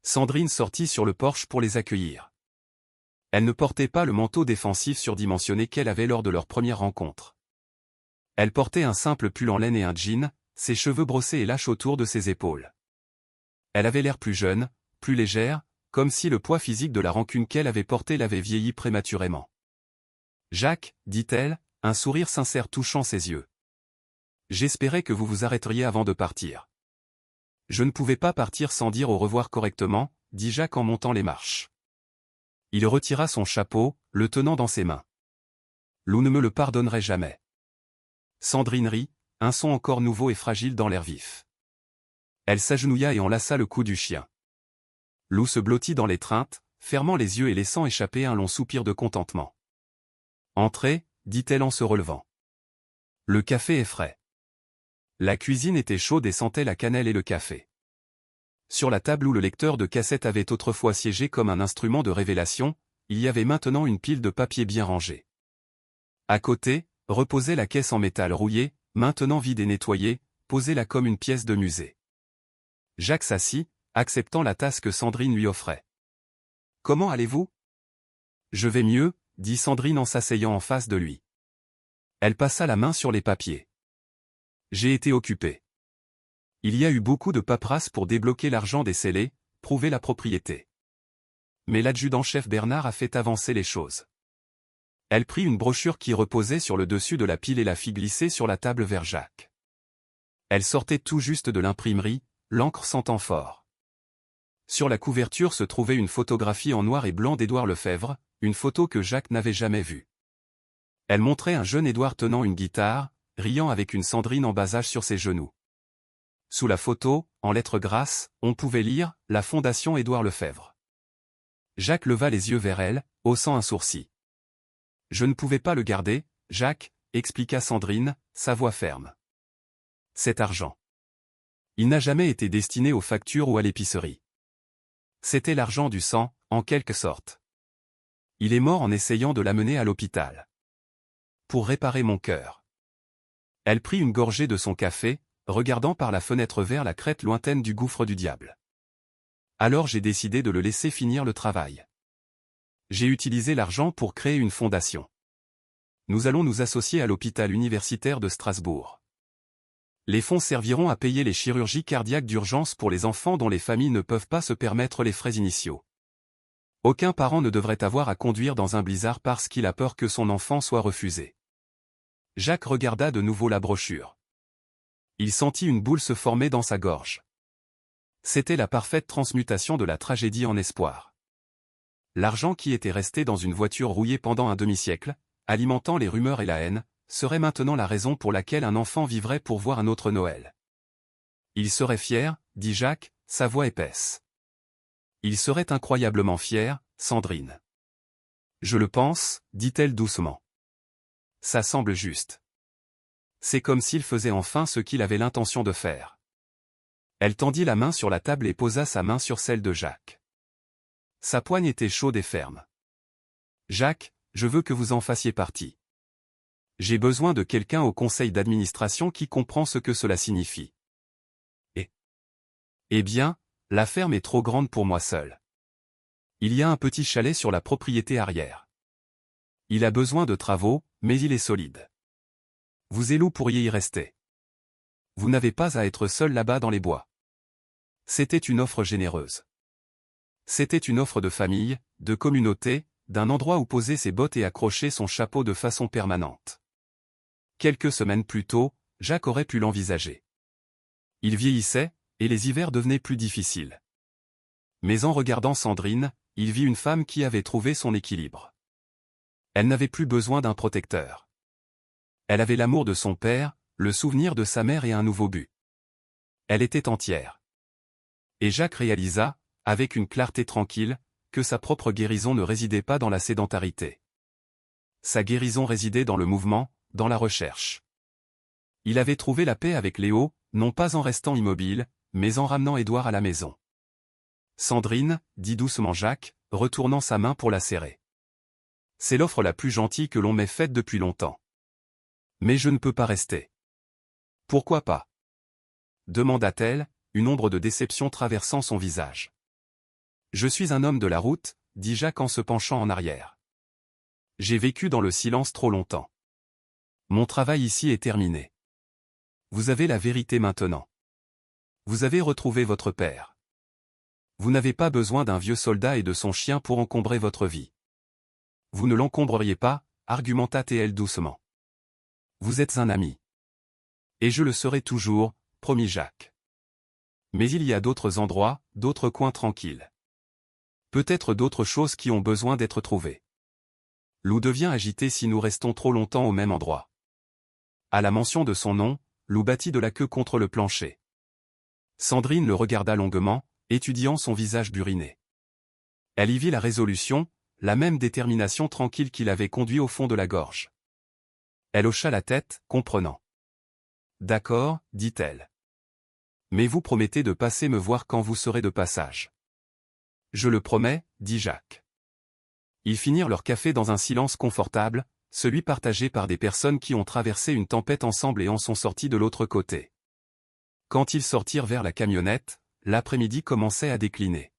Sandrine sortit sur le porche pour les accueillir. Elle ne portait pas le manteau défensif surdimensionné qu'elle avait lors de leur première rencontre. Elle portait un simple pull en laine et un jean, ses cheveux brossés et lâches autour de ses épaules. Elle avait l'air plus jeune, plus légère, comme si le poids physique de la rancune qu'elle avait portée l'avait vieilli prématurément. « Jacques, dit-elle, un sourire sincère touchant ses yeux. J'espérais que vous vous arrêteriez avant de partir. » Je ne pouvais pas partir sans dire au revoir correctement, dit Jacques en montant les marches. Il retira son chapeau, le tenant dans ses mains. Lou ne me le pardonnerait jamais. Sandrine rit, un son encore nouveau et fragile dans l'air vif. Elle s'agenouilla et enlaça le cou du chien. Lou se blottit dans l'étreinte, fermant les yeux et laissant échapper un long soupir de contentement. « Entrez, dit-elle en se relevant. Le café est frais. » La cuisine était chaude et sentait la cannelle et le café. Sur la table où le lecteur de cassette avait autrefois siégé comme un instrument de révélation, il y avait maintenant une pile de papier bien rangée. À côté, reposait la caisse en métal rouillé, maintenant vide et nettoyée, posée là comme une pièce de musée. Jacques s'assit, acceptant la tasse que Sandrine lui offrait. « Comment allez-vous ? » « Je vais mieux, » dit Sandrine en s'asseyant en face de lui. Elle passa la main sur les papiers. « J'ai été occupée. Il y a eu beaucoup de paperasse pour débloquer l'argent des scellés, prouver la propriété. Mais l'adjudant-chef Bernard a fait avancer les choses. » Elle prit une brochure qui reposait sur le dessus de la pile et la fit glisser sur la table vers Jacques. Elle sortait tout juste de l'imprimerie, l'encre sentant fort. Sur la couverture se trouvait une photographie en noir et blanc d'Édouard Lefebvre, une photo que Jacques n'avait jamais vue. Elle montrait un jeune Édouard tenant une guitare, riant avec une Sandrine en bas âge sur ses genoux. Sous la photo, en lettres grasses, on pouvait lire « La Fondation Édouard Lefebvre ». Jacques leva les yeux vers elle, haussant un sourcil. « Je ne pouvais pas le garder, Jacques, » expliqua Sandrine, sa voix ferme. « Cet argent. Il n'a jamais été destiné aux factures ou à l'épicerie. C'était l'argent du sang, en quelque sorte. Il est mort en essayant de l'amener à l'hôpital. Pour réparer mon cœur. » Elle prit une gorgée de son café, regardant par la fenêtre vers la crête lointaine du gouffre du diable. « Alors j'ai décidé de le laisser finir le travail. J'ai utilisé l'argent pour créer une fondation. Nous allons nous associer à l'hôpital universitaire de Strasbourg. Les fonds serviront à payer les chirurgies cardiaques d'urgence pour les enfants dont les familles ne peuvent pas se permettre les frais initiaux. Aucun parent ne devrait avoir à conduire dans un blizzard parce qu'il a peur que son enfant soit refusé. » Jacques regarda de nouveau la brochure. Il sentit une boule se former dans sa gorge. C'était la parfaite transmutation de la tragédie en espoir. L'argent qui était resté dans une voiture rouillée pendant un demi-siècle, alimentant les rumeurs et la haine, serait maintenant la raison pour laquelle un enfant vivrait pour voir un autre Noël. Il serait fier, dit Jacques, sa voix épaisse. Il serait incroyablement fier, Sandrine. Je le pense, dit-elle doucement. Ça semble juste. C'est comme s'il faisait enfin ce qu'il avait l'intention de faire. Elle tendit la main sur la table et posa sa main sur celle de Jacques. Sa poigne était chaude et ferme. Jacques, je veux que vous en fassiez partie. J'ai besoin de quelqu'un au conseil d'administration qui comprend ce que cela signifie. Eh bien, la ferme est trop grande pour moi seul. Il y a un petit chalet sur la propriété arrière. Il a besoin de travaux, mais il est solide. Vous et Lou pourriez y rester. Vous n'avez pas à être seul là-bas dans les bois. C'était une offre généreuse. C'était une offre de famille, de communauté, d'un endroit où poser ses bottes et accrocher son chapeau de façon permanente. Quelques semaines plus tôt, Jacques aurait pu l'envisager. Il vieillissait, et les hivers devenaient plus difficiles. Mais en regardant Sandrine, il vit une femme qui avait trouvé son équilibre. Elle n'avait plus besoin d'un protecteur. Elle avait l'amour de son père, le souvenir de sa mère et un nouveau but. Elle était entière. Et Jacques réalisa, avec une clarté tranquille, que sa propre guérison ne résidait pas dans la sédentarité. Sa guérison résidait dans le mouvement, dans la recherche. Il avait trouvé la paix avec Léo, non pas en restant immobile, mais en ramenant Édouard à la maison. « Sandrine, » dit doucement Jacques, retournant sa main pour la serrer. « C'est l'offre la plus gentille que l'on m'ait faite depuis longtemps. Mais je ne peux pas rester. Pourquoi pas? Demanda-t-elle, une ombre de déception traversant son visage. Je suis un homme de la route, dit Jacques en se penchant en arrière. J'ai vécu dans le silence trop longtemps. Mon travail ici est terminé. Vous avez la vérité maintenant. Vous avez retrouvé votre père. Vous n'avez pas besoin d'un vieux soldat et de son chien pour encombrer votre vie. Vous ne l'encombreriez pas, argumenta T.L. doucement. Vous êtes un ami. Et je le serai toujours, promit Jacques. Mais il y a d'autres endroits, d'autres coins tranquilles. Peut-être d'autres choses qui ont besoin d'être trouvées. Lou devient agité si nous restons trop longtemps au même endroit. À la mention de son nom, Lou battit de la queue contre le plancher. Sandrine le regarda longuement, étudiant son visage buriné. Elle y vit la résolution, la même détermination tranquille qui l'avait conduit au fond de la gorge. Elle hocha la tête, comprenant. D'accord, dit-elle. Mais vous promettez de passer me voir quand vous serez de passage. Je le promets, dit Jacques. Ils finirent leur café dans un silence confortable, celui partagé par des personnes qui ont traversé une tempête ensemble et en sont sorties de l'autre côté. Quand ils sortirent vers la camionnette, l'après-midi commençait à décliner.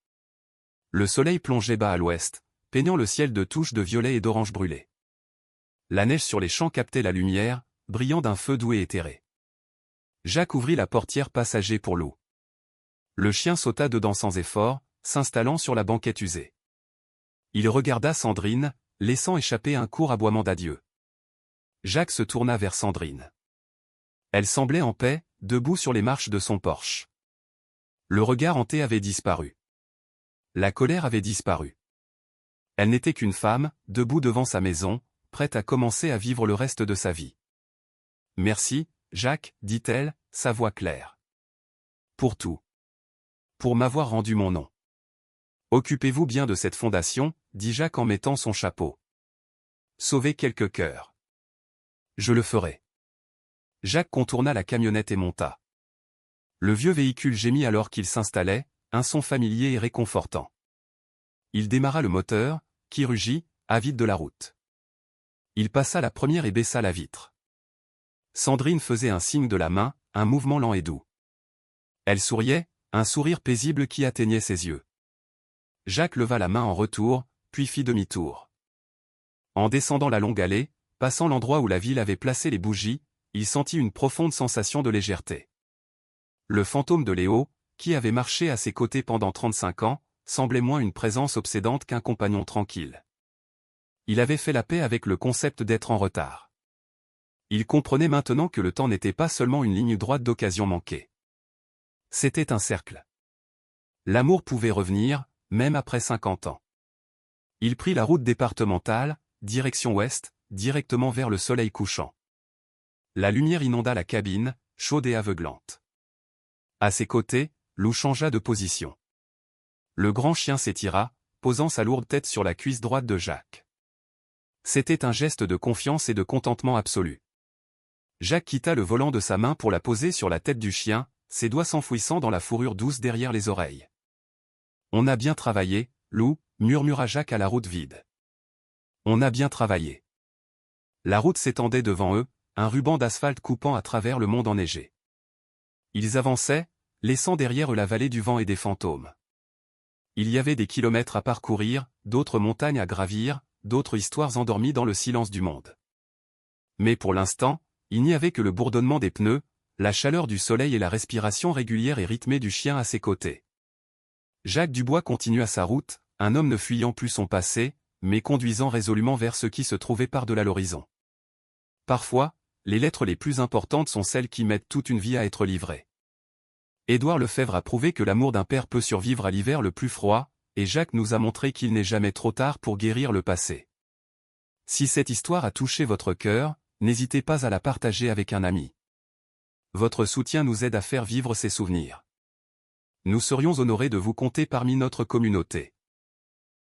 Le soleil plongeait bas à l'ouest, peignant le ciel de touches de violet et d'orange brûlé. La neige sur les champs captait la lumière, brillant d'un feu doux et éthéré. Jacques ouvrit la portière passager pour Lou. Le chien sauta dedans sans effort, s'installant sur la banquette usée. Il regarda Sandrine, laissant échapper un court aboiement d'adieu. Jacques se tourna vers Sandrine. Elle semblait en paix, debout sur les marches de son Porsche. Le regard hanté avait disparu. La colère avait disparu. Elle n'était qu'une femme, debout devant sa maison, prête à commencer à vivre le reste de sa vie. « Merci, Jacques, dit-elle, sa voix claire. Pour tout. Pour m'avoir rendu mon nom. Occupez-vous bien de cette fondation, dit Jacques en mettant son chapeau. Sauvez quelques cœurs. Je le ferai. Jacques contourna la camionnette et monta. Le vieux véhicule gémit alors qu'il s'installait, un son familier et réconfortant. Il démarra le moteur, qui rugit, avide de la route. Il passa la première et baissa la vitre. Sandrine faisait un signe de la main, un mouvement lent et doux. Elle souriait, un sourire paisible qui atteignait ses yeux. Jacques leva la main en retour, puis fit demi-tour. En descendant la longue allée, passant l'endroit où la ville avait placé les bougies, il sentit une profonde sensation de légèreté. Le fantôme de Léo, qui avait marché à ses côtés pendant 35 ans, semblait moins une présence obsédante qu'un compagnon tranquille. Il avait fait la paix avec le concept d'être en retard. Il comprenait maintenant que le temps n'était pas seulement une ligne droite d'occasion manquée. C'était un cercle. L'amour pouvait revenir, même après 50 ans. Il prit la route départementale, direction ouest, directement vers le soleil couchant. La lumière inonda la cabine, chaude et aveuglante. À ses côtés, Lou changea de position. Le grand chien s'étira, posant sa lourde tête sur la cuisse droite de Jacques. C'était un geste de confiance et de contentement absolu. Jacques quitta le volant de sa main pour la poser sur la tête du chien, ses doigts s'enfouissant dans la fourrure douce derrière les oreilles. « On a bien travaillé, Lou, » murmura Jacques à la route vide. « On a bien travaillé. » La route s'étendait devant eux, un ruban d'asphalte coupant à travers le monde enneigé. Ils avançaient, laissant derrière eux la vallée du vent et des fantômes. Il y avait des kilomètres à parcourir, d'autres montagnes à gravir, d'autres histoires endormies dans le silence du monde. Mais pour l'instant, il n'y avait que le bourdonnement des pneus, la chaleur du soleil et la respiration régulière et rythmée du chien à ses côtés. Jacques Dubois continua sa route, un homme ne fuyant plus son passé, mais conduisant résolument vers ce qui se trouvait par-delà l'horizon. Parfois, les lettres les plus importantes sont celles qui mettent toute une vie à être livrées. Édouard Lefebvre a prouvé que l'amour d'un père peut survivre à l'hiver le plus froid, et Jacques nous a montré qu'il n'est jamais trop tard pour guérir le passé. Si cette histoire a touché votre cœur, n'hésitez pas à la partager avec un ami. Votre soutien nous aide à faire vivre ces souvenirs. Nous serions honorés de vous compter parmi notre communauté.